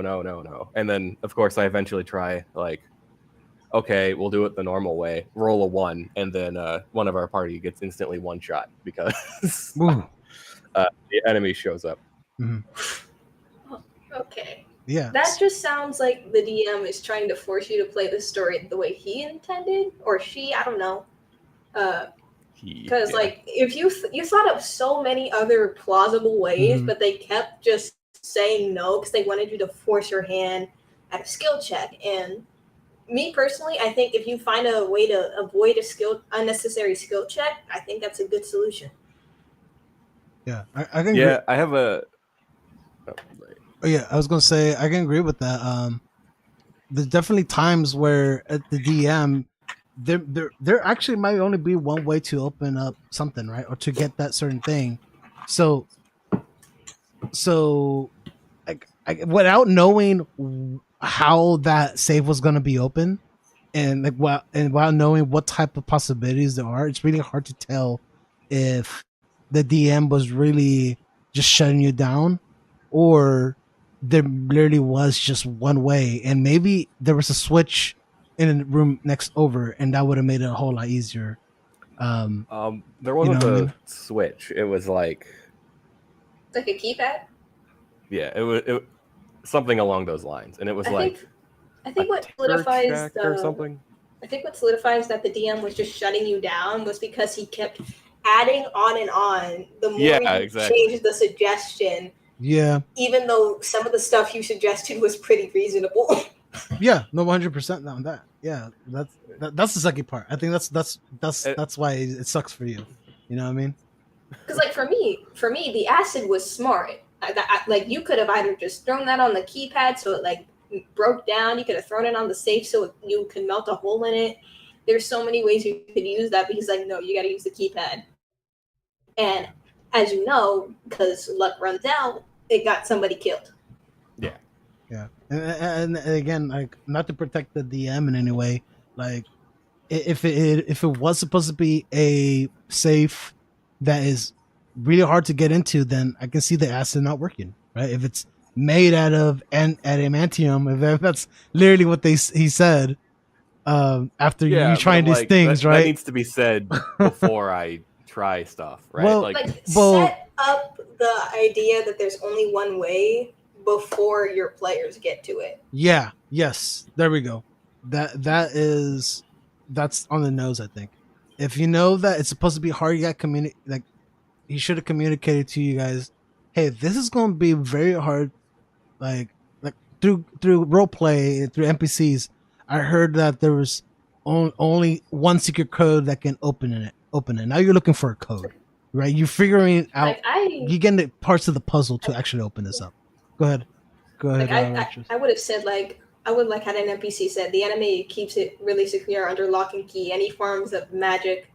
And then of course I eventually try like, okay, we'll do it the normal way. Roll a 1, and then one of our party gets instantly one shot because the enemy shows up. Okay. Yeah. That just sounds like the DM is trying to force you to play the story the way he intended, or she. I don't know. Because like if you thought of so many other plausible ways, but they kept just saying no because they wanted you to force your hand at a skill check. And me personally, I think if you find a way to avoid a unnecessary skill check, I think that's a good solution. Yeah, I can. Yeah, I have a. Oh yeah, I was gonna say I can agree with that. There's definitely times where at the DM, there actually might only be one way to open up something, right, or to get that certain thing. So without knowing how that save was going to be open, and like while knowing what type of possibilities there are, it's really hard to tell if the DM was really just shutting you down, or there literally was just one way, and maybe there was a switch in the room next over, and that would have made it a whole lot easier. There wasn't a switch. It was like a keypad. Yeah, it was something along those lines, and it was I think what solidifies or something. I think what solidifies that the DM was just shutting you down was because he kept adding on and on. The more you changed the suggestion, even though some of the stuff you suggested was pretty reasonable. Yeah, no, 100% on that. Yeah, that's the sucky part. I think that's why it sucks for you. You know what I mean? Because like for me, the acid was smart. Like you could have either just thrown that on the keypad so it like broke down. You could have thrown it on the safe so you could melt a hole in it. There's so many ways you could use that, but he's like, no, you got to use the keypad. And as you know, because luck runs out, it got somebody killed. Yeah, and again, like, not to protect the DM in any way, like if it was supposed to be a safe that is really hard to get into, then I can see the acid not working, right? If it's made out of adamantium, if that's literally what he said, after you trying these things, right? That needs to be said before I try stuff, right? Well, set up the idea that there's only one way before your players get to it. Yeah. Yes. There we go. That's on the nose, I think. If you know that it's supposed to be hard, you got like he should have communicated to you guys, hey, this is going to be very hard. Like through role play, through NPCs, I heard that there was only one secret code that can open it. Now you're looking for a code, right? You're figuring out. You get the parts of the puzzle to actually open this up. Go ahead. I would have said I would had an NPC said the enemy keeps it really secure under lock and key. Any forms of magic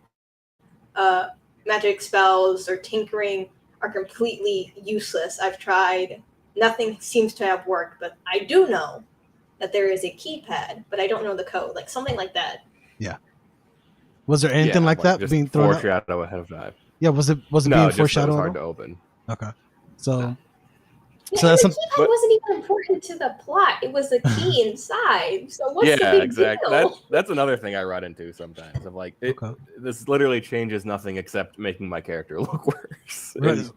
spells or tinkering are completely useless. I've tried. Nothing seems to have worked, but I do know that there is a keypad, but I don't know the code. Like something like that. Yeah. Was there anything like that being thrown foreshadow ahead of time? Yeah, was it being foreshadowed? It was hard to open. Okay. So that's the keypad wasn't even important to the plot. It was the key inside. So what's the big deal? That's another thing I run into sometimes. I'm like, this literally changes nothing except making my character look worse. Right.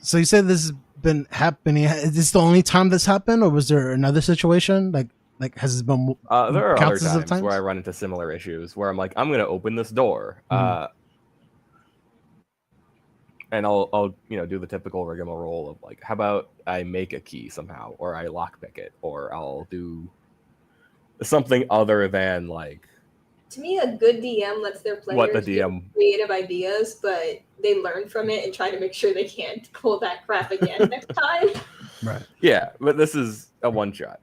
So you said this has been happening. Is this the only time this happened, or was there another situation? Like has it been? There are other times where I run into similar issues where I'm like, I'm going to open this door. And I'll do the typical rigmarole of like, how about I make a key somehow, or I lockpick it, or I'll do something other than like. To me, a good DM lets their players give creative ideas, but they learn from it and try to make sure they can't pull that crap again next time. Right. Yeah, but this is a one shot,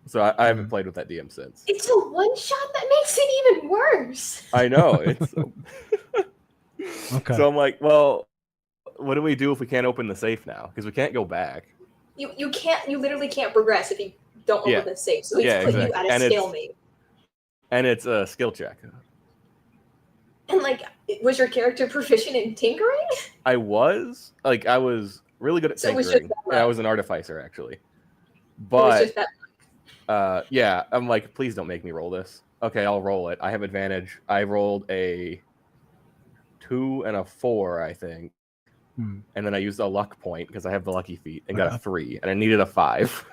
so I haven't played with that DM since. It's a one shot that makes it even worse. I know it's. Okay. So I'm like, well, what do we do if we can't open the safe now? Because we can't go back. You can't. You literally can't progress if you don't open the safe. So it's put you at a stalemate. And it's a skill check. And like, was your character proficient in tinkering? I was really good at tinkering. I was an artificer actually. But yeah, I'm like, please don't make me roll this. Okay, I'll roll it. I have advantage. I rolled a 2 and a 4, I think. And then I used a luck point because I have the lucky feat and got a 3, and I needed a 5.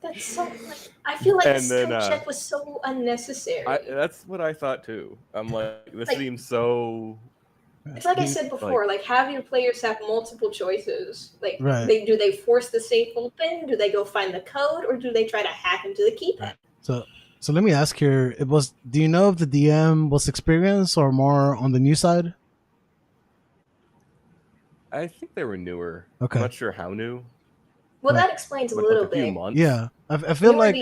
That's so. Like, I feel like the skill check was so unnecessary. That's what I thought too. I'm like, this seems so. It's like I said before. Like, have your players have multiple choices. Like, do they force the safe open? Do they go find the code, or do they try to hack into the keypad? So let me ask here. Do you know if the DM was experienced or more on the new side? I think they were newer. Okay. I'm not sure how new. Well, that explains a little bit. Few months. Yeah, I feel like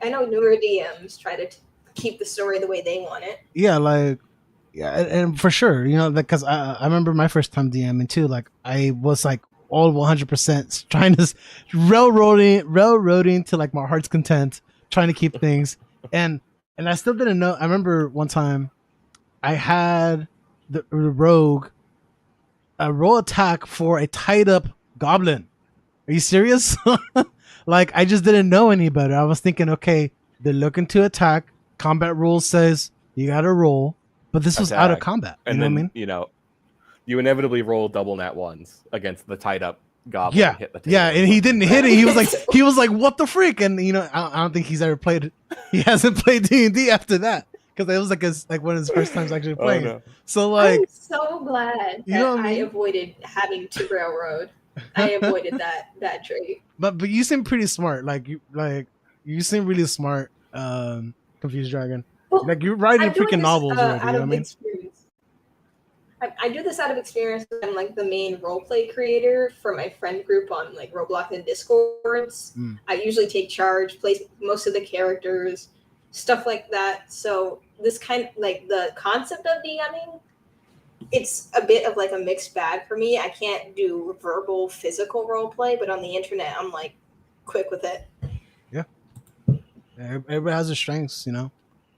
I know newer DMs try to keep the story the way they want it. Yeah, and for sure, because I remember my first time DMing too. Like, I was like all 100% trying to railroading to like my heart's content, trying to keep things, and I still didn't know. I remember one time I had the rogue a roll attack for a tied up goblin. Are you serious? Like, I just didn't know any better. I was thinking, okay, they're looking to attack. Combat rules says you got to roll, but this was out of combat. You know what I mean? You inevitably roll double nat ones against the tied up goblin. Yeah, hit the and he didn't hit it. He was like, what the freak? And I don't think he's ever played. He hasn't played D&D after that. Because it was like one of his first times actually playing. No. So like, I'm so glad that I avoided having to railroad. I avoided that trait. But you seem pretty smart. You seem really smart, Confused Dragon. Well, like, you're writing freaking novels already. You know what I mean? Experience. I do this out of experience. I'm like the main roleplay creator for my friend group on like Roblox and Discords. I usually take charge, play most of the characters, stuff like that. So this kind of like the concept of DMing, it's a bit of like a mixed bag for me. I can't do verbal, physical role play, but on the internet, I'm like quick with it. Yeah. Everybody has their strengths,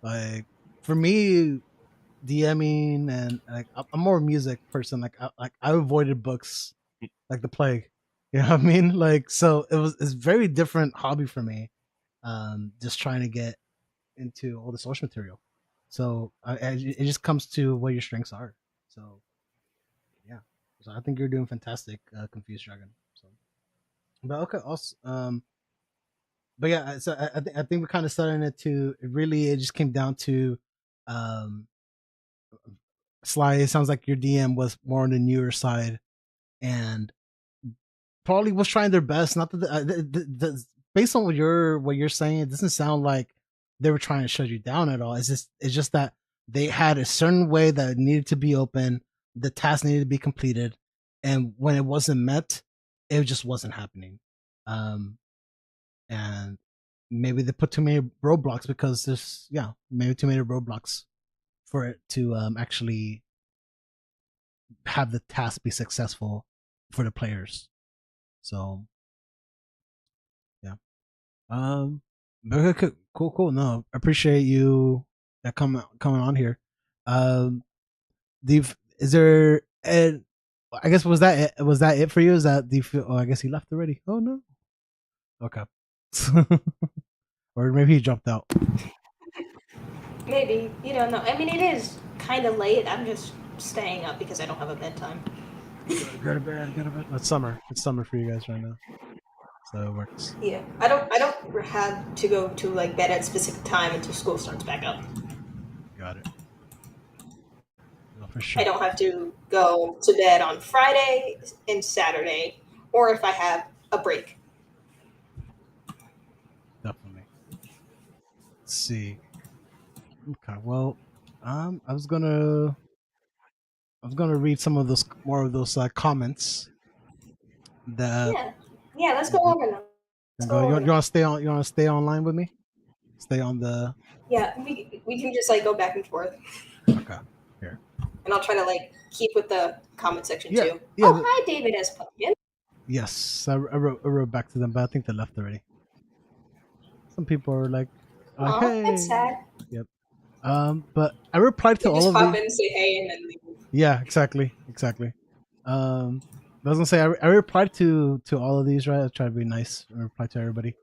Like, for me, DMing and like, I'm more a music person. Like I avoided books like the plague. You know what I mean? Like, so it's very different hobby for me. Just trying to get into all the source material. So it just comes to what your strengths are. So yeah, so I think you're doing fantastic, Confused Dragon. So, but okay, also, but yeah, so I think we're kind of starting it to really. It just came down to, Sly. It sounds like your DM was more on the newer side, and probably was trying their best. Not that based on what you're saying, it doesn't sound like they were trying to shut you down at all. It's just that they had a certain way that it needed to be open, the task needed to be completed, and when it wasn't met, it just wasn't happening. And maybe they put too many roadblocks because maybe too many roadblocks for it to actually have the task be successful for the players. So yeah. Okay, cool. No, appreciate you coming on here. Is there? I guess was that it for you? Is that do you feel? Oh, I guess he left already. Oh no. Okay. Or maybe he dropped out. Maybe, no. I mean, it is kind of late. I'm just staying up because I don't have a bedtime. Go to bed. It's summer. It's summer for you guys right now. So it works. Yeah, I don't have to go to like bed at a specific time until school starts back up. Got it. For sure. I don't have to go to bed on Friday and Saturday, or if I have a break. Definitely. Let's see. Okay, well, I was gonna read some of those more of those comments that. Yeah. Let's go over them. You want to stay on? You want to stay online with me? Stay on the. Yeah, we can just like go back and forth. Okay. Here. And I'll try to like keep with the comment section too. Yeah. Oh, hi, David S. Pumpkin. Yes, I wrote back to them, but I think they left already. Some people are like, "Oh, hey. That's sad." Yep. But I replied to all just of pop the. in and say hey and then leave. Yeah, exactly. I was gonna say I replied to all of these, right? I try to be nice and reply to everybody.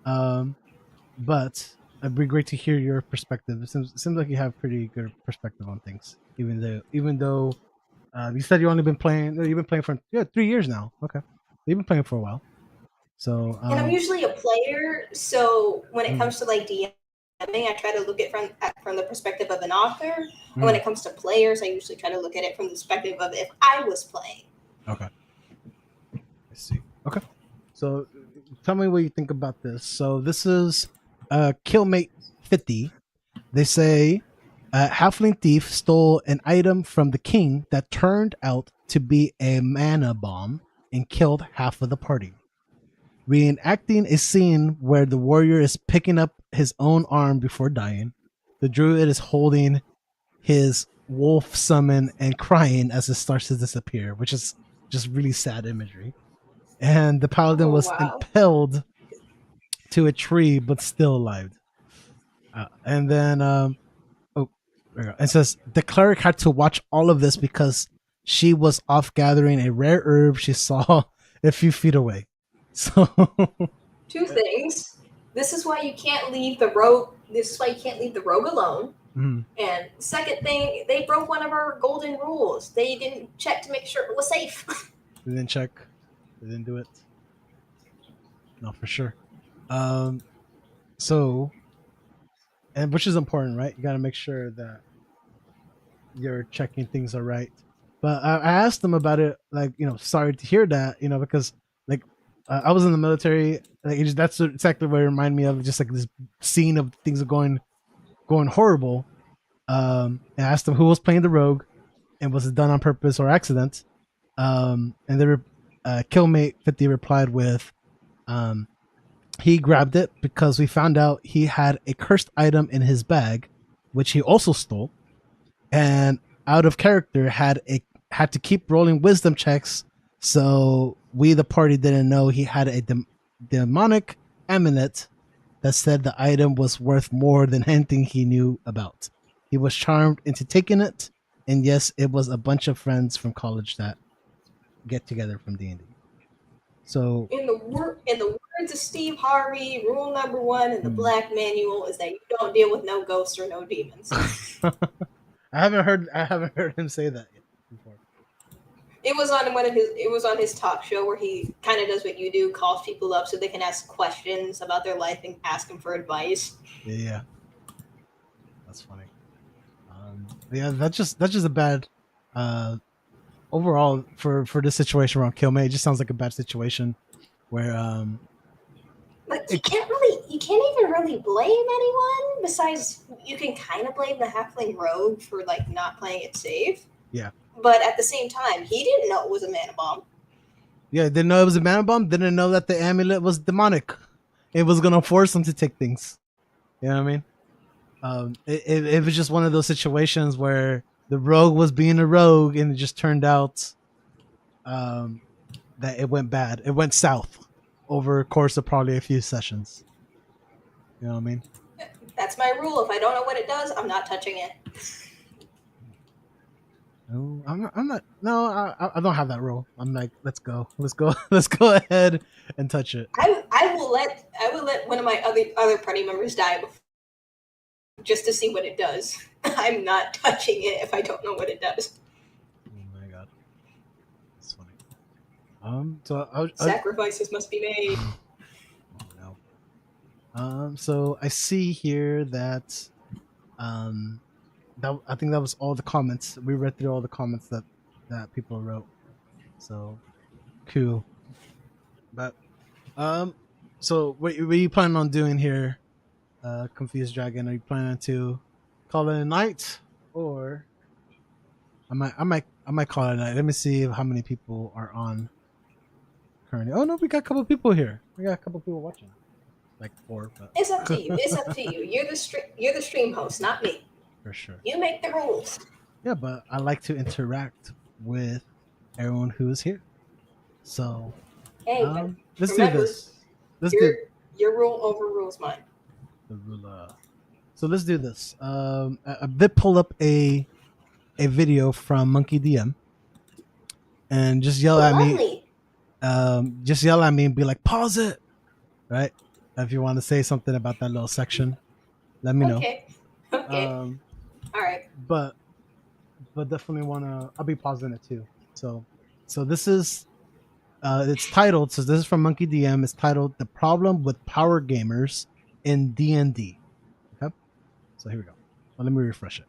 But it'd be great to hear your perspective. It seems like you have pretty good perspective on things, even though you said you've been playing for 3 years now. Okay, you've been playing for a while. So and I'm usually a player, so when it comes to like DMing, I try to look at from the perspective of an author. And when it comes to players, I usually try to look at it from the perspective of if I was playing. Okay. I see. Okay. So tell me what you think about this. So this is Killmate 50. They say Halfling Thief stole an item from the king that turned out to be a mana bomb and killed half of the party. Reenacting a scene where the warrior is picking up his own arm before dying. The druid is holding his wolf summon and crying as it starts to disappear, which is just really sad imagery. And the paladin was impaled to a tree but still alive. And then it says the cleric had to watch all of this because she was off gathering a rare herb she saw a few feet away. So two things. This is why you can't leave the rogue. This is why you can't leave the rogue alone. Mm-hmm. And second thing, they broke one of our golden rules. They didn't check to make sure it was safe. They didn't check. They didn't do it. No, for sure. So, and which is important, right? You got to make sure that you're checking things are right. But I asked them about it, like, sorry to hear that, because like I was in the military. Like that's exactly what it reminded me of, just like this scene of things are going horrible. I asked them who was playing the rogue, and was it done on purpose or accident? And they Killmate 50 replied with, he grabbed it because we found out he had a cursed item in his bag, which he also stole, and out of character had to keep rolling wisdom checks, so we the party didn't know he had a demonic amulet that said the item was worth more than anything he knew about. He was charmed into taking it, and yes, it was a bunch of friends from college that get together from D&D. So in the words of Steve Harvey, rule number 1 in the Black Manual is that you don't deal with no ghosts or no demons. I haven't heard him say that yet before. It was on his talk show where he kind of does what you do, calls people up so they can ask questions about their life and ask him for advice. Yeah. That's funny. Yeah, that's just a bad overall for this situation around Killmate. It just sounds like a bad situation where but you can't even really blame anyone, besides you can kind of blame the halfling rogue for like not playing it safe. Yeah. But at the same time, he didn't know it was a mana bomb. Yeah, didn't know it was a mana bomb, didn't know that the amulet was demonic. It was gonna force him to take things. You know what I mean? It was just one of those situations where the rogue was being a rogue, and it just turned out that it went bad. It went south over a course of probably a few sessions. You know what I mean? That's my rule. If I don't know what it does, I'm not touching it. No, I'm not. No, I don't have that rule. I'm like, let's go ahead and touch it. I will let one of my other party members die before, just to see what it does. I'm not touching it if I don't know what it does. Oh my god, that's funny. So sacrifices must be made. Oh no. So I see here that I think that was all the comments. We read through all the comments that people wrote. So cool. But so what are you planning on doing here, Confused Dragon? Are you planning to call it a night, or I might call it a night. Let me see how many people are on currently. Oh no, we got a couple people here. We got a couple people watching, like 4. But it's up to you. It's up to you. You're the stream host, not me. For sure. You make the rules. Yeah, but I like to interact with everyone who is here. So hey, let's remember, do this. Let's do your rule overrules mine. the rule. So let's do this. I did pull up a video from Monkey DM, and just yell at me. Just yell at me and be like, "Pause it!" Right? If you want to say something about that little section, let me know. Okay. All right. But definitely wanna. I'll be pausing it too. So this is. It's titled. So this is from Monkey DM. It's titled "The Problem with Power Gamers in DND." Okay. So here we go. Well, let me refresh it.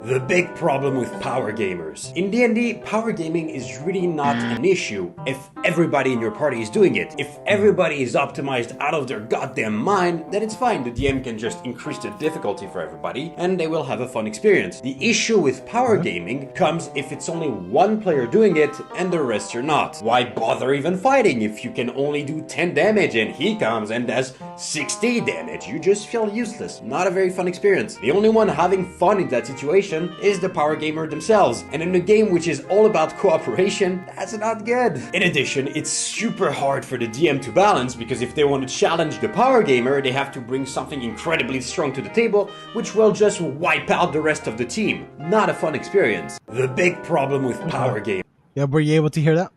The big problem with power gamers. In D&D, power gaming is really not an issue if everybody in your party is doing it. If everybody is optimized out of their goddamn mind, then it's fine. The DM can just increase the difficulty for everybody and they will have a fun experience. The issue with power gaming comes if it's only one player doing it and the rest are not. Why bother even fighting if you can only do 10 damage and he comes and does 60 damage? You just feel useless. Not a very fun experience. The only one having fun in that situation is the power gamer themselves, and in a game which is all about cooperation, that's not good. In addition, it's super hard for the DM to balance, because if they want to challenge the power gamer, they have to bring something incredibly strong to the table, which will just wipe out the rest of the team. Not a fun experience. The big problem with power gaming. Yeah, were you able to hear that?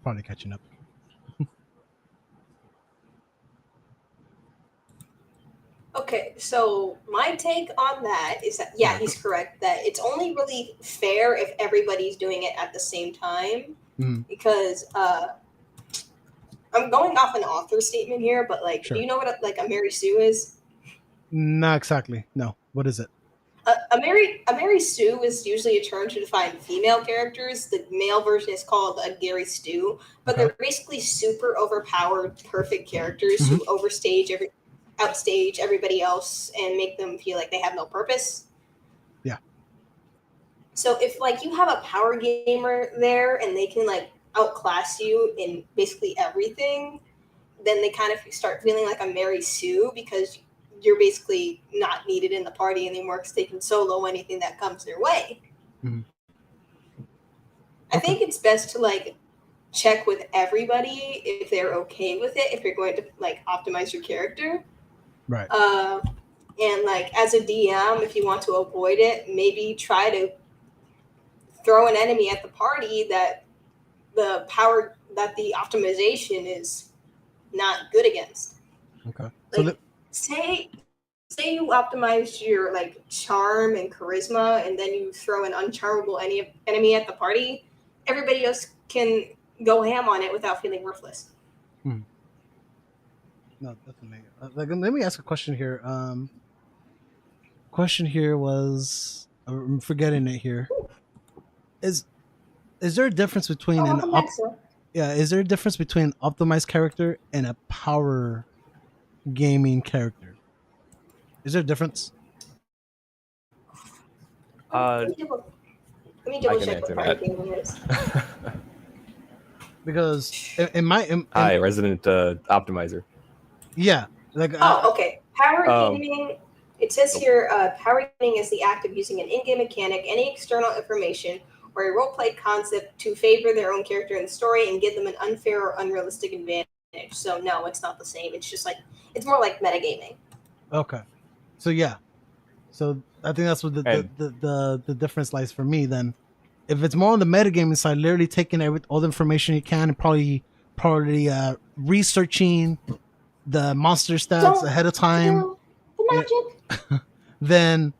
Probably catching up. Okay, so my take on that is that, yeah, he's correct, that it's only really fair if everybody's doing it at the same time, because I'm going off an author statement here, but like, do you know what like a Mary Sue is? Not exactly. No. What is it? A Mary Sue is usually a term to define female characters. The male version is called a Gary Stew, but they're basically super overpowered, perfect characters who outstage everybody else and make them feel like they have no purpose. Yeah. So if like you have a power gamer there and they can like outclass you in basically everything, then they kind of start feeling like a Mary Sue because you're basically not needed in the party anymore because they can solo anything that comes their way. I think it's best to like check with everybody if they're okay with it, if you're going to like optimize your character. Right. And like as a DM, if you want to avoid it, maybe try to throw an enemy at the party that the optimization is not good against. Okay. Like, say you optimize your like charm and charisma, and then you throw an uncharmable enemy at the party. Everybody else can go ham on it without feeling worthless. No, definitely. Like, let me ask a question here. Question here was, I'm forgetting it here. Is there a difference between is there a difference between an optimized character and a power gaming character? Is there a difference? Let me double check what power gaming is. Because in Hi, resident optimizer. Yeah. Like. Okay. Power gaming. It says here, power gaming is the act of using an in-game mechanic, any external information, or a role-played concept to favor their own character in the story and give them an unfair or unrealistic advantage. So no, it's not the same. It's just like it's more like metagaming. Okay. So yeah. So I think that's what the difference lies for me. Then, if it's more on the metagaming side, literally taking all the information you can and probably researching the monster stats ahead of time, the magic. then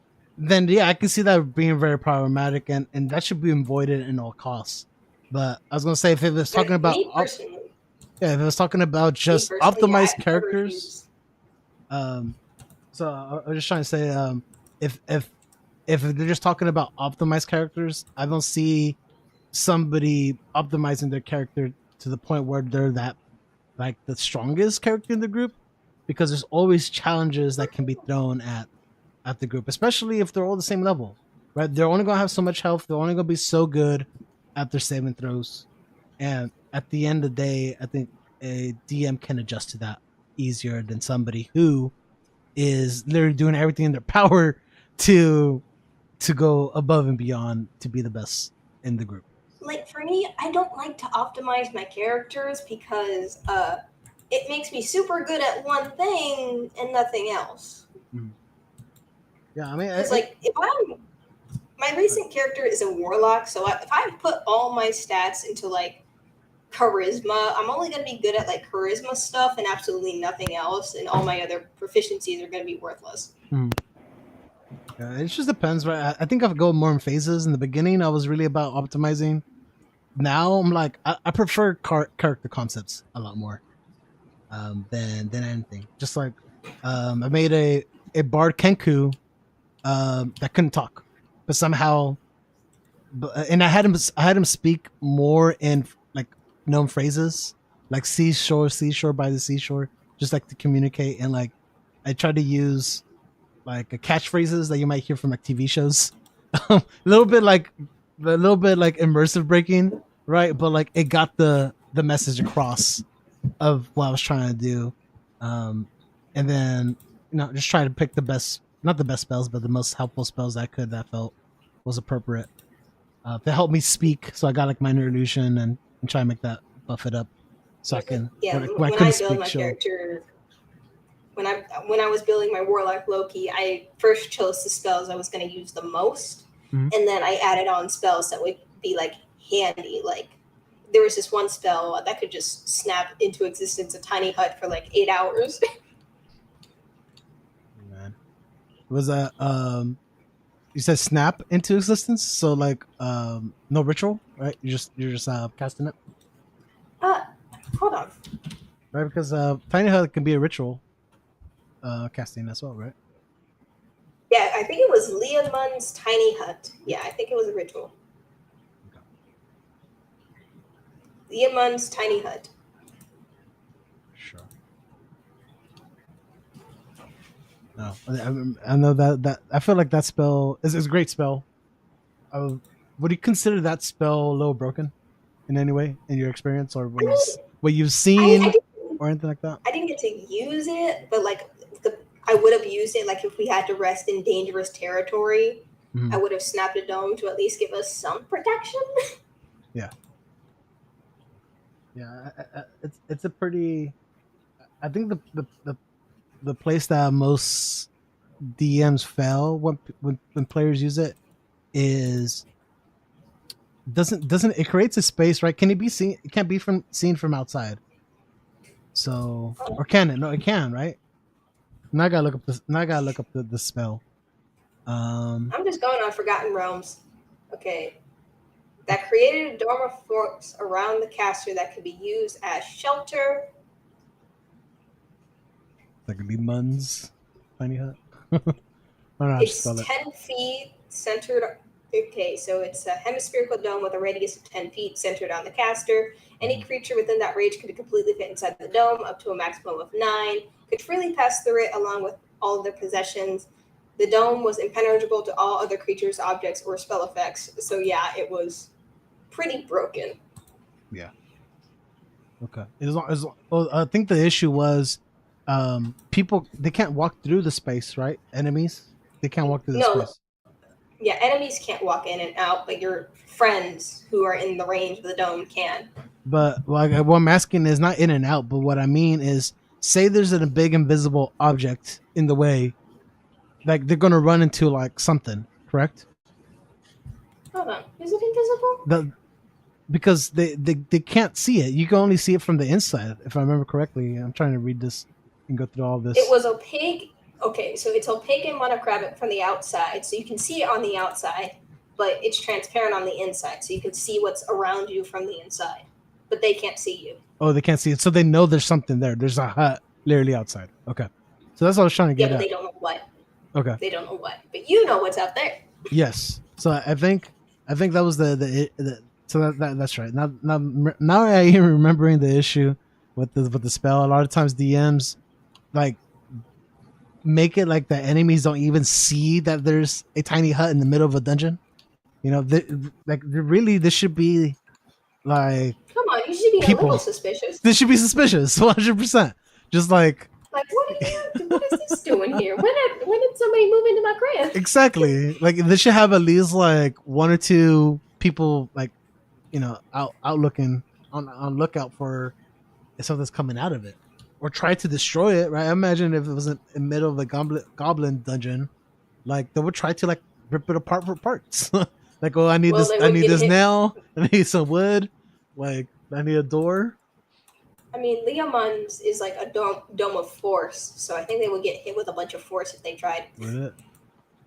yeah, I can see that being very problematic, and that should be avoided in all costs. But I was gonna say, if it was talking about if it was talking about just optimized characters, So I was just trying to say, if they're just talking about optimized characters, I don't see somebody optimizing their character to the point where they're that like the strongest character in the group, because there's always challenges that can be thrown at the group, especially if they're all the same level, right? They're only gonna have so much health. They're only gonna be so good at their saving throws, and at the end of the day, I think a DM can adjust to that easier than somebody who is literally doing everything in their power to go above and beyond to be the best in the group. Like for me, I don't like to optimize my characters because it makes me super good at one thing and nothing else. Yeah, I mean, it's like if my recent character is a warlock, so if I put all my stats into like charisma, I'm only going to be good at like charisma stuff and absolutely nothing else, and all my other proficiencies are going to be worthless. Yeah, it just depends, right? I think I go more in phases. In the beginning, I was really about optimizing. Now I'm like, I prefer character concepts a lot more than anything. Just like I made a bard Kenku that couldn't talk, but somehow, and I had him speak more in like known phrases, like seashore by the seashore, just like to communicate. And like I tried to use like catchphrases that you might hear from like TV shows, a little bit like immersive breaking, right? But like it got the message across of what I was trying to do, and then just try to pick the best, not the best spells, but the most helpful spells I could that felt was appropriate to help me speak. So I got like minor illusion and try to make that buff it up, so I can when I build my character. When I was building my warlock Loki, I first chose the spells I was going to use the most, and then I added on spells that would be like handy. Like there was this one spell that could just snap into existence a tiny hut for like 8 hours. Man, was that you said snap into existence? So like no ritual, right? You're just casting it. Hold on. Right, because tiny hut can be a ritual. Casting as well, right? Yeah, I think it was Leomund's tiny hut. Yeah, I think it was a ritual. Okay. Leomund's tiny hut. Sure. No, I know that I feel like that spell is a great spell. Would you consider that spell a little broken in any way in your experience, or what you've seen, or anything like that? I didn't get to use it, but like I would have used it like if we had to rest in dangerous territory. I would have snapped a dome to at least give us some protection. Yeah, it's a pretty. I think the place that most DMs fail when players use it is doesn't it creates a space, right? Can it be seen? It can't be seen from outside. So, or can it? No, it can, right? Now I gotta look up the spell. I'm just going on Forgotten Realms. Okay. That created a dome of forks around the caster that could be used as shelter. That could be Mun's tiny hut. It's 10 feet centered. Okay, so it's a hemispherical dome with a radius of 10 feet centered on the caster. Any creature within that range could completely fit inside the dome, up to a maximum of 9. Could freely pass through it along with all of their possessions. The dome was impenetrable to all other creatures, objects, or spell effects. So yeah, it was pretty broken. Yeah. Okay. I think the issue was people, they can't walk through the space, right? Enemies, they can't walk through the space. Yeah, enemies can't walk in and out, but your friends who are in the range of the dome can. But like, what I'm asking is not in and out, but what I mean is, say there's a big invisible object in the way, like they're gonna run into like something, correct? Hold on, is it invisible? Because they can't see it. You can only see it from the inside, if I remember correctly. I'm trying to read this and go through all this. It was opaque. Okay, so it's opaque and monochromatic from the outside, so you can see it on the outside, but it's transparent on the inside, so you can see what's around you from the inside, but they can't see you. Oh, they can't see it, so they know there's something there. There's a hut literally outside. Okay. So that's what I was trying to get but at. they don't know what. Okay. They don't know what, but you know what's out there. Yes. So I think that was the so that's right. Now I am remembering the issue with the spell. A lot of times DMs like make it like the enemies don't even see that there's a tiny hut in the middle of a dungeon. You know, really this should be like, come on, you should be a little suspicious. This should be suspicious, 100%. Just like what is this doing here? When did somebody move into my crib? Exactly. Like this should have at least like one or two people like, you know, out looking on lookout for if something's coming out of it, or try to destroy it. Right? I imagine if it was in the middle of a goblin dungeon, like they would try to like rip it apart for parts. Like, oh, I need this nail. I need some wood. Like, I need a door. I mean, Leomund's is like a dome of force, so I think they would get hit with a bunch of force if they tried.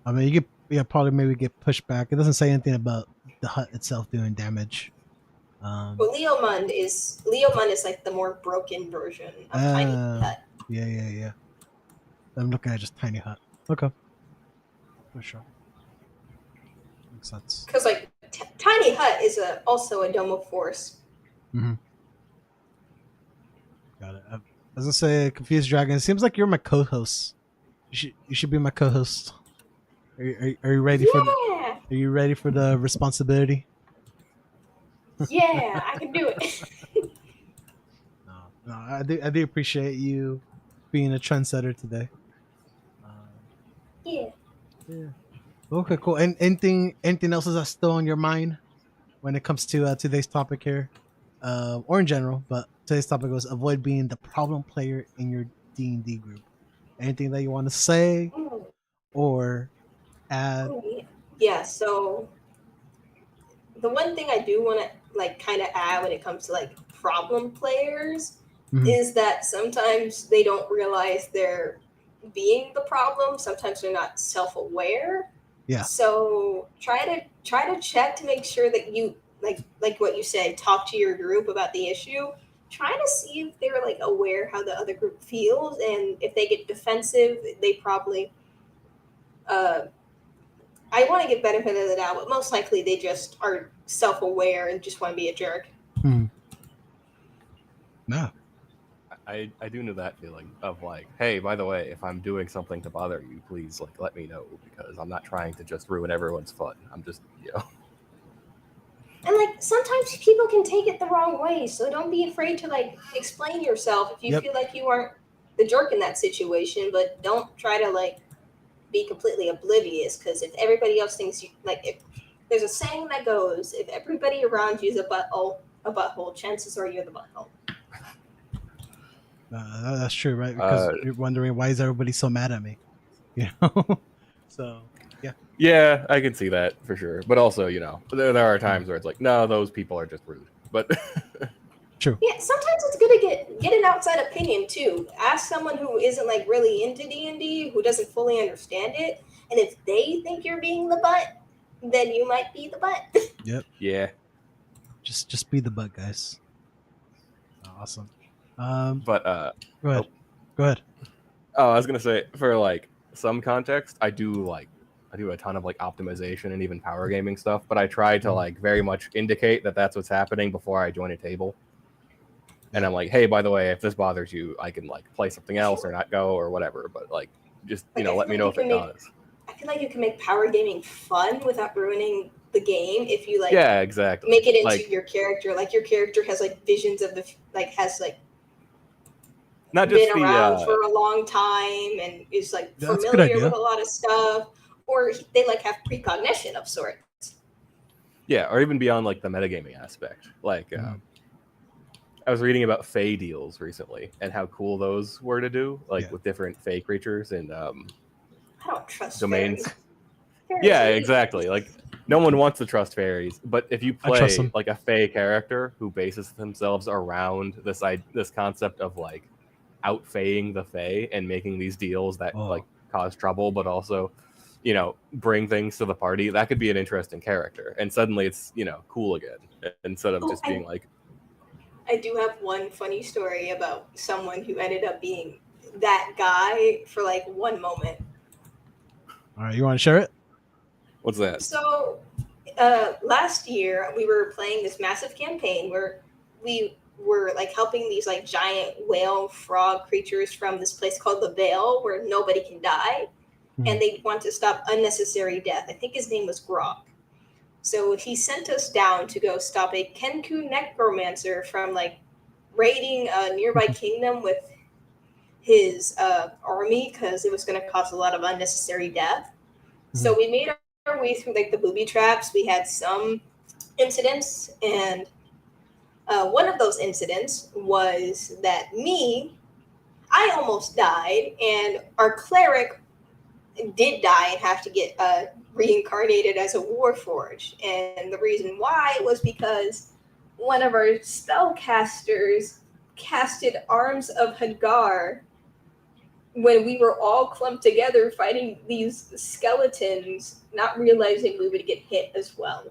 I mean, you get probably maybe get pushed back. It doesn't say anything about the hut itself doing damage. Well, Leomund is like the more broken version of Tiny Hut. Yeah. I'm looking at just Tiny Hut. Okay, for sure. Makes sense. Because like Tiny Hut is also a dome of force. Mm-hmm. Got it. I was gonna say, Confused Dragon. It seems like you're my co-host. You should be my co-host. Are you ready for Are you ready for the responsibility? Yeah, I can do it. No, I do appreciate you being a trendsetter today. Yeah. Okay, cool. And anything else is still on your mind when it comes to today's topic here, or in general? But today's topic was avoid being the problem player in your D&D group. Anything that you want to say or add? Yeah. So the one thing I do want to like kind of add when it comes to like problem players is that sometimes they don't realize they're being the problem. Sometimes they're not self-aware. Yeah. So try to check to make sure that you like what you said, talk to your group about the issue. Try to see if they're like aware how the other group feels, and if they get defensive, they probably I want to get benefit of the doubt, but most likely they just are self-aware and just want to be a jerk. No. I do know that feeling of like, hey, by the way, if I'm doing something to bother you, please like let me know, because I'm not trying to just ruin everyone's fun. I'm just, you know. And like sometimes people can take it the wrong way, so don't be afraid to like explain yourself if you feel like you aren't the jerk in that situation, but don't try to like be completely oblivious, because if everybody else thinks you like, if there's a saying that goes, if everybody around you is a butthole, chances are you're the butthole. That's true, right? Because you're wondering, why is everybody so mad at me? You know? So, yeah. Yeah, I can see that for sure. But also, you know, there are times where it's like, no, those people are just rude. But true. Yeah, sometimes it's good to get an outside opinion too. Ask someone who isn't like really into D&D, who doesn't fully understand it, and if they think you're being the butt, then you might be the butt. Yep. Yeah. Just be the butt, guys. Awesome. But go ahead. Oh, I was gonna say, for like some context, I do a ton of like optimization and even power gaming stuff, but I try to like very much indicate that that's what's happening before I join a table. And I'm like, hey, by the way, if this bothers you, I can like play something else or not go or whatever. But like, just let me know if it does. I feel like you can make power gaming fun without ruining the game if you like. Yeah, exactly. Make it into your character. Like your character has like visions of not just been around for a long time and is like familiar with a lot of stuff, or they like have precognition of sorts. Yeah, or even beyond like the metagaming aspect. Like I was reading about Fey deals recently and how cool those were to do, like with different Fey creatures and I don't trust domains. Fairies. Yeah, exactly. Like no one wants to trust fairies, but if you play like a Fey character who bases themselves around this concept of like out-Feying the Fey and making these deals that like cause trouble, but also, you know, bring things to the party, that could be an interesting character. And suddenly it's, you know, cool again, instead of just being like. I do have one funny story about someone who ended up being that guy for like one moment. All right, you want to share it? What's that? So last year we were playing this massive campaign where we were like helping these like giant whale frog creatures from this place called the Veil where nobody can die, and they want to stop unnecessary death. I think his name was Grok. So he sent us down to go stop a Kenku necromancer from like raiding a nearby kingdom with his army because it was going to cause a lot of unnecessary death. So we made our way through like the booby traps. We had some incidents, and one of those incidents was that I almost died, and our cleric did die and have to get reincarnated as a warforged. And the reason why was because one of our spellcasters casted Arms of Hagar when we were all clumped together fighting these skeletons, not realizing we would get hit as well.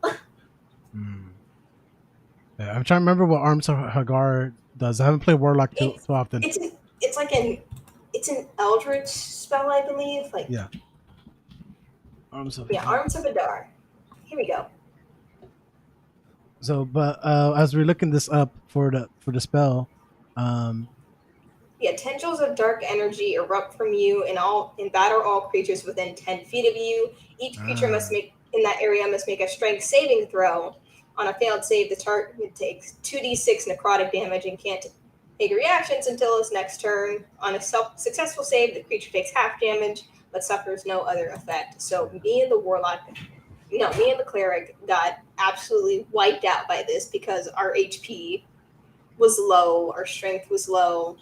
Yeah, I'm trying to remember what Arms of Hagar does. I haven't played Warlock too often. It's an Eldritch spell, I believe. Like Arms of Hagar. Here we go. So, but as we're looking this up for the spell, tendrils of dark energy erupt from you and batter all creatures within 10 feet of you. Each creature in that area must make a strength saving throw. On a failed save, the target takes 2d6 necrotic damage and can't take reactions until its next turn. On a successful save, the creature takes half damage but suffers no other effect. So me and the cleric got absolutely wiped out by this because our HP was low, our strength was low.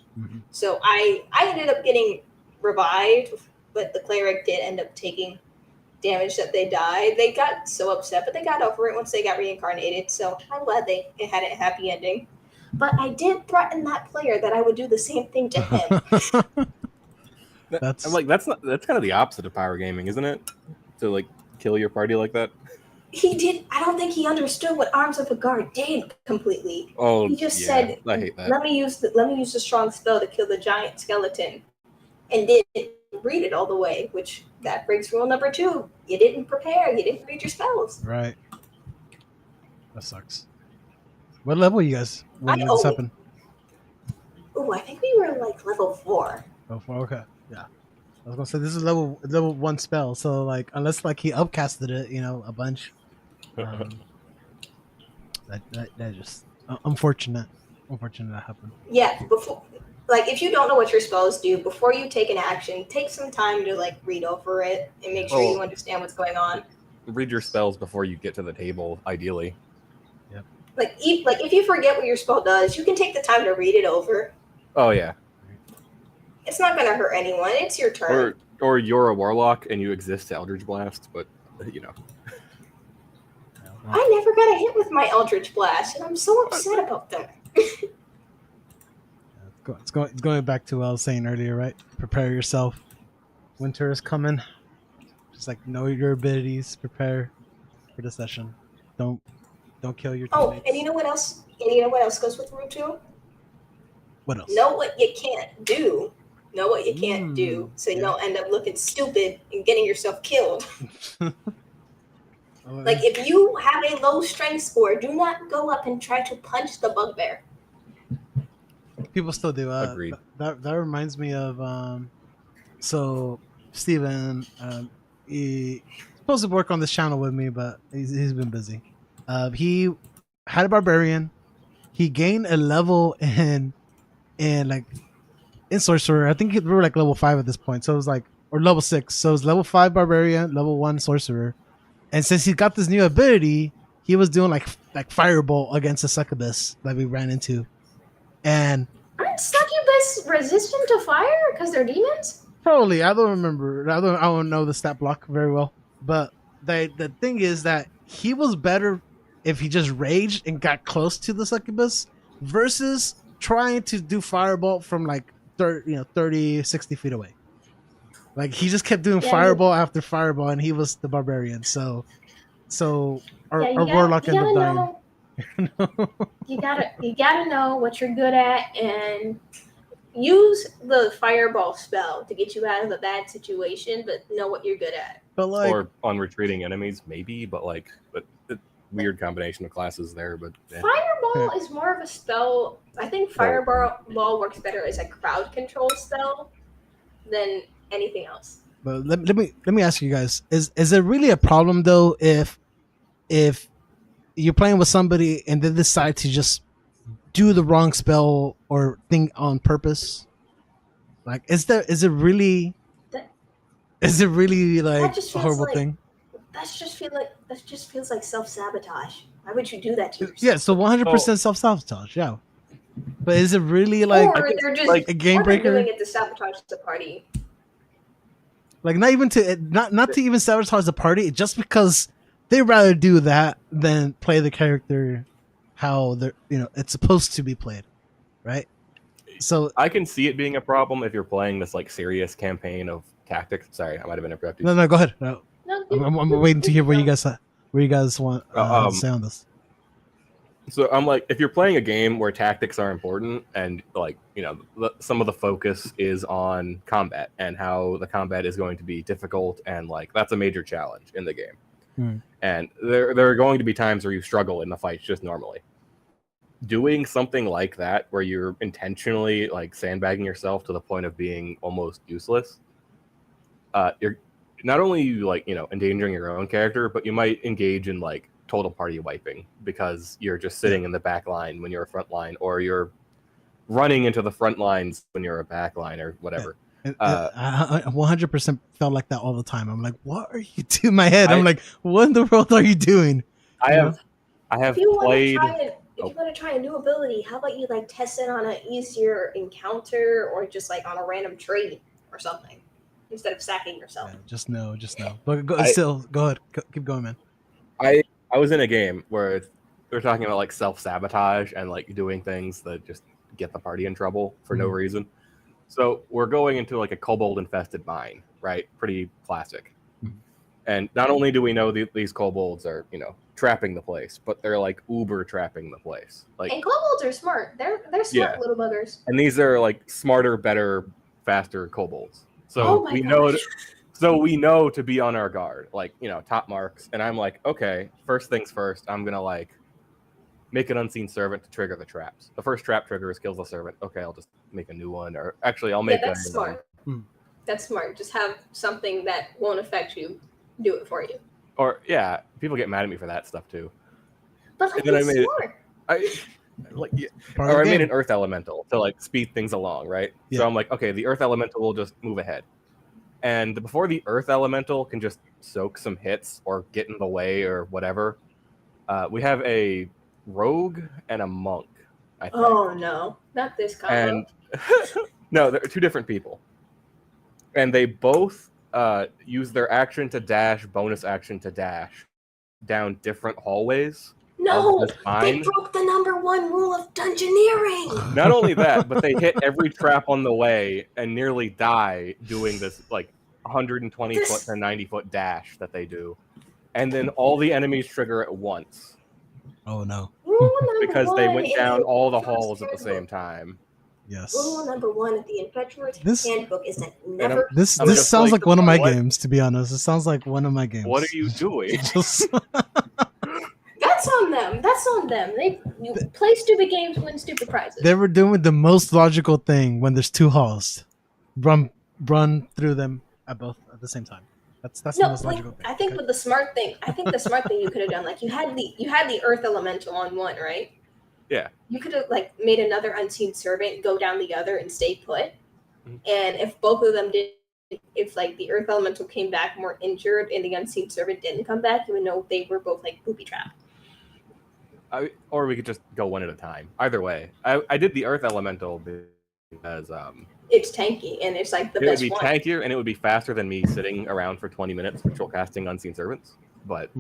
So I ended up getting revived, but the cleric did end up taking damage that they died. They got so upset, but they got over it once they got reincarnated. So I'm glad it had a happy ending. But I did threaten that player that I would do the same thing to him. That's kind of the opposite of power gaming, isn't it? To like kill your party like that. He did. I don't think he understood what Arms of Hagar did completely. Oh, he just said, I hate that. Let me use the strong spell to kill the giant skeleton, and didn't read it all the way. Which that breaks rule number 2. You didn't prepare. You didn't read your spells. Right. That sucks. What level are you guys when this happened? Oh, I think we were like level 4. Oh, 4. Okay. Yeah. I was gonna say this is level 1 spell, so like unless like he upcasted it, a bunch. That just unfortunate that happened. Yeah, if you don't know what your spells do, before you take an action, take some time to like read over it and make sure you understand what's going on. Read your spells before you get to the table, ideally. Yep. If you forget what your spell does, you can take the time to read it over. Oh yeah. It's not going to hurt anyone. It's your turn. Or you're a warlock and you exist to Eldritch Blast, but I never got a hit with my Eldritch Blast, and I'm so upset about that. It's going back to what I was saying earlier, right? Prepare yourself. Winter is coming. Just like know your abilities. Prepare for the session. Don't kill your teammates. And you know what else? Goes with Rule 2? What else? Know what you can't do. Know what you can't do, so you don't end up looking stupid and getting yourself killed. Like if you have a low strength score, do not go up and try to punch the bugbear. People still do. Agreed. That reminds me of so Steven, he's supposed to work on this channel with me, but he's been busy. He had a barbarian. He gained a level in sorcerer. I think we were like level 5 at this point, so it was like, or level 6. So it was level 5 barbarian, level 1 sorcerer. And since he got this new ability, he was doing like fireball against the succubus that we ran into. And aren't succubus resistant to fire because they're demons? Probably. I don't remember. I don't know the stat block very well. But the thing is that he was better if he just raged and got close to the succubus versus trying to do fireball from like 30, 60 feet away. Like he just kept doing fireball after fireball, and he was the barbarian. So our warlock ended up dying. You gotta know what you're good at, and use the fireball spell to get you out of a bad situation, but know what you're good at. But like, or on retreating enemies, maybe, but weird combination of classes there. But Fireball is more of a spell. I think Fireball works better as a crowd control spell than anything else. but let me ask you guys: is it really a problem though if you're playing with somebody and they decide to just do the wrong spell or thing on purpose? Like, is it really like a horrible thing? That just feels like self-sabotage. Why would you do that to yourself? Yeah, so 100% self-sabotage. Yeah, but is it really like or they're like a game breaker? Doing it to sabotage the party. Like not to even sabotage the party, just because they rather do that than play the character how they're it's supposed to be played, right? So I can see it being a problem if you're playing this like serious campaign of tactics. Sorry, I might have interrupted. No, go ahead. No, I'm waiting to hear where you guys want to say on this. So I'm like, if you're playing a game where tactics are important and like some of the focus is on combat and how the combat is going to be difficult and like that's a major challenge in the game, and there are going to be times where you struggle in the fights just normally. Doing something like that where you're intentionally like sandbagging yourself to the point of being almost useless, you're not only endangering your own character, but you might engage in like total party wiping because you're just sitting in the back line when you're a front line, or you're running into the front lines when you're a back line or whatever. I 100% felt like that all the time. I'm like, what are you doing? In my head, I'm like, what in the world are you doing? I have played. If you want to try a new ability, how about you like test it on an easier encounter or just like on a random trade or something instead of sacking yourself? Yeah, just know. But go ahead. Keep going, man. I was in a game where they're talking about like self-sabotage and like doing things that just get the party in trouble for no reason. So we're going into like a kobold-infested mine, right? Pretty classic. And not only do we know these kobolds are, trapping the place, but they're like uber trapping the place. Like, and kobolds are smart. They're smart little buggers. And these are like smarter, better, faster kobolds. So we know to be on our guard, like, top marks. And I'm like, okay, first things first, I'm going to like make an unseen servant to trigger the traps. The first trap triggers kills the servant. Okay, I'll just make a new one. Or actually, I'll make that's smart. That's smart. Just have something that won't affect you do it for you. Or people get mad at me for that stuff too. But like, I made an earth elemental to like speed things along, right? Yeah. So I'm like, okay, the earth elemental will just move ahead. And before the earth elemental can just soak some hits or get in the way or whatever, we have a rogue and a monk, I think. Oh no, not this combo. And no, they're two different people. And they both use their action to dash, bonus action to dash down different hallways. No, they broke the #1 rule of dungeoneering. Not only that, but they hit every trap on the way and nearly die doing this like 120 foot to 90 foot dash that they do. And then all the enemies trigger at once. Oh no. Because they went down all the halls at the same time. Yes. Rule #1 of the Infatuate's handbook is that never. This sounds like one of my games, to be honest. It sounds like one of my games. What are you doing? That's on them. You play stupid games, win stupid prizes. They were doing the most logical thing when there's two halls. Run through them at the same time. That's the most logical thing. I think the smart thing you could have done, like you had the earth elemental on one, right? Yeah. You could have like made another unseen servant go down the other and stay put. And if both of them did, if like the earth elemental came back more injured and the unseen servant didn't come back, you would know they were both like booby trapped. Or we could just go one at a time. Either way, I did the earth elemental because it's tanky and it's like the best one. It would be tankier and it would be faster than me sitting around for 20 minutes patrol casting unseen servants. But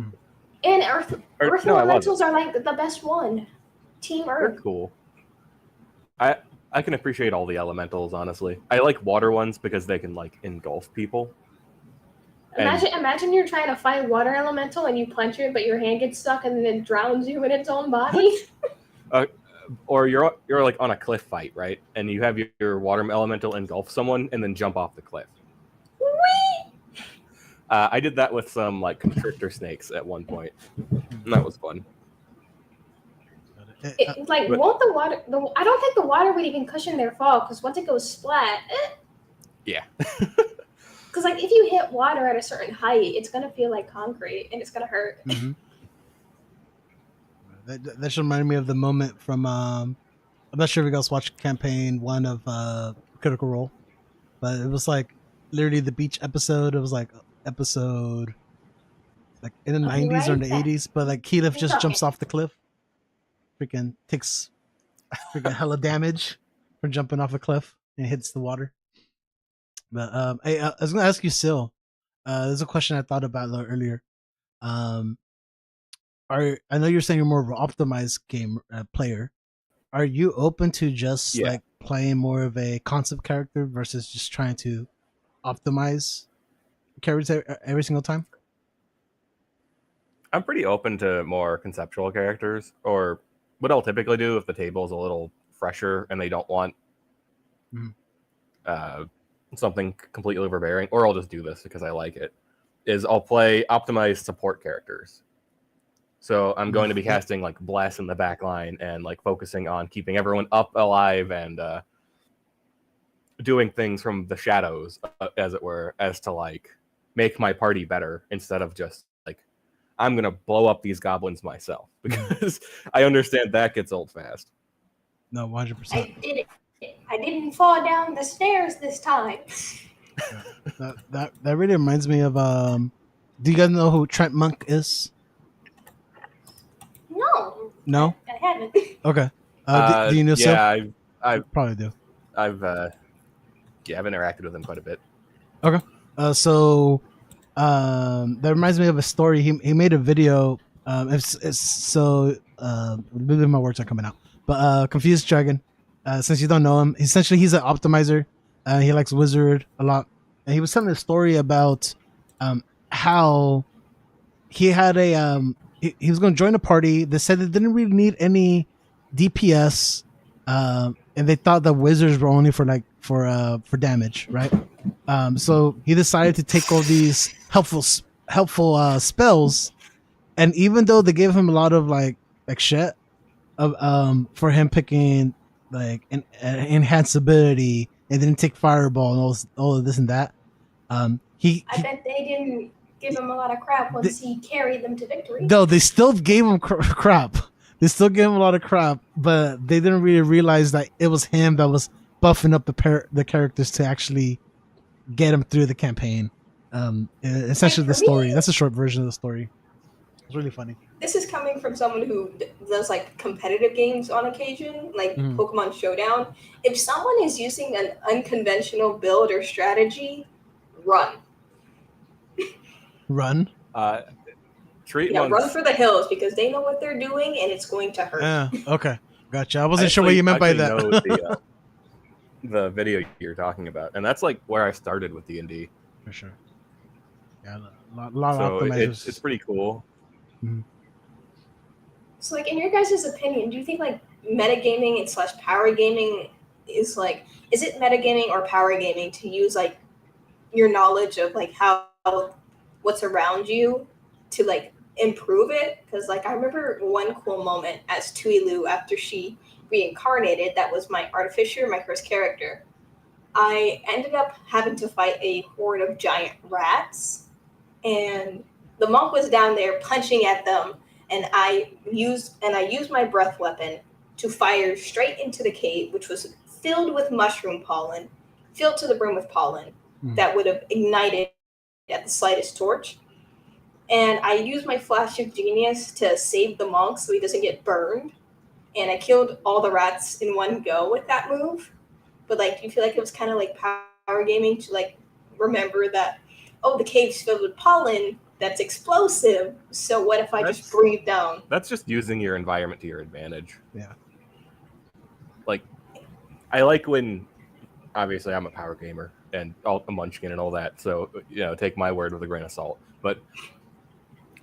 and earth elementals are like the best one. Team Earth. They're cool. I can appreciate all the elementals, honestly. I like water ones because they can like engulf people. Imagine you're trying to fight water elemental and you punch it, but your hand gets stuck and then it drowns you in its own body. or you're like on a cliff fight, right? And you have your water elemental engulf someone and then jump off the cliff. I did that with some like constrictor snakes at one point, and that was fun. Won't the water? I don't think the water would even cushion their fall because once it goes splat. Yeah. Because like if you hit water at a certain height, it's gonna feel like concrete and it's gonna hurt. Mm-hmm. That should remind me of the moment from I'm not sure if you guys watched campaign 1 of Critical Role, but it was like literally the beach episode. It was like episode like in the 90s or in the 80s, but like Keyleth just jumps off the cliff, freaking takes freaking hella damage from jumping off a cliff and hits the water. But hey, I was gonna ask you, Sil. There's a question I thought about a little earlier. I know you're saying you're more of an optimized game player. Are you open to just like playing more of a concept character versus just trying to optimize characters every single time? I'm pretty open to more conceptual characters, or what I'll typically do if the table is a little fresher and they don't want something completely overbearing, or I'll just do this because I like it, is I'll play optimized support characters. So I'm going to be casting like Bless in the back line and like focusing on keeping everyone up, alive, and doing things from the shadows, as it were, as to like make my party better instead of just like, I'm going to blow up these goblins myself, because I understand that gets old fast. No, 100%. I didn't fall down the stairs this time. that really reminds me of do you guys know who Trent Monk is? No? I haven't. Okay. Do you know so? Yeah, I probably do. I've interacted with him quite a bit. Okay. So that reminds me of a story. He made a video. My words are coming out. But Confused Dragon, since you don't know him, essentially he's an optimizer. He likes Wizard a lot. And he was telling a story about how he had a he was going to join a party. They said they didn't really need any DPS, and they thought the wizards were only for damage, right? So he decided to take all these helpful spells, and even though they gave him a lot of like shit, for him picking like an enhanced ability and didn't take fireball and all of this and that, I bet they didn't give him a lot of crap once he carried them to victory. No, they still gave him crap. They still gave him a lot of crap, but they didn't really realize that it was him that was buffing up the characters to actually get him through the campaign. Essentially, the story. That's a short version of the story. It's really funny. This is coming from someone who does like competitive games on occasion, like Pokemon Showdown. If someone is using an unconventional build or strategy, run. Run? Run for the hills, because they know what they're doing and it's going to hurt. Yeah, okay. Gotcha. I wasn't sure what you meant by that. Know the video you're talking about, and that's like where I started with D&D. For sure. Yeah, a lot of optimizers. It's pretty cool. Mm-hmm. So like, in your guys' opinion, do you think like metagaming / power gaming is it metagaming or power gaming to use like your knowledge of like how what's around you to like improve it? Because like I remember one cool moment as Tuilu after she reincarnated. That was my artificer, my first character. I ended up having to fight a horde of giant rats, and the monk was down there punching at them, and I used my breath weapon to fire straight into the cave, which was filled with mushroom pollen, filled to the brim with pollen that would have ignited at the slightest torch. And I used my flash of genius to save the monk so he doesn't get burned. And I killed all the rats in one go with that move. But like, do you feel like it was kind of like power gaming to like remember that, oh, the cave's filled with pollen, that's explosive. So what if I just breathe down? That's just using your environment to your advantage. Yeah. Like, I like when, obviously I'm a power gamer and a munchkin and all that, so, take my word with a grain of salt. But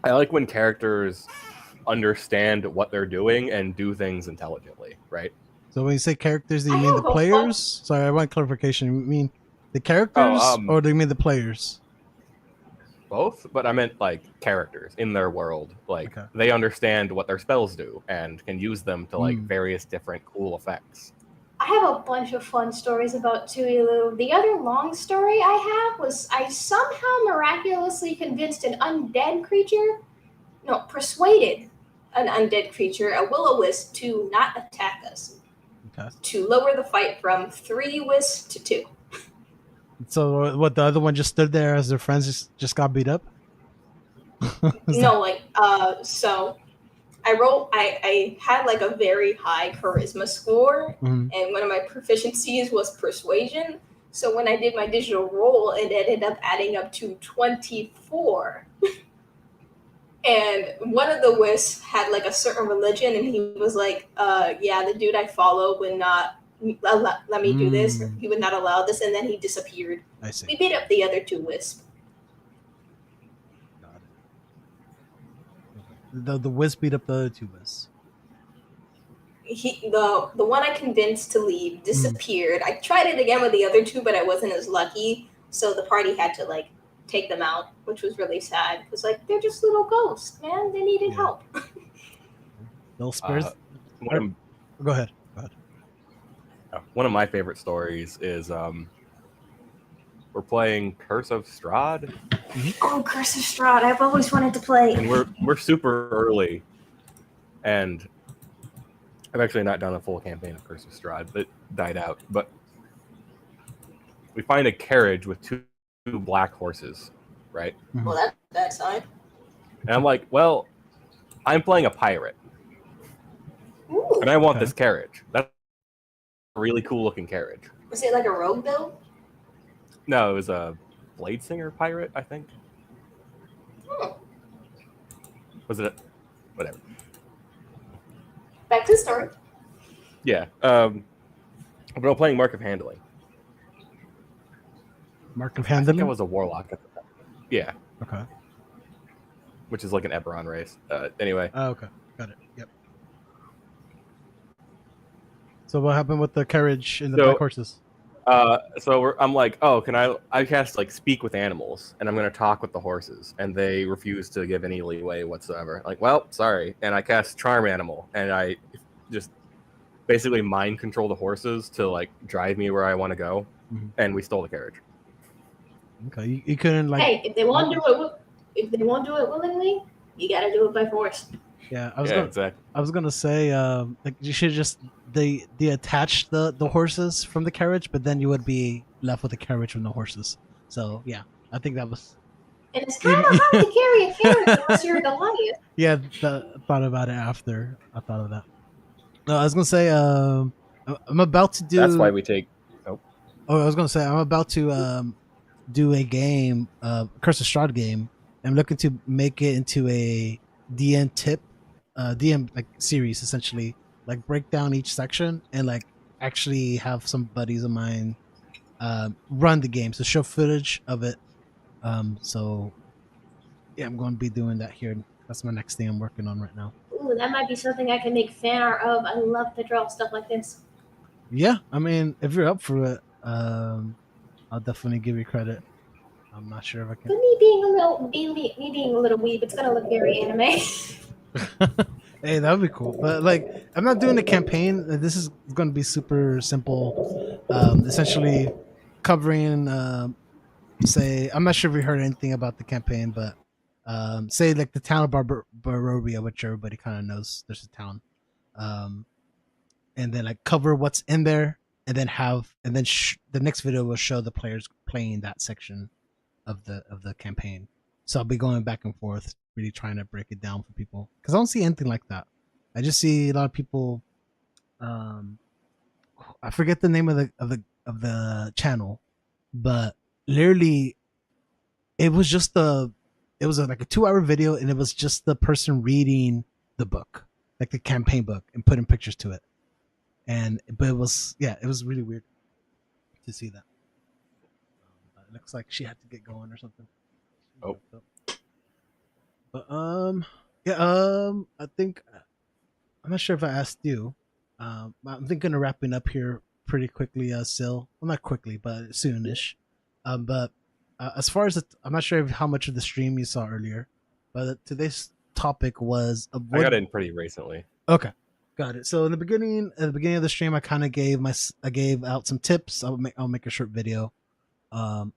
I like when characters understand what they're doing and do things intelligently, right? So when you say characters, do you mean the players? Sorry, I want clarification. You mean the characters or do you mean the players? Both, but I meant like characters in their world. Like they understand what their spells do and can use them to like various different cool effects. I have a bunch of fun stories about Tuilu. The other long story I have was I somehow miraculously convinced an undead creature, persuaded an undead creature, a will-o-wisp, to not attack us. Okay. To lower the fight from 3 wisps to 2. So what, the other one just stood there as their friends just got beat up? No, so I had like a very high charisma score, and one of my proficiencies was persuasion. So when I did my digital roll, it ended up adding up to 24. And one of the wisps had like a certain religion, and he was like, yeah, the dude I follow would not let me do this. He would not allow this, and then he disappeared. I see. We beat up the other 2 wisps. The wisp beat up the other 2 wisps. The one I convinced to leave disappeared. I tried it again with the other 2, but I wasn't as lucky. So the party had to like take them out, which was really sad because like they're just little ghosts, man. They needed help. Little spurs. Go ahead. One of my favorite stories is we're playing Curse of Strahd. Oh, Curse of Strahd! I've always wanted to play. And we're super early, and I've actually not done a full campaign of Curse of Strahd. It died out, but we find a carriage with 2 black horses, right? Well, that's a bad sign. And I'm like, well, I'm playing a pirate, and I want this carriage. That's a really cool looking carriage. Was it like a rogue build? No, it was a Blade Singer pirate, I think. Was it? Whatever. Back to the story. Yeah. But I'm playing Mark of Handling. Mark of Handling? I think I was a warlock at the time. Yeah. Okay. Which is like an Eberron race. Anyway. Oh, okay. Got it. Yep. So what happened with the carriage and the black horses? I'm like, oh, can I cast like speak with animals, and I'm going to talk with the horses, and they refuse to give any leeway whatsoever. Like, well, sorry. And I cast charm animal, and I just basically mind control the horses to like drive me where I want to go, and we stole the carriage. Okay, you couldn't like. Hey, if they won't do it willingly, you got to do it by force. Yeah, exactly. I was gonna say, like you should just they attach the horses from the carriage, but then you would be left with the carriage from the horses. So yeah, I think that was. And it's kind of hard to carry a carriage unless you're Goliath. Yeah, thought about it after I thought of that. No, I was gonna say, I'm about to do. That's why we take. Oh, I was gonna say I'm about to do a game, Curse of Strahd game. I'm looking to make it into a DM like series, essentially, like break down each section and like actually have some buddies of mine run the game, so show footage of it. So yeah, I'm going to be doing that here. That's my next thing I'm working on right now. Ooh, that might be something I can make fan art of. I love to draw stuff like this. Yeah, I mean, if you're up for it, I'll definitely give you credit. I'm not sure if I can. But me being a little weeb, it's gonna look very anime. Hey, that would be cool. But like, I'm not doing a campaign. This is going to be super simple. Essentially, covering. Say, I'm not sure if you heard anything about the campaign, but say like the town of Barovia, which everybody kind of knows. There's a town, and then like cover what's in there, and then the next video will show the players playing that section of the campaign. So I'll be going back and forth, really trying to break it down for people, because I don't see anything like that. I just see a lot of people. I forget the name of the channel, but literally, it was like a 2-hour video, and it was just the person reading the book, like the campaign book, and putting pictures to it. But it was really weird to see that. It looks like she had to get going or something. Oh. But Yeah. I think I'm not sure if I asked you. I'm thinking of wrapping up here pretty quickly. Still, well, not quickly, but soonish. But as far as I'm not sure how much of the stream you saw earlier, but today's topic was I got in pretty recently. Okay, got it. So at the beginning of the stream, I kind of gave out some tips. I'll make a short video. I'll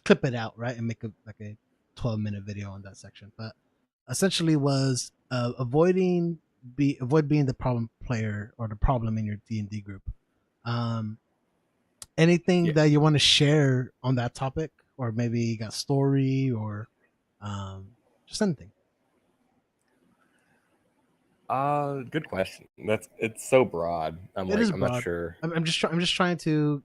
clip it out, right, and make a 12-minute video on that section. But essentially was avoid being the problem player or the problem in your D&D group. Anything that you want to share on that topic, or maybe you got a story or just anything. Good question. It's so broad. I'm not sure. I'm just trying to.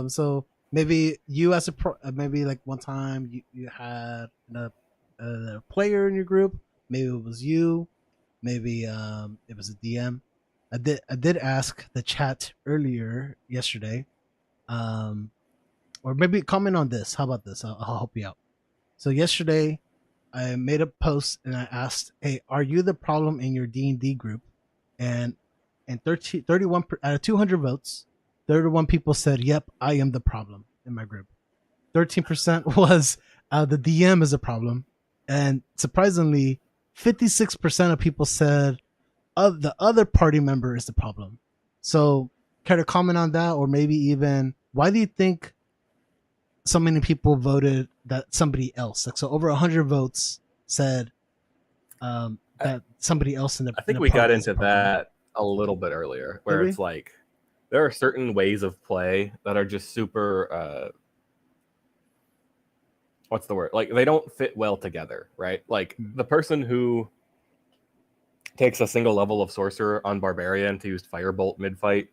So maybe you as maybe like one time you had a player in your group. Maybe it was you. Maybe it was a DM. I did ask the chat earlier yesterday. Or maybe comment on this. How about this? I'll help you out. So yesterday, I made a post and I asked, "Hey, are you the problem in your D&D group?" And 31 out of 200 votes, 31 people said, "Yep, I am the problem in my group." 13% was the DM is a problem, and surprisingly, 56% of people said the other party member is the problem. So, care to comment on that, or maybe even why do you think so many people voted that somebody else? Like, so over 100 votes said that somebody else in the. I think we got into that a little bit earlier, where it's like there are certain ways of play that are just super. What's the word? Like they don't fit well together, right? Like the person who takes a single level of sorcerer on barbarian to use firebolt mid-fight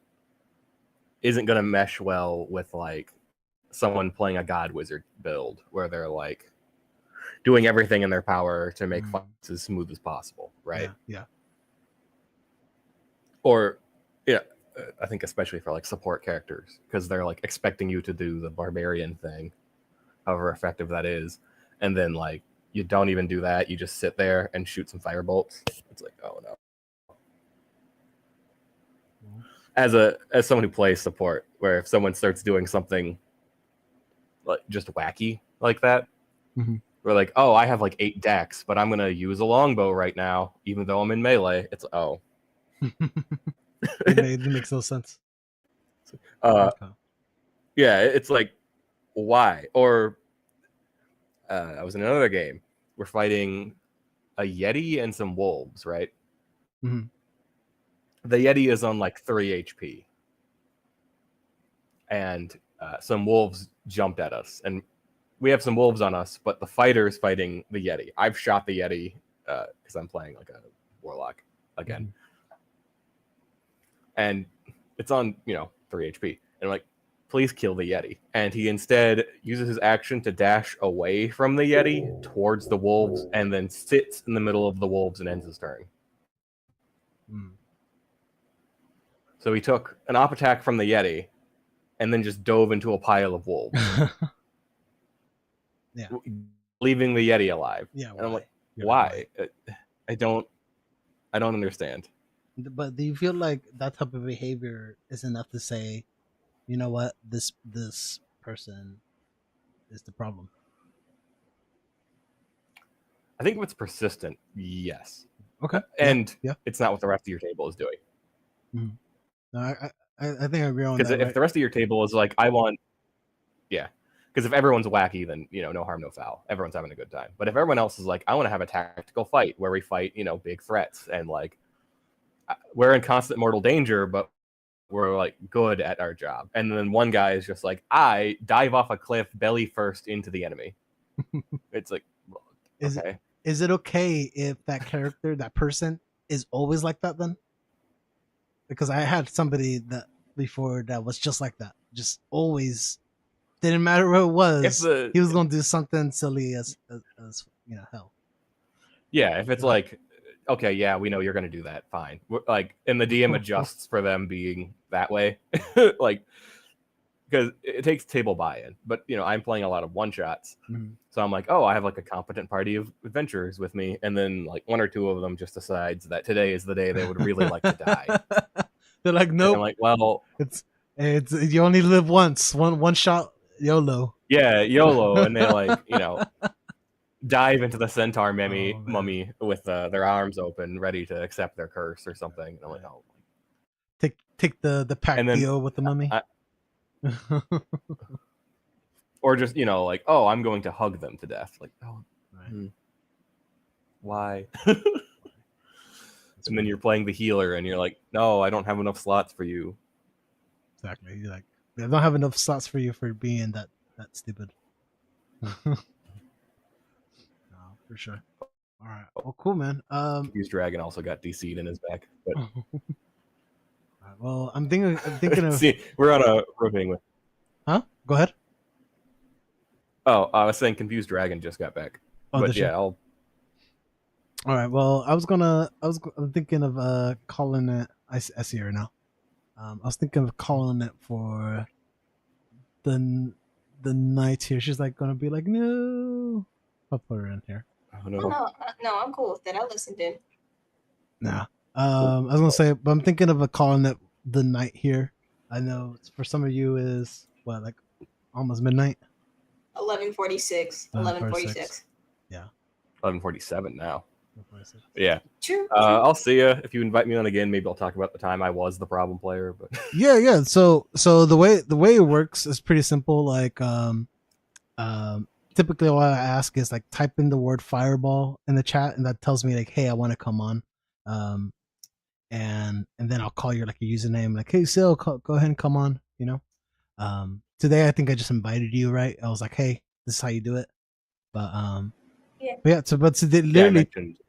isn't going to mesh well with like someone playing a god wizard build where they're like doing everything in their power to make fights as smooth as possible, right? Yeah. Or I think especially for like support characters, because they're like expecting you to do the barbarian thing, however effective that is, and then like you don't even do that, you just sit there and shoot some firebolts. It's like, oh no. As someone who plays support, where if someone starts doing something like just wacky like that, we're like, oh, I have like 8 decks, but I'm gonna use a longbow right now, even though I'm in melee. It's It makes no sense. Yeah, it's like, why? Or I was in another game. We're fighting a Yeti and some wolves, right? Mm-hmm. The Yeti is on like 3 HP. And some wolves jumped at us. And we have some wolves on us, but the fighter's fighting the Yeti. I've shot the Yeti because I'm playing like a warlock again. Mm-hmm. And it's on, 3 HP. And I'm like, please kill the Yeti. And he instead uses his action to dash away from the Yeti towards the wolves and then sits in the middle of the wolves and ends his turn. So he took an op attack from the Yeti and then just dove into a pile of wolves. Yeah. Leaving the Yeti alive. Yeah. And I'm like, why? I don't understand. But do you feel like that type of behavior is enough to say, you know what, this person is the problem? I think if it's persistent, yes. Okay. And it's not what the rest of your table is doing. Mm-hmm. No, I think I agree on that. Because if the rest of your table is like, because if everyone's wacky, then no harm, no foul. Everyone's having a good time. But if everyone else is like, I want to have a tactical fight where we fight, big threats and like we're in constant mortal danger, but we're like good at our job. And then one guy is just like, I dive off a cliff belly first into the enemy. It's like, okay. Is it okay if that character, that person, is always like that then? Because I had somebody that before that was just like that. Just always, didn't matter what it was, he was going to do something silly as hell. Yeah, if it's like, okay, yeah, we know you're going to do that, fine. Like, and the DM adjusts for them being that way. Like, because it takes table buy-in. But I'm playing a lot of one-shots, so I'm like, oh, I have like a competent party of adventurers with me, and then like one or two of them just decides that today is the day they would really like to die. They're like, nope. I'm like, well, it's you only live once. One shot, YOLO. Yeah, YOLO, and they like dive into the centaur mummy with their arms open, ready to accept their curse or something. And I'm like, oh. Take the pack deal with the mummy. Or just, like, oh, I'm going to hug them to death. Like, oh, why? And then you're playing the healer, and you're like, no, I don't have enough slots for you. Exactly. You're like, I don't have enough slots for you for being that stupid. No, for sure. All right. Well, cool, man. Confused Dragon also got DC'd in his back. But... well, I'm thinking of. See, we're on a rotating with. Huh? Go ahead. Oh, I was saying Confused Dragon just got back. But yeah, I'll. All right. Well, I'm thinking of calling it. I see her now. I was thinking of calling it for the night here. She's like gonna be like, no. I'll put her in here. Oh, no. No, I'm cool with that. I listened in. Nah. I was gonna say, but I'm thinking of calling it the night here. I know for some of you is what, like almost midnight. 11:46. 11:46. Yeah. 11:47 now. 11:46. Yeah. True. I'll see you if you invite me on again. Maybe I'll talk about the time I was the problem player. But yeah. So the way it works is pretty simple. Like typically what I ask is like type in the word fireball in the chat, and that tells me like, hey, I want to come on. And then I'll call your like a username, like, hey, Sil, go ahead and come on. Today I think I just invited you, right? I was like, hey, this is how you do it. But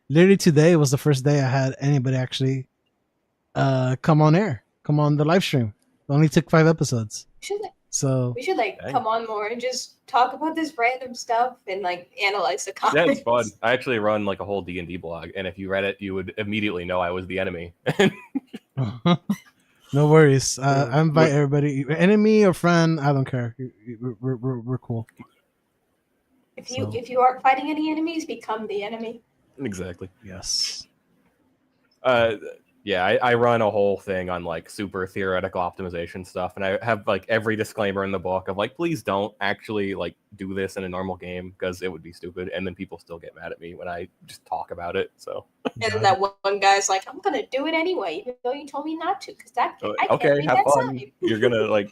literally today was the first day I had anybody actually come on the live stream. It only took 5 episodes. We should come on more and just talk about this random stuff and like analyze the comments. Yeah, it's fun. I actually run like a whole D&D blog, and if you read it, you would immediately know I was the enemy. No worries. I invite everybody, enemy or friend, I don't care. We're cool. If you aren't fighting any enemies, become the enemy. Exactly. Yes. Yeah, I run a whole thing on like super theoretical optimization stuff, and I have like every disclaimer in the book of like, please don't actually like do this in a normal game because it would be stupid, and then people still get mad at me when I just talk about it. So. And then that one guy's like, I'm gonna do it anyway, even though you told me not to, because I okay, can't read have that fun. side. You're gonna like,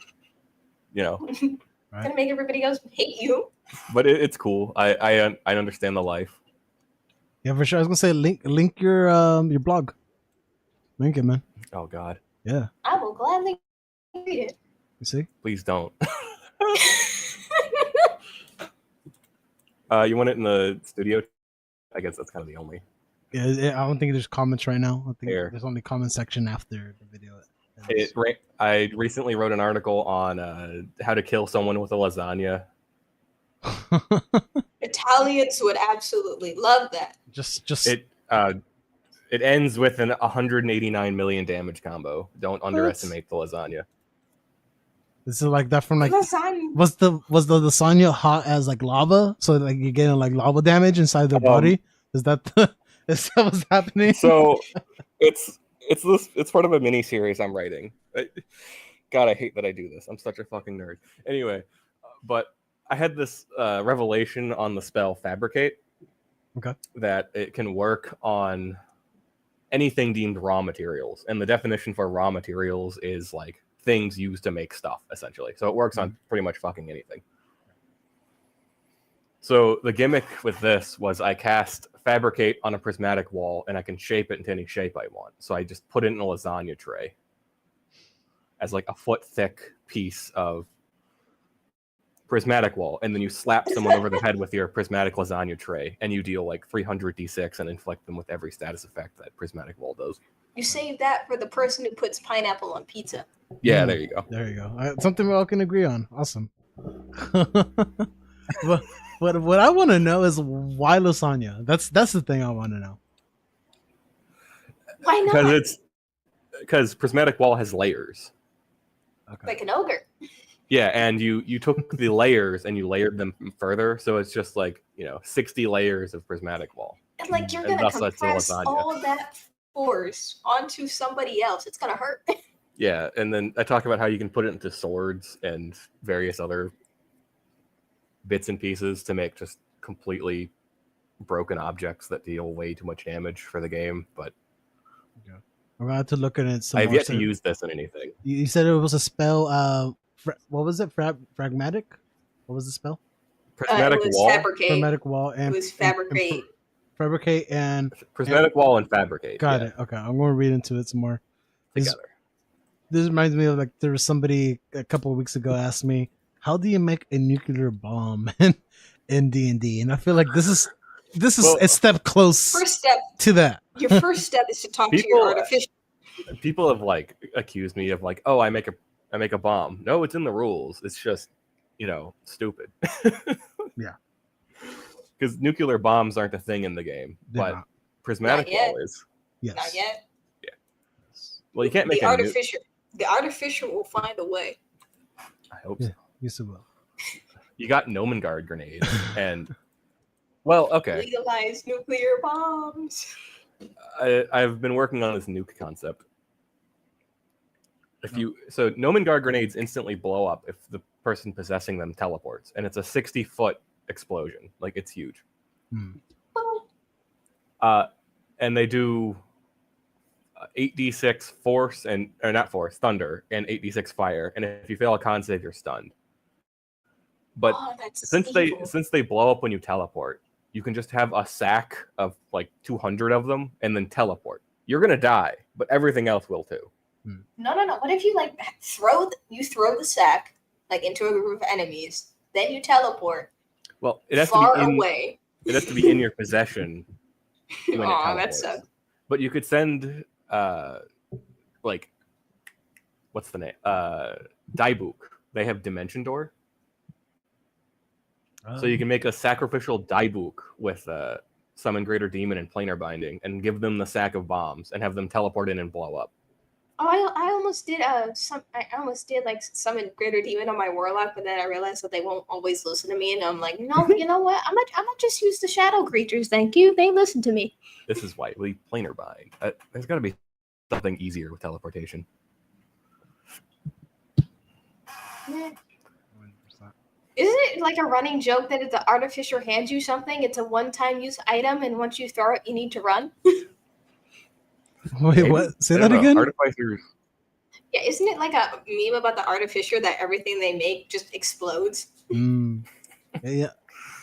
Gonna make everybody else hate you. But it's cool. I understand the life. Yeah, for sure. I was gonna say link your blog. Link it, man. Oh God. Yeah. I will gladly read it. You see? Please don't. You want it in the studio? I guess that's kind of the only. Yeah, I don't think there's comments right now. I think there's only comment section after the video. I recently wrote an article on how to kill someone with a lasagna. Italians would absolutely love that. It ends with an 189 million damage combo. Don't underestimate the lasagna. This is like that from like lasagna. Was the lasagna hot as like lava? So like you're getting like lava damage inside their body? Is that what's happening? So it's part of a mini series I'm writing. God, I hate that I do this. I'm such a fucking nerd. Anyway, but I had this revelation on the spell Fabricate. Okay. That it can work on anything deemed raw materials, and the definition for raw materials is like things used to make stuff, essentially. So it works on pretty much fucking anything. So the gimmick with this was I cast Fabricate on a prismatic wall, and I can shape it into any shape I want. So I just put it in a lasagna tray as like a foot thick piece of prismatic wall, and then you slap someone over the head with your prismatic lasagna tray, and you deal like 300 d6 and inflict them with every status effect that prismatic wall does. You save that for the person who puts pineapple on pizza. Yeah, there you go. There you go. Something we all can agree on. Awesome. But what I want to know is why lasagna? That's the thing I want to know. Why not? Because prismatic wall has layers. Okay. Like an ogre. Yeah, and you took the layers and you layered them further, so it's just like 60 layers of prismatic wall. And like you're gonna compress all of that force onto somebody else. It's gonna hurt. Yeah, and then I talk about how you can put it into swords and various other bits and pieces to make just completely broken objects that deal way too much damage for the game. But I'm going to look at it. I've yet to use this in anything. You said it was a spell. What was it? Pragmatic? What was the spell? Prismatic wall. Fabricate. Prismatic wall and it was fabricate. Fabricate and prismatic wall and fabricate. Got it. Okay, I'm going to read into it some more. Together. This reminds me of like there was somebody a couple of weeks ago asked me, "How do you make a nuclear bomb in D&D?" And I feel like this is a step close. First step to that. Your first step is to talk to your artificial. People have like accused me of like, oh, I make a bomb. No, it's in the rules. It's just stupid. Yeah. Because nuclear bombs aren't a thing in the game, but prismatic wall is. Yes. Not yet. Yeah. Well, you can't make the artificial will find a way. I hope so. Yes, it will. You got Nomengard grenades, and well, okay. Legalize nuclear bombs. I've been working on this nuke concept. So Nomengard grenades instantly blow up if the person possessing them teleports, and it's a 60-foot explosion. Like it's huge. And they do 8d6 force thunder and 8d6 fire, and if you fail a con save, you're stunned. But since they blow up when you teleport, you can just have a sack of like 200 of them and then teleport. You're gonna die, but everything else will too. No. What if you like throw the sack like into a group of enemies, then you teleport? Well, it has far to be away. It has to be in your possession. Oh, that sucks. But you could send like what's the name? Daibuk. They have Dimension Door. So you can make a sacrificial Daibuk with Summon Greater Demon and Planar Binding and give them the sack of bombs and have them teleport in and blow up. Oh, I almost did like Summon Greater Demon on my Warlock, but then I realized that they won't always listen to me, and I'm like, no, you know what? I'm gonna just use the shadow creatures. Thank you. They listen to me. This is why we Planar Bind. There's got to be something easier with teleportation. Yeah. Isn't it like a running joke that if the artificer hands you something, it's a one-time use item, and once you throw it, you need to run? Wait, what? Say that again? Artificers. Yeah, isn't it like a meme about the artificer that everything they make just explodes? Yeah,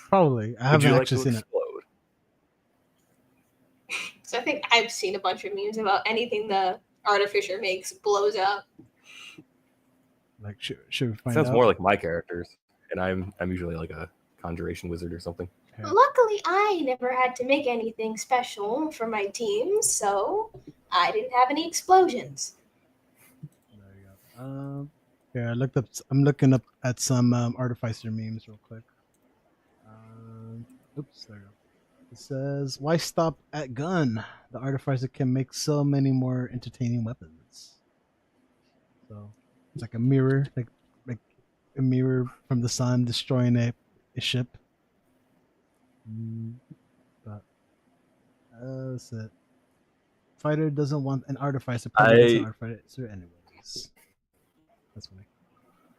probably. I haven't actually seen it. So I think I've seen a bunch of memes about anything the artificer makes blows up. Like, should we find Sounds out? more like my characters, and I'm usually like a conjuration wizard or something. Okay. Luckily, I never had to make anything special for my team, so I didn't have any explosions. There you go. Yeah, I'm looking up at some artificer memes real quick. Oops, there you go. It says, "Why stop at gun? The artificer can make so many more entertaining weapons." So it's like a mirror, like a mirror from the sun destroying a ship. But that's it. Fighter doesn't want an artificer. An artificer anyways. That's funny.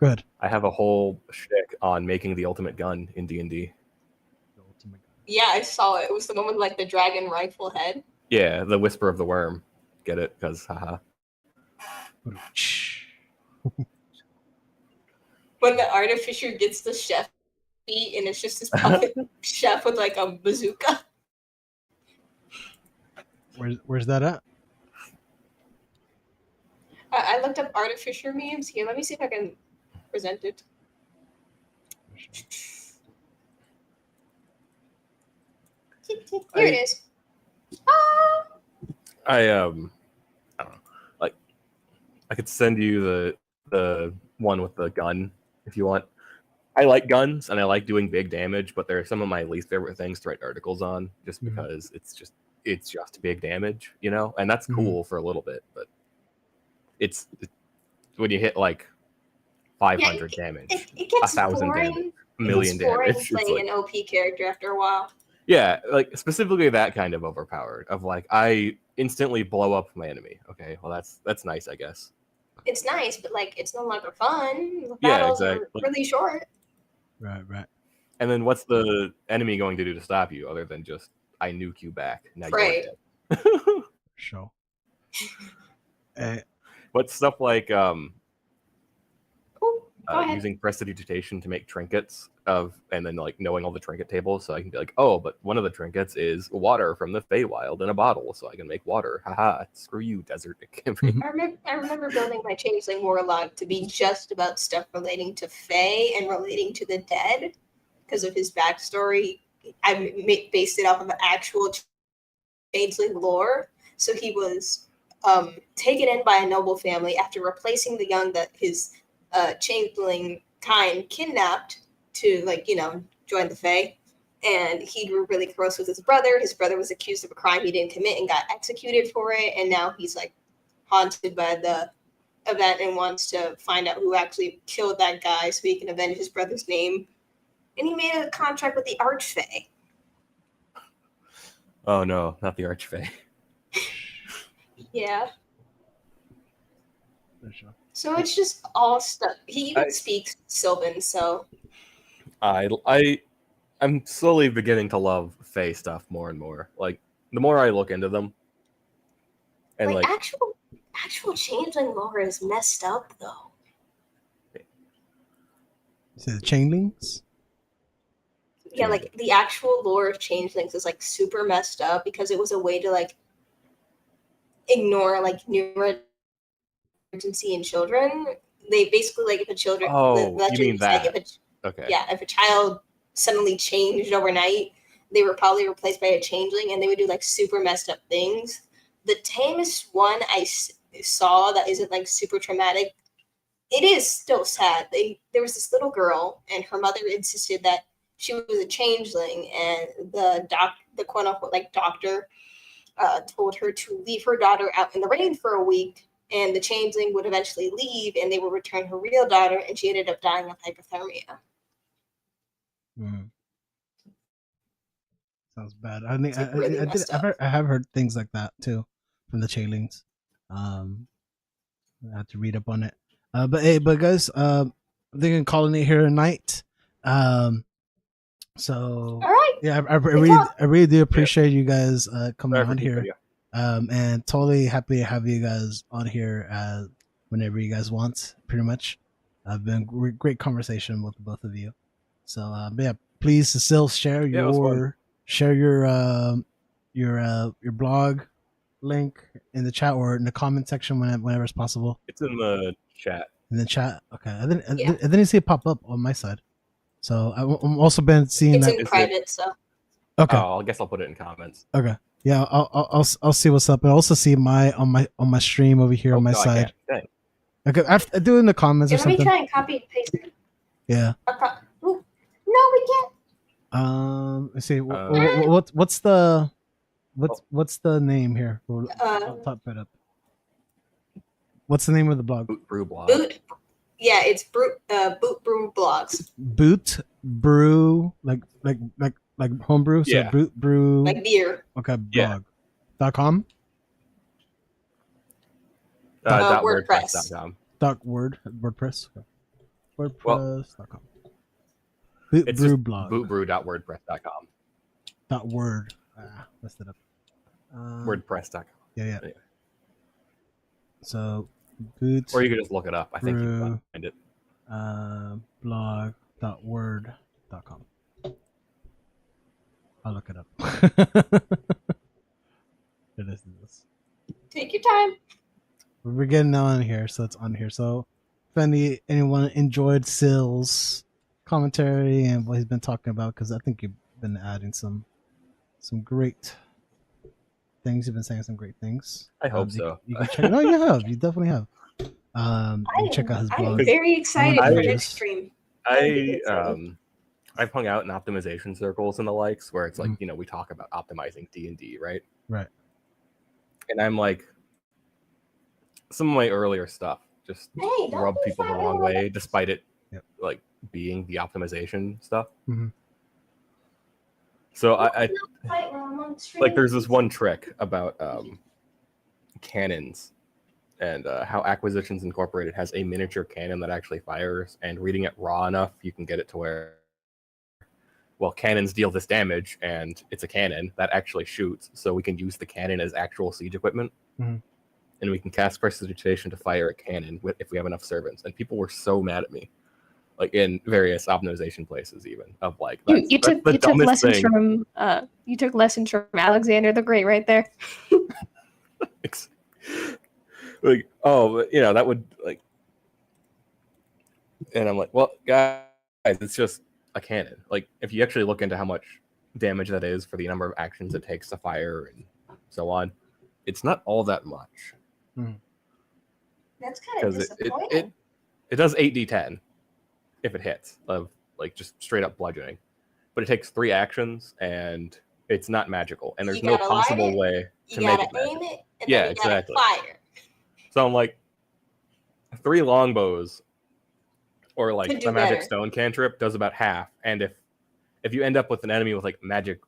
Go ahead. I have a whole shtick on making the ultimate gun in D&D. Yeah, I saw it. It was the one with like the dragon rifle head. Yeah, the Whisper of the Worm. Get it? Because haha. When the artificer gets the chef feet and it's just this puppet chef with like a bazooka. Where's that at? I looked up artificer memes. Here, let me see if I can present it. Here it is. I don't know. Like, I could send you the one with the gun if you want. I like guns and I like doing big damage, but they're some of my least favorite things to write articles on, just because it's just big damage, and that's cool for a little bit, but it's when you hit like 500 damage, It gets 1,000 boring. damage, a million It's boring damage. playing an OP character after a while. Yeah, like specifically that kind of overpowered. Of like, I instantly blow up my enemy. Okay, well that's nice, I guess. It's nice, but like it's no longer fun. The Yeah, battles exactly. are really short. Right. And then what's the enemy going to do to stop you other than just I nuke you back? Now Right. you're dead. Sure. What's stuff like Go ahead. using prestidigitation to make trinkets and then like knowing all the trinket tables, so I can be like, oh, but one of the trinkets is water from the Feywild in a bottle, so I can make water. Haha, screw you, desert. I remember building my Changeling Warlock to be just about stuff relating to Fey and relating to the dead because of his backstory. I based it off of actual Changeling lore. So he was taken in by a noble family after replacing the young that his Changeling kind kidnapped to, like, you know, join the Fae. And he grew really close with his brother. His brother was accused of a crime he didn't commit and got executed for it. And now he's like haunted by the event and wants to find out who actually killed that guy so he can avenge his brother's name. And he made a contract with the Archfey. Oh no, not the Archfey. Yeah. So it's just all stuff. He even speaks Sylvan, so I'm slowly beginning to love Fae stuff more and more. Like the more I look into them, and like actual Changeling lore is messed up though. So the Chainlings? Yeah, like the actual lore of Changelings is like super messed up because it was a way to like ignore like neurodivergency in children. They basically like if a children. Oh, you mean that? Like okay. Yeah, if a child suddenly changed overnight, they were probably replaced by a changeling, and they would do like super messed up things. The tamest one I saw that isn't like super traumatic. It is still sad. There was this little girl, and her mother insisted that she was a changeling, and the quote unquote like doctor told her to leave her daughter out in the rain for a week, and the changeling would eventually leave, and they would return her real daughter, and she ended up dying of hypothermia. Sounds bad. I think I have heard things like that too from the Chainlings. I have to read up on it. But guys, I'm thinking calling it here tonight. So all right. Yeah, I really do appreciate you guys coming on here. And totally happy to have you guys on here whenever you guys want. Pretty much, been great conversation with both of you. So yeah, please still share your blog link in the chat or in the comment section whenever it's possible. It's in the chat. In the chat, okay. I didn't see it pop up on my side, so I'm also been seeing it's that. in private, so. Okay. Oh, I guess I'll put it in comments. Okay. Yeah, I'll see what's up, and also see on my stream over here on my side. Okay, after do it in the comments or something. Let me try and copy and paste it. Yeah. No, we can't. Let's see. What's the name here? I'll top it up. What's the name of the blog? Boot Brew blog. Yeah, it's Boot Brew blogs. Boot Brew like homebrew. So yeah. Boot Brew like beer. Okay, blog.com. WordPress.com. WordPress. WordPress.com. Boot Brew blog. Bootbrew.wordpress.com. .word. Messed it up. WordPress.com. Yeah. So, boot. Or you could just look it up. I think you can find it. Blog.word.com. I'll look it up. It is this. Take your time. We're getting on here, so it's on here. So, if anyone enjoyed Sill's commentary and what he's been talking about, because I think you've been adding some great things. You've been saying some great things. I hope so. You can check. No, you have. You definitely have. Check out his blog. I'm very excited for next stream. I've hung out in optimization circles and the likes where it's like, we talk about optimizing D&D, right? Right. And I'm like, some of my earlier stuff, just Hey, don't rub be people the fighting wrong with way, despite it Yep. like being the optimization stuff. Mm-hmm. So fight while I'm on stream. like there's this one trick about cannons and how Acquisitions Incorporated has a miniature cannon that actually fires, and reading it raw enough, you can get it to where, well, cannons deal this damage, and it's a cannon that actually shoots, so we can use the cannon as actual siege equipment. Mm-hmm. And we can cast Prestidigitation to fire a cannon if we have enough servants. And people were so mad at me, like in various optimization places, even of like You took lessons from Alexander the Great right there. Like, oh, you know, that would like, and I'm like, well, guys, it's just a cannon. Like, if you actually look into how much damage that is for the number of actions it takes to fire and so on, it's not all that much. That's kind of disappointing. It does 8d10 if it hits, of like just straight up bludgeoning, but it takes 3 actions and it's not magical, and there's no possible way to make it magical. Aim it, and yeah, then you exactly. Fire. So I'm like, 3 longbows or like the magic stone cantrip does about half, and if you end up with an enemy with like magic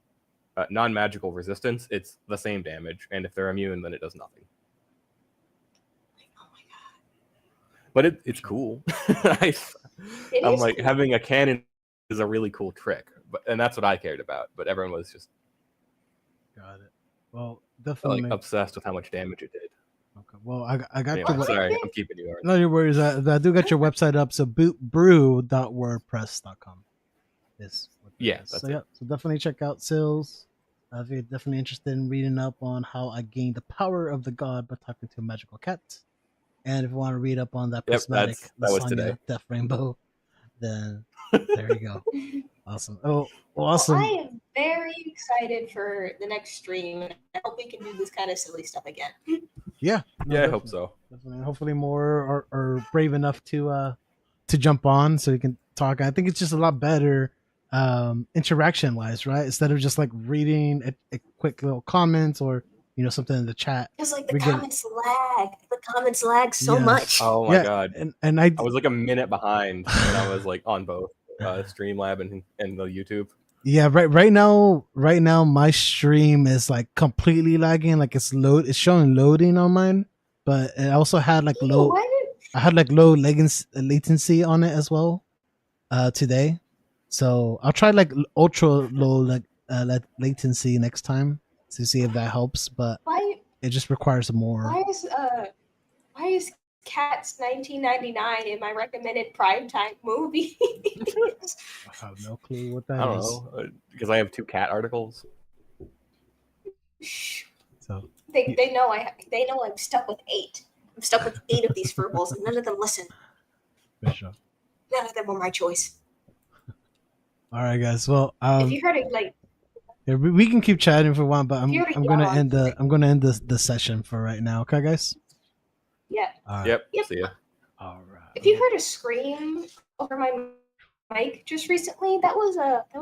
non-magical resistance, it's the same damage, and if they're immune, then it does nothing. Oh my god! But it's cool. I'm like, cool. Having a cannon is a really cool trick, and that's what I cared about. But everyone was just got it. Well, definitely like obsessed with how much damage it did. Okay. Well, I got anyway, sorry, I'm keeping you. No, your worries. I do got your website up. So brew.wordpress.com. Yeah. So yeah. So definitely check out Sills. If you're definitely interested in reading up on how I gained the power of the god by talking to a magical cat, and if you want to read up on that prismatic Lasagna Death Rainbow, then there you go. Awesome. Oh, awesome. Well, I am very excited for the next stream. I hope we can do this kind of silly stuff again. Yeah. I hope so. Definitely. Hopefully more are brave enough to jump on so we can talk. I think it's just a lot better interaction wise, right? Instead of just like reading a quick little comments or something in the chat. It's like the comments lag so much. Oh my god. And I was like a minute behind when I was like on both Streamlab and the YouTube. Yeah, right now my stream is like completely lagging. Like it's showing loading on mine, but it also had like low latency on it as well today. So I'll try like ultra low latency next time to see if that helps. But it just requires more. Why is Cats 1999 in my recommended primetime movie? I have no clue what that is. I don't know, because I have 2 cat articles. So they know I'm stuck with 8. I'm stuck with 8 of these furballs, and none of them listen. Sure. None of them were my choice. All right, guys. Well, if you heard it, like, yeah, we can keep chatting for one, but I'm gonna end the session for right now. Okay, guys. Yeah. Right. Yep. See ya. All right. If you heard a scream over my mic just recently, that was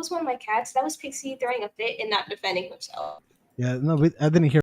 one of my cats. That was Pixie throwing a fit and not defending himself. Yeah. No, I didn't hear.